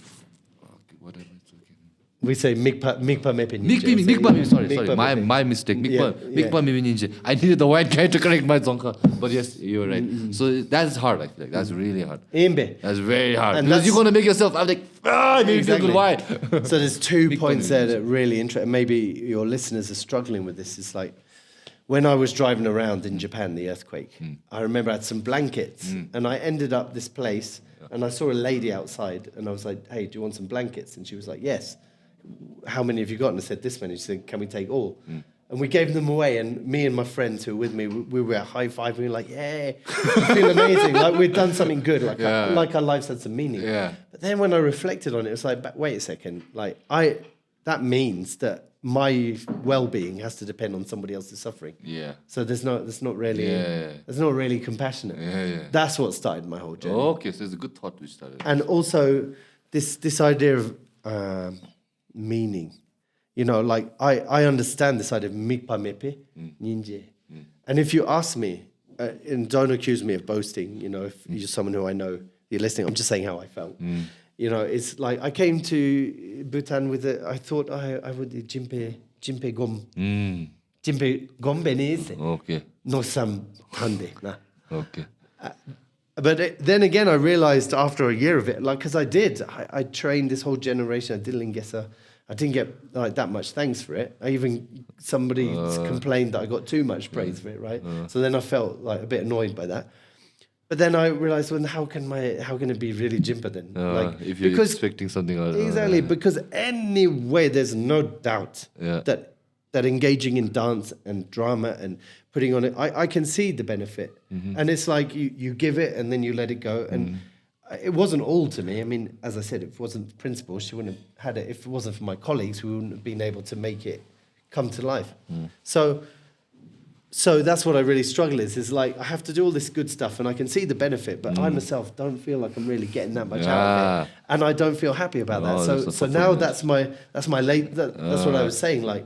A: Okay, whatever. It's okay.
B: We say Mikpa Mepe
A: Mikpa, sorry. My mistake. Mikpa Mimi Ninja. I needed the white guy to correct my zonka. But yes, you're right. So that's hard, I feel like. That's really hard. That's very hard.
B: And
A: because you're going to make yourself, I'm like, I made you feel good. Why?
B: So there's 2 points there that really interesting. Maybe your listeners are struggling with this. It's like, when I was driving around in Japan, the earthquake, I remember I had some blankets and I ended up this place and I saw a lady outside and I was like, hey, do you want some blankets? And she was like, yes. How many have you got? And I said, this many. She said, can we take all? And we gave them away. And me and my friends who were with me, we were high-fiving. We were like, yeah, I feel amazing. Like we'd done something good. Like our lives had some meaning.
A: Yeah.
B: But then when I reflected on it, it was like, wait a second. Like that means that my well-being has to depend on somebody else's suffering.
A: Yeah.
B: So there's not really compassionate.
A: Yeah.
B: That's what started my whole journey.
A: Okay, so it's a good thought which started.
B: And also this idea of meaning. You know, like I understand this idea of mikpa mepe, ninje. And if you ask me, and don't accuse me of boasting, you know, if you're someone who I know, you're listening, I'm just saying how I felt. You know, it's like I came to Bhutan with I thought I would do jimpe gom. Jimpe gom benese.
A: Okay.
B: No sam hande. Nah.
A: Okay.
B: But then again, I realized after a year of it, like, because I trained this whole generation. I did Ling Gesar. I didn't get like that much thanks for it. Somebody complained that I got too much praise for it, right? So then I felt like a bit annoyed by that. But then I realized, well, how can it be really jimpa then?
A: If you're expecting something else.
B: Exactly, because anyway, there's no doubt that engaging in dance and drama and putting on it, I can see the benefit. And it's like you give it and then you let it go. And it wasn't all to me. I mean, as I said, if it wasn't the principal, she wouldn't have had it. If it wasn't for my colleagues, we wouldn't have been able to make it come to life. So that's what I really struggle is like I have to do all this good stuff and I can see the benefit, but I myself don't feel like I'm really getting that much out of it, and I don't feel happy about that. So now that's what I was saying. Like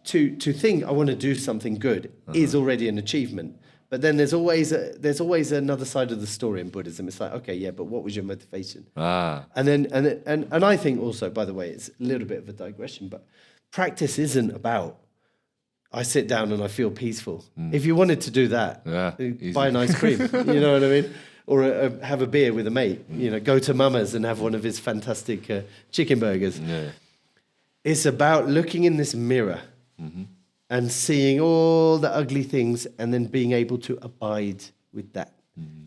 B: to think I want to do something good is already an achievement. But then there's always another side of the story in Buddhism. It's like, okay, yeah, but what was your motivation? And I think also, by the way, it's a little bit of a digression, but practice isn't about I sit down and I feel peaceful. If you wanted to do that, buy an ice cream, you know what I mean? Or have a beer with a mate, you know, go to Mama's and have one of his fantastic chicken burgers. It's about looking in this mirror and seeing all the ugly things and then being able to abide with that.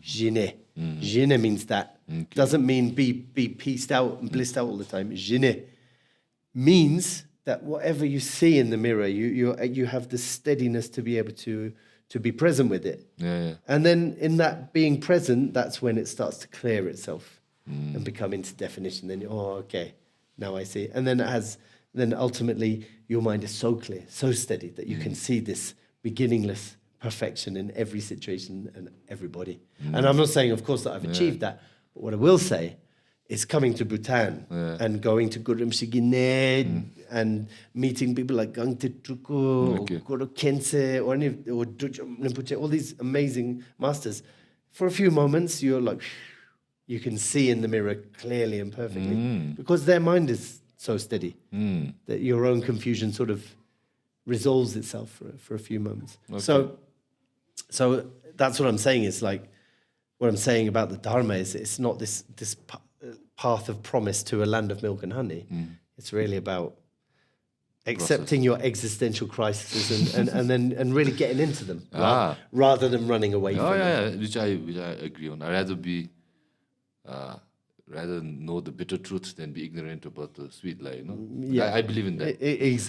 B: Jine. Jine means that. Doesn't mean be pieced out and blissed out all the time. Jine means that whatever you see in the mirror, you have the steadiness to be able to be present with it. And then in that being present, that's when it starts to clear itself and become into definition. Then, okay, now I see. And then ultimately your mind is so clear, so steady that you can see this beginningless perfection in every situation and everybody. And I'm not saying, of course, that I've achieved that. But what I will say it's coming to Bhutan and going to Gurum Shigine and meeting people like Gangte Truko or Guru Khense or Dujam Rinpoche, all these amazing masters. For a few moments, you're like, you can see in the mirror clearly and perfectly because their mind is so steady that your own confusion sort of resolves itself for a few moments. So that's what I'm saying. Is like what I'm saying about the Dharma is it's not this path of promise to a land of milk and honey. It's really about accepting your existential crises and really getting into them rather than running away from them.
A: Which I agree on. I'd rather know the bitter truth than be ignorant about the sweet lie. I believe in that.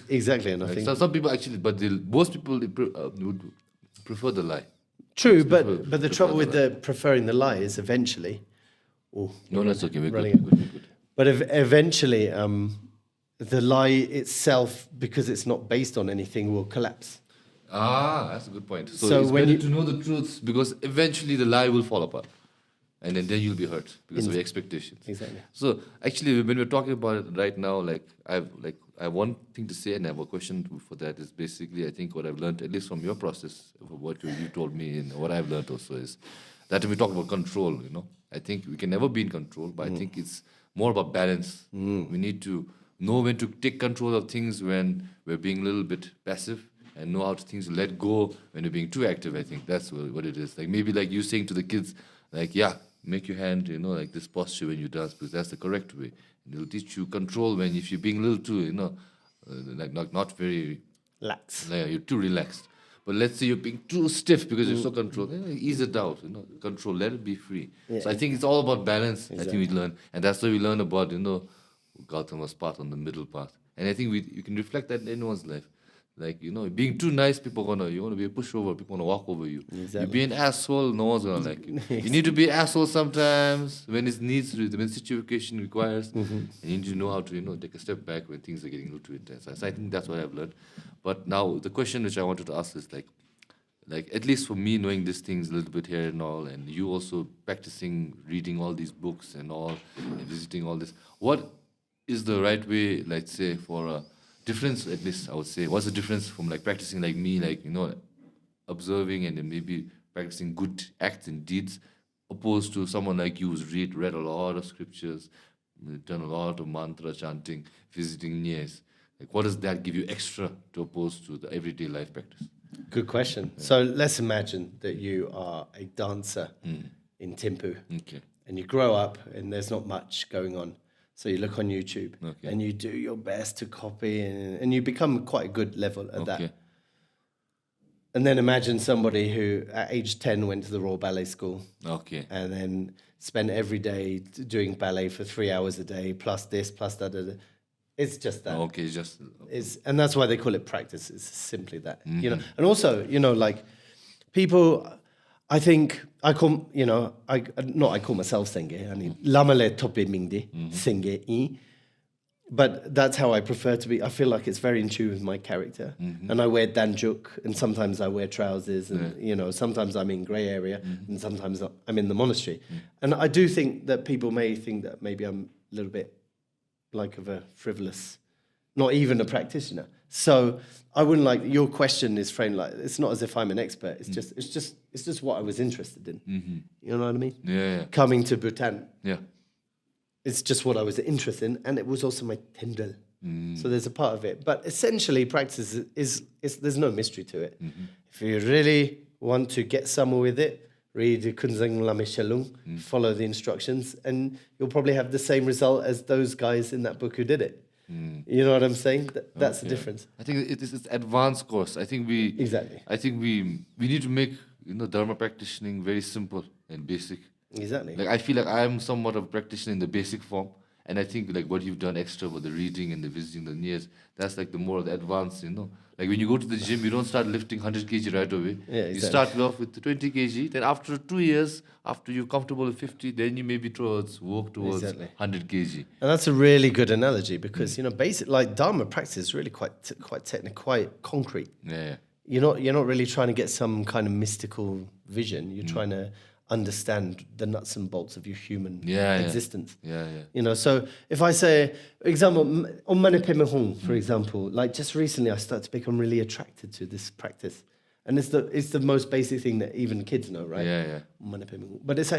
B: Exactly, and I think
A: some people actually, but most people would prefer the lie.
B: True, but the trouble with the preferring the lie is eventually.
A: No, that's okay. We're good.
B: But eventually, the lie itself, because it's not based on anything, will collapse.
A: That's a good point. So it's better to know the truth because eventually the lie will fall apart. And then you'll be hurt because of your expectations.
B: Exactly.
A: So actually, when we're talking about it right now, I have one thing to say, and I have a question for that. Is basically, I think what I've learned, at least from your process, of what you told me, and what I've learned also is that when we talk about control, I think we can never be in control, but I think it's more about balance. We need to know when to take control of things when we're being a little bit passive, and know how to let go when you're being too active. I think that's what it is. Like maybe like you saying to the kids, like, make your hand, like this posture when you dance, because that's the correct way. And it'll teach you control when if you're being a little too, not very
B: lax.
A: You're too relaxed. But let's say you're being too stiff because you're so controlled. Ease it out, control, let it be free. Yeah. So I think it's all about balance. Exactly. I think we learn, and that's why we learn about, Gautama's path on the middle path. And I think you can reflect that in anyone's life. Like, being too nice, you want to be a pushover, people want to walk over you.
B: Exactly.
A: You be an asshole, no one's going to like you. You need to be an asshole sometimes when it needs to, when situation requires. And you need to know how to, take a step back when things are getting a little too intense. So I think that's what I've learned. But now the question which I wanted to ask is like at least for me, knowing these things a little bit here and all, and you also practicing reading all these books and all, and visiting all this, what is the right way, let's say, for a difference, at least I would say, what's the difference from like practicing like me, like, observing and then maybe practicing good acts and deeds, opposed to someone like you who's read a lot of scriptures, done a lot of mantra chanting, visiting Nyes. Like, what does that give you extra to oppose to the everyday life practice?
B: Good question. Yeah. So let's imagine that you are a dancer in Thimphu.
A: Okay.
B: And you grow up and there's not much going on. So you look on YouTube and you do your best to copy and you become quite a good level at that. And then imagine somebody who at age 10 went to the Royal Ballet School.
A: Okay.
B: And then spent every day doing ballet for 3 hours a day, plus this, plus that. It's just that.
A: Okay,
B: and that's why they call it practice. It's simply that. And also, like people... I think I call myself Singye. I mean, Lama le tope mingde Singye. But that's how I prefer to be. I feel like it's very in tune with my character. And I wear danjuk, and sometimes I wear trousers, and sometimes I'm in grey area, and sometimes I'm in the monastery. And I do think that people may think that maybe I'm a little bit like of a frivolous, not even a practitioner. So I wouldn't like your question is framed like it's not as if I'm an expert. It's just what I was interested in. You know what I mean?
A: Yeah.
B: Coming to Bhutan.
A: Yeah.
B: It's just what I was interested in, and it was also my tendril. So there's a part of it, but essentially, practice is there's no mystery to it. If you really want to get somewhere with it, read Kunzang Lame Shalung, follow the instructions, and you'll probably have the same result as those guys in that book who did it. You know what I'm saying? That's the difference.
A: I think it's advanced course. I think we need to make Dharma practicing very simple and basic.
B: Exactly.
A: Like I feel like I'm somewhat of a practitioner in the basic form, and I think like what you've done extra with the reading and the visiting the Nyes, that's like the more of the advanced. Like when you go to the gym, you don't start lifting 100 kg right away.
B: Yeah, exactly.
A: You start off with 20 kg. Then after 2 years, after you're comfortable with 50, then you maybe walk towards 100 kg.
B: And that's a really good analogy because basic like Dharma practice is really quite technical, quite concrete.
A: Yeah.
B: You're not really trying to get some kind of mystical vision. You're trying to understand the nuts and bolts of your human
A: Yeah, yeah.
B: existence.
A: Yeah, yeah.
B: You know, so if I say, example, on Manipimahong, for example, like just recently I started to become really attracted to this practice. And it's the most basic thing that even kids know, right?
A: Yeah, yeah.
B: Manipimahong. But it's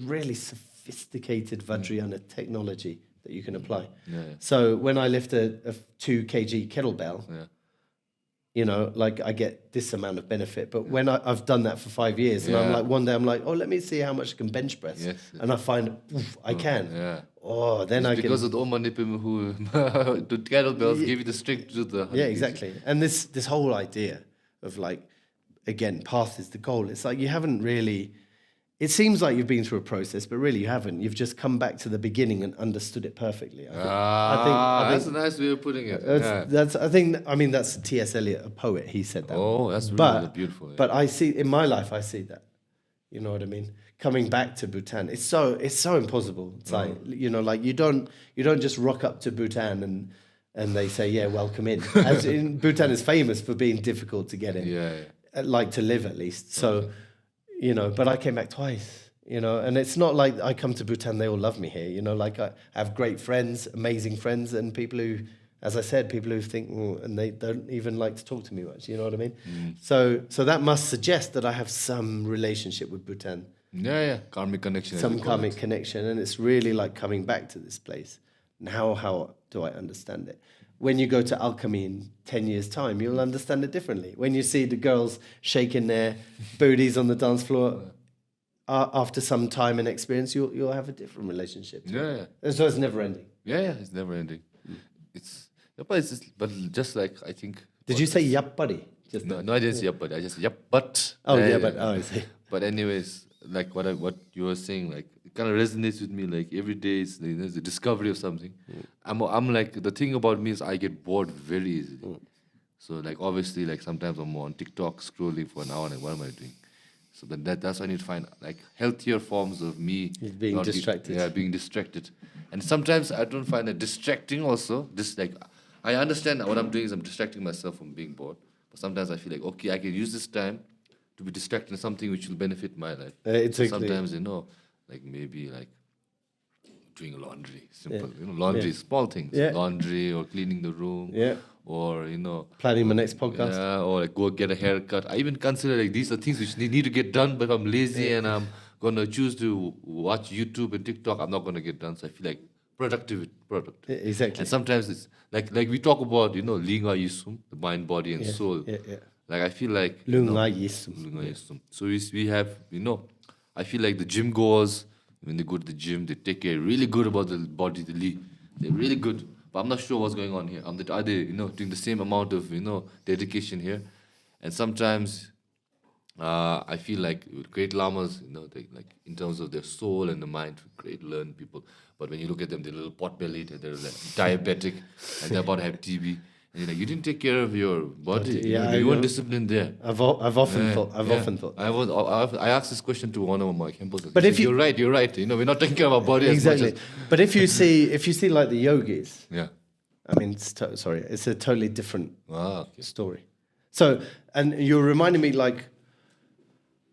B: really sophisticated Vajrayana technology that you can apply.
A: Yeah, yeah.
B: So when I lift a 2 kg kettlebell,
A: Yeah.
B: you know, like I get this amount of benefit. But when I've done that for 5 years, and I'm like, one day I'm like, oh, let me see how much I can bench press.
A: Yes.
B: And I find, I can.
A: Yeah.
B: Oh, then
A: It's
B: I
A: because
B: can.
A: of the Omanipim who the kettlebells give you the strength to do the.
B: Yeah, exactly. And this whole idea of like, again, path is the goal. It's like you haven't really. It seems like you've been through a process, but really you haven't. You've just come back to the beginning and understood it perfectly. I
A: That's
B: think
A: a nice way of putting it.
B: I mean, that's T.S. Eliot, a poet. He said that.
A: Oh, that's really beautiful. Yeah.
B: But I see in my life, I see that. You know what I mean? Coming back to Bhutan, it's so impossible. It's like, you know, like you don't just rock up to Bhutan and they say, yeah, welcome in. As in, Bhutan is famous for being difficult to get in.
A: Yeah.
B: Like to live at least. So. You know, but I came back twice, you know, and it's not like I come to Bhutan, they all love me here, you know, like I have great friends, amazing friends, and people who, as I said, people who think, and they don't even like to talk to me much, you know what I mean? So that must suggest that I have some relationship with Bhutan.
A: Yeah. Karmic connection.
B: Some karmic connection, and it's really like coming back to this place. And how do I understand it? When you go to alchemy in 10 years' time, you'll understand it differently. When you see the girls shaking their booties on the dance floor, after some time and experience, you'll have a different relationship.
A: Yeah.
B: And so it's never ending.
A: Yeah, it's never ending. But just like I think.
B: Did you say yappari?
A: No, I didn't say but. I just but.
B: Oh yeah, but I see.
A: But anyways, like what you were saying, like it kind of resonates with me. Like every day is the discovery of something. I'm like, the thing about me is I get bored very easily. So like obviously like sometimes I'm on TikTok scrolling for an hour and what am I doing? So then that's why I need to find like healthier forms of me
B: being distracted.
A: Being distracted. And sometimes I don't find it distracting also. Just like I understand what I'm doing is I'm distracting myself from being bored. But sometimes I feel like, okay, I can use this time to be distracted in something which will benefit my life.
B: Exactly.
A: So sometimes, you know, like maybe like doing laundry, simple. You know, laundry, small things.
B: Yeah.
A: Laundry or cleaning the room.
B: Yeah.
A: Or, you know.
B: Planning my next podcast.
A: Yeah, or like go get a haircut. I even consider like these are things which need to get done, but if I'm lazy and I'm going to choose to watch YouTube and TikTok, I'm not going to get done. So I feel like product.
B: Exactly.
A: And sometimes it's like we talk about, you know, Ling, the mind, body, and soul.
B: Yeah.
A: Like I feel like
B: Lunga Yisum.
A: So we have, you know, I feel like the gym goers, when they go to the gym, they take care really good about the body, the Li. They're really good. But I'm not sure what's going on here. Are they, you know, doing the same amount of, you know, dedication here? And sometimes I feel like great lamas, you know, they like in terms of their soul and the mind, great learned people. But when you look at them, they're a little pot-bellied, they're like diabetic, and they're about to have TB. And you're like, you didn't take care of your body. You weren't disciplined there.
B: I've often thought.
A: I asked this question to one of my campus.
B: But if
A: you're right. You know, we're not taking care of our body
B: exactly.
A: as much as.
B: But if you see like the yogis,
A: Yeah.
B: I mean, it's a totally different
A: Okay.
B: story. So, and you're reminding me like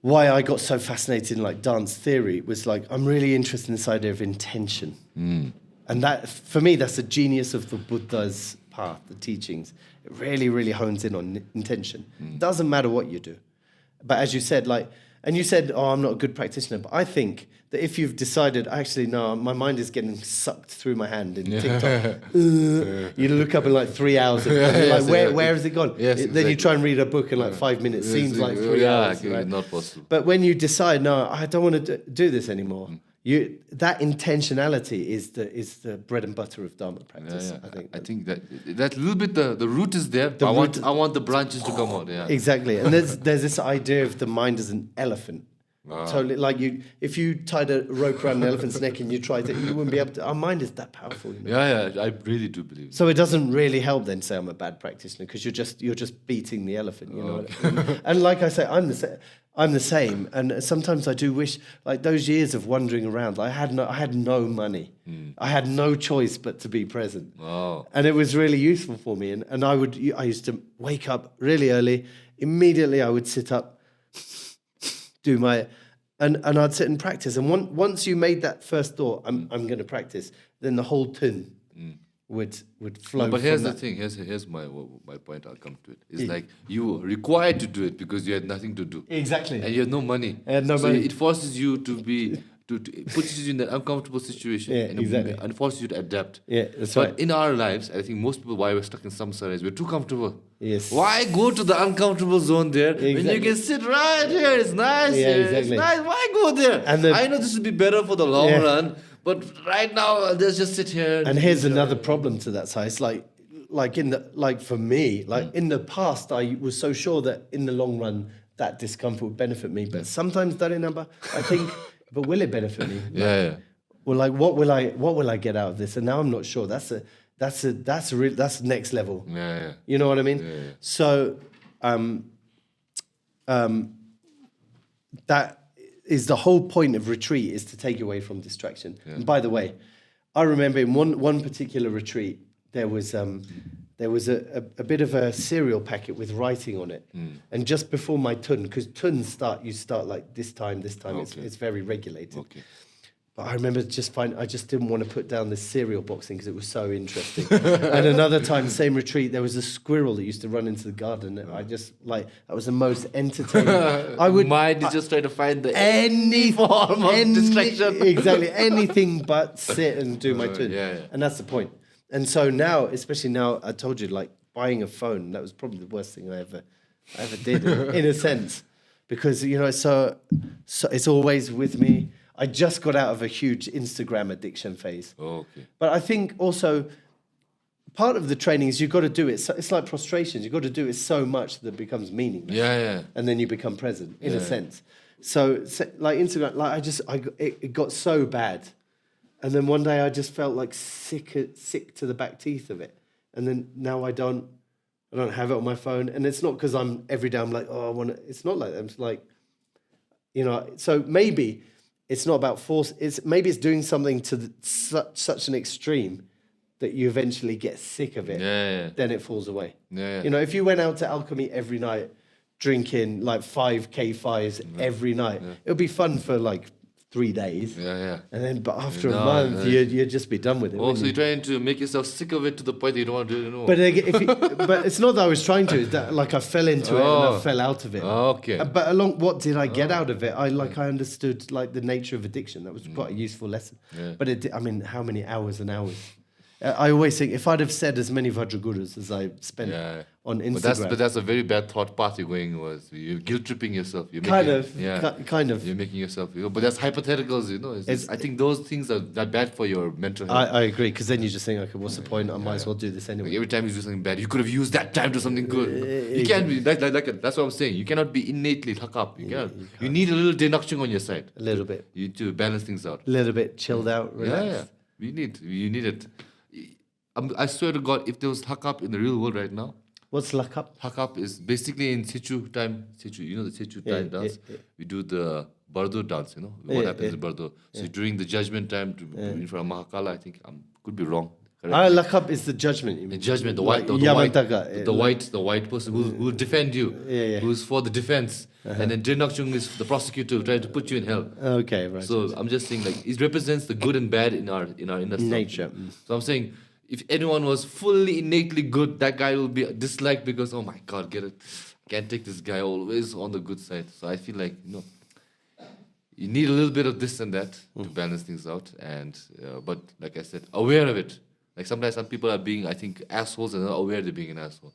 B: why I got so fascinated in like dance theory was like I'm really interested in this idea of intention, and that for me that's the genius of the Buddha's path, the teachings. It really, really hones in on intention. It doesn't matter what you do, but as you said, like, and you said, oh, I'm not a good practitioner, but I think that if you've decided, actually, no, my mind is getting sucked through my hand in TikTok, you look up in like 3 hours, and you're like, where has it gone?
A: Yes,
B: Then
A: exactly.
B: you try and read a book in like 5 minutes, seems like 3 hours.
A: Yeah,
B: Right?
A: not possible.
B: But when you decide, no, I don't want to do this anymore, that intentionality is the bread and butter of Dharma practice.
A: I think that little bit the root is there. I want the branches to come out. Yeah,
B: exactly. And there's this idea of the mind as an elephant. Totally, like if you tied a rope around an elephant's neck and you tried it, you wouldn't be able to. Our mind is that powerful. You know?
A: Yeah, I really do believe.
B: So it doesn't really help then say I'm a bad practitioner because you're just beating the elephant. You know. And like I say, I'm the same. And sometimes I do wish, like those years of wandering around, I had no money. I had no choice but to be present.
A: Wow.
B: And it was really useful for me. And I used to wake up really early. Immediately I would sit up, do my and I'd sit and practice. And once you made that first thought, I'm going to practice, then the whole tune would flow.
A: No, but here's
B: from
A: the
B: that.
A: thing. Here's my point. I'll come to it. It's like you were required to do it because you had nothing to do.
B: Exactly.
A: And you had no money.
B: I had no
A: so
B: money.
A: it forces you to be to puts you in an uncomfortable situation.
B: Yeah,
A: and
B: exactly.
A: and forces you to adapt.
B: Yeah, that's
A: but
B: right.
A: in our lives, I think most people why we're stuck in samsara is we're too comfortable.
B: Yes.
A: Why go to the uncomfortable zone there when you
B: Exactly.
A: can sit right here? It's nice.
B: Yeah,
A: here.
B: exactly.
A: It's nice. Why go there?
B: And
A: I know this will be better for the long
B: Yeah.
A: run, but right now let's just sit here.
B: And here's another problem to that side. It's like for me, in the past, I was so sure that in the long run that discomfort would benefit me. But sometimes, Darinamba, I think, but will it benefit me?
A: yeah.
B: Well, like what will I get out of this? And now I'm not sure. That's next level.
A: Yeah.
B: You know what I mean?
A: Yeah.
B: So, that is the whole point of retreat, is to take you away from distraction.
A: Yeah.
B: And by the way, I remember in one particular retreat, there was a bit of a cereal packet with writing on it. And just before my tun, because tuns you start like this time.
A: Okay.
B: It's very regulated.
A: Okay.
B: But I remember I just didn't want to put down this cereal boxing because it was so interesting. And another time, same retreat, there was a squirrel that used to run into the garden. And I just that was the most entertaining.
A: Mind is just trying to find
B: any
A: form of distraction.
B: Exactly, anything but sit and do my tune.
A: yeah.
B: And that's the point. And so now, especially now, I told you, like buying a phone, that was probably the worst thing I ever did in a sense, because so it's always with me. I just got out of a huge Instagram addiction phase.
A: Oh, okay.
B: But I think also part of the training is you've got to do it. So it's like prostrations. You've got to do it so much that it becomes meaningless.
A: Yeah.
B: And then you become present in a sense. So like Instagram, it got so bad. And then one day I just felt like sick to the back teeth of it. And then now I don't have it on my phone. And it's not because every day I'm like, oh, I want to. It's not like that. It's like, so maybe it's not about force. Maybe it's doing something to such an extreme that you eventually get sick of it.
A: Yeah.
B: Then it falls away.
A: Yeah.
B: If you went out to alchemy every night, drinking like 5 K5s every night, it would be fun for like 3 days.
A: Yeah.
B: And then, but after a month, you'd just be done with it.
A: So you're trying to make yourself sick of it to the point that you don't want to do it anymore.
B: But but it's not that I was trying to. It's that like I fell into it and I fell out of it.
A: Okay.
B: But what did I get out of it? I understood like the nature of addiction. That was quite a useful lesson.
A: Yeah.
B: But how many hours and hours? I always think if I'd have said as many Vajragurus as I spent on Instagram.
A: But that's a very bad thought path you're going with. You're guilt tripping yourself. You're
B: kind
A: making,
B: of.
A: You're making yourself. But that's hypotheticals, I think those things are bad for your mental health.
B: I agree, because then you just think, okay, what's the point? I might as well do this anyway.
A: Like every time you do something bad, you could have used that time to something good. You can't be that's what I'm saying. You cannot be innately thuck up. You can't. You need a little denakchung on your side.
B: A little bit.
A: You need to balance things out.
B: A little bit chilled out, relaxed.
A: Yeah. You need it. I swear to God, if there was thuck up in the real world right now,
B: What's luck up?
A: thuck up is basically in Sichu time. Sichu, the Sichu time dance. We do the Bardo dance. What happens in Bardo. So during the judgment time, in front of Mahakala, I think could be wrong.
B: Luck up is the judgment. You
A: The
B: mean?
A: judgment, the
B: Like
A: white,
B: Yamantaka,
A: the white person who will defend you, who's for the defense, and then Drinakchung is the prosecutor trying to put you in hell.
B: Okay, right.
A: So I'm just saying, like, it represents the good and bad in our inner
B: Nature.
A: So I'm saying, if anyone was fully innately good, that guy will be disliked because, oh my God, can't take this guy always on the good side. So I feel like you need a little bit of this and that to balance things out, and but like I said, aware of it. Like sometimes some people are being, I think, assholes and not aware they're being an asshole.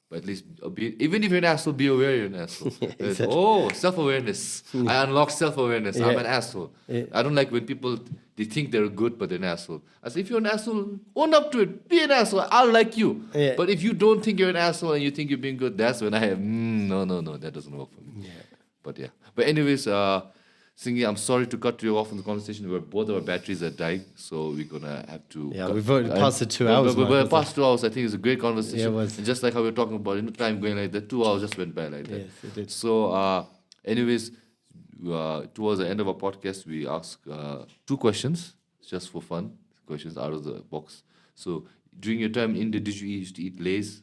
A: But at least, even if you're an asshole, be aware you're an asshole.
B: Exactly.
A: Oh, self-awareness. I unlock self-awareness. I'm an asshole. I don't like when people, they think they're good, but they're an asshole. I say, if you're an asshole, own up to it. Be an asshole. I'll like you.
B: Yeah.
A: But if you don't think you're an asshole and you think you're being good, that's when I have, no, that doesn't work for me.
B: Yeah.
A: But anyways, Singye, I'm sorry to cut you off in the conversation where both our batteries are dying, so we're gonna have to.
B: Yeah, we've already passed the 2 hours.
A: But past 2 hours, I think it's a great conversation.
B: Yeah, it was.
A: And just like how we were talking about, time going like that, 2 hours just went by like that.
B: Yes, it did.
A: So, anyways, towards the end of our podcast, we ask 2 questions just for fun, questions out of the box. So, during your time in India, did you used to eat Lays?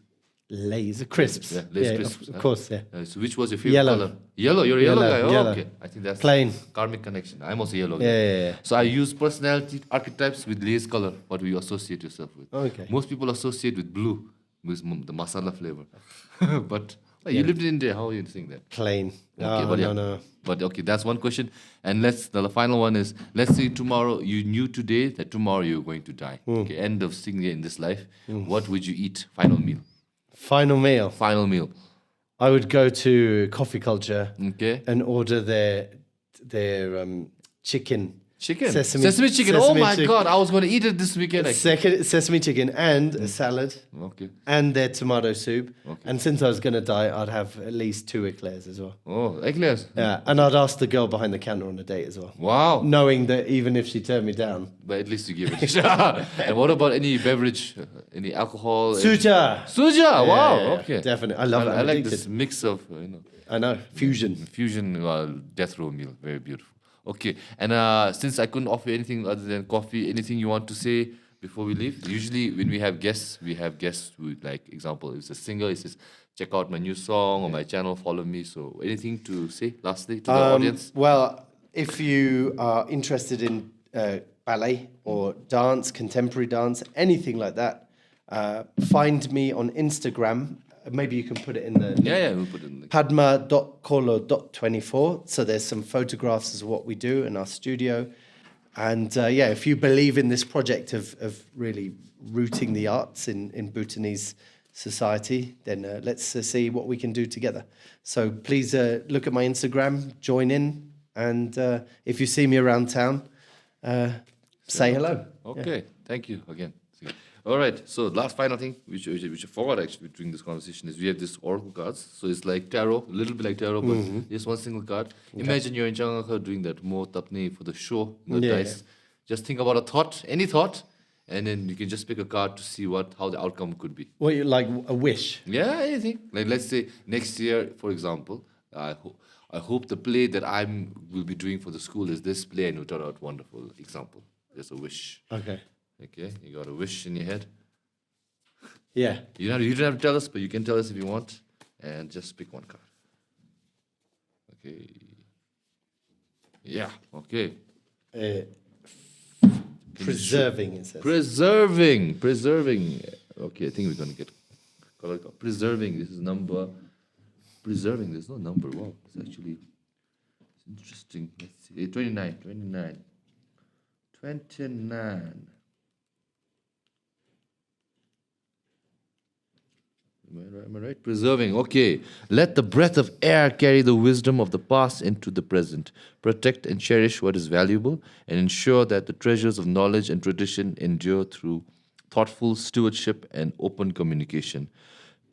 B: Lays, crisps.
A: Yeah, Lay's crisps.
B: Of course, yeah.
A: So which was your favorite
B: Yellow.
A: color? Yellow. You're a yellow guy. Oh,
B: Yellow.
A: okay. I think that's
B: Plain.
A: karmic connection. I'm also yellow guy.
B: Yeah.
A: So I use personality archetypes with Lay's color. What do you associate yourself with?
B: Okay.
A: Most people associate with blue, with the masala flavor. But you lived in India. How are you saying that?
B: Plain.
A: Okay, but
B: no.
A: But okay, that's one question. And the final one is, let's say tomorrow, you knew today that tomorrow you're going to die. Okay, end of Singye in this life. What would you eat? Final meal.
B: Final meal.
A: Final meal.
B: I would go to Coffee Culture
A: Okay.
B: and order their chicken.
A: Chicken.
B: Sesame
A: chicken. Oh
B: sesame
A: my
B: chicken.
A: God, I was going to eat it this weekend. Actually.
B: Sesame chicken and a salad
A: Okay.
B: and their tomato soup.
A: Okay.
B: And since I was going to die, I'd have at least 2 eclairs as well.
A: Oh, eclairs.
B: Yeah, and I'd ask the girl behind the counter on a date as well.
A: Wow.
B: Knowing that even if she turned me down.
A: But at least you give it a shot. And what about any beverage, any alcohol?
B: Suja!
A: Suja. Wow.
B: Yeah,
A: okay.
B: Definitely. I love it.
A: I like
B: addicted.
A: this mix of,
B: I know. Fusion.
A: fusion death row meal. Very beautiful. Okay. And since I couldn't offer anything other than coffee, anything you want to say before we leave? Usually when we have guests who, like, example, if it's a singer, it says, check out my new song or my channel, follow me. So anything to say lastly to the audience?
B: Well, if you are interested in ballet or dance, contemporary dance, anything like that, find me on Instagram. Maybe you can put it in the
A: Yeah, we'll put it in the
B: padma.kolo.24. So there's some photographs of what we do in our studio. And if you believe in this project of really rooting the arts in Bhutanese society, then let's see what we can do together. So please look at my Instagram, join in. And if you see me around town, say hello.
A: Okay, thank you again. All right, so last final thing, which I forgot actually during this conversation, is we have this oracle cards. So it's like tarot, a little bit like tarot, but just one single card. Okay. Imagine you're in Changaka doing that mo tapne for the show, the dice. Just think about a thought, any thought, and then you can just pick a card to see how the outcome could be.
B: Well, like a wish.
A: Yeah, anything. Like let's say next year, for example, I hope the play that will be doing for the school is this play, and it'll turn out wonderful. Example, just a wish.
B: Okay.
A: Okay, you got a wish in your head.
B: Yeah.
A: You don't have to tell us, but you can tell us if you want. And just pick one card. Okay. Yeah, okay.
B: Preserving, it says.
A: Preserving. Okay, I think we're going to get color card. Preserving, this is number. Preserving, there's no number. Wow, it's actually interesting. Let's see. 29. 29. Am I right? Preserving. Okay. Let the breath of air carry the wisdom of the past into the present. Protect and cherish what is valuable and ensure that the treasures of knowledge and tradition endure through thoughtful stewardship and open communication.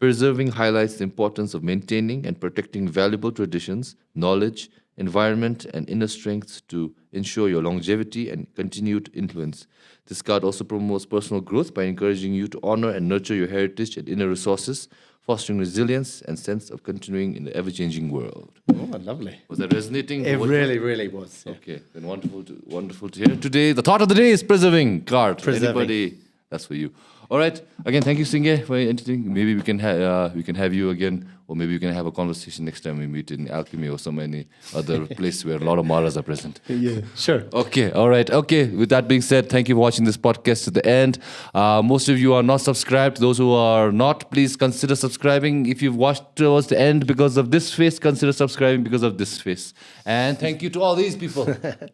A: Preserving highlights the importance of maintaining and protecting valuable traditions, knowledge, environment, and inner strength to ensure your longevity and continued influence. This card also promotes personal growth by encouraging you to honor and nurture your heritage and inner resources, fostering resilience and sense of continuing in the ever-changing world.
B: Oh, lovely.
A: Was that resonating?
B: It really was. Yeah.
A: Okay, then wonderful to hear. Today, the thought of the day is preserving card.
B: Preserving.
A: Anybody, that's for you. All right. Again, thank you, Singye, for entertaining. Maybe we can have you again, or maybe we can have a conversation next time we meet in Alchemy or some any other place where a lot of Maras are present.
B: Yeah, sure.
A: Okay. All right. Okay. With that being said, thank you for watching this podcast to the end. Most of you are not subscribed. Those who are not, please consider subscribing. If you've watched towards the end because of this face, consider subscribing because of this face. And thank you to all these people,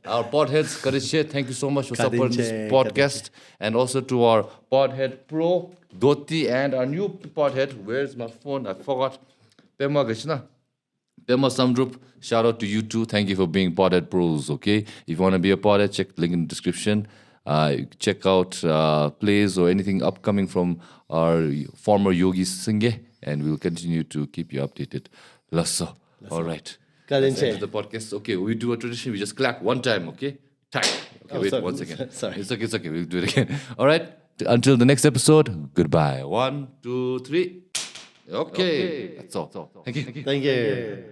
A: our podheads. Kariche, thank you so much for supporting this podcast, and also to our podhead Pro, Doti, and our new podhead. Where's my phone? I forgot. Pema Gashna. Pema Samdrup. Shout out to you too. Thank you for being podhead pros. Okay. If you want to be a podhead, check the link in the description. Check out plays or anything upcoming from our former yogi Singye, and we'll continue to keep you updated. Lasso. All right. Let's end the podcast. Okay, we do a tradition. We just clap one time. Okay. Time. Okay, wait 1 second.
B: Sorry.
A: It's okay. We'll do it again. All right. Until the next episode, goodbye. 1, 2, 3. Okay. That's all. Thank you.
B: Thank you.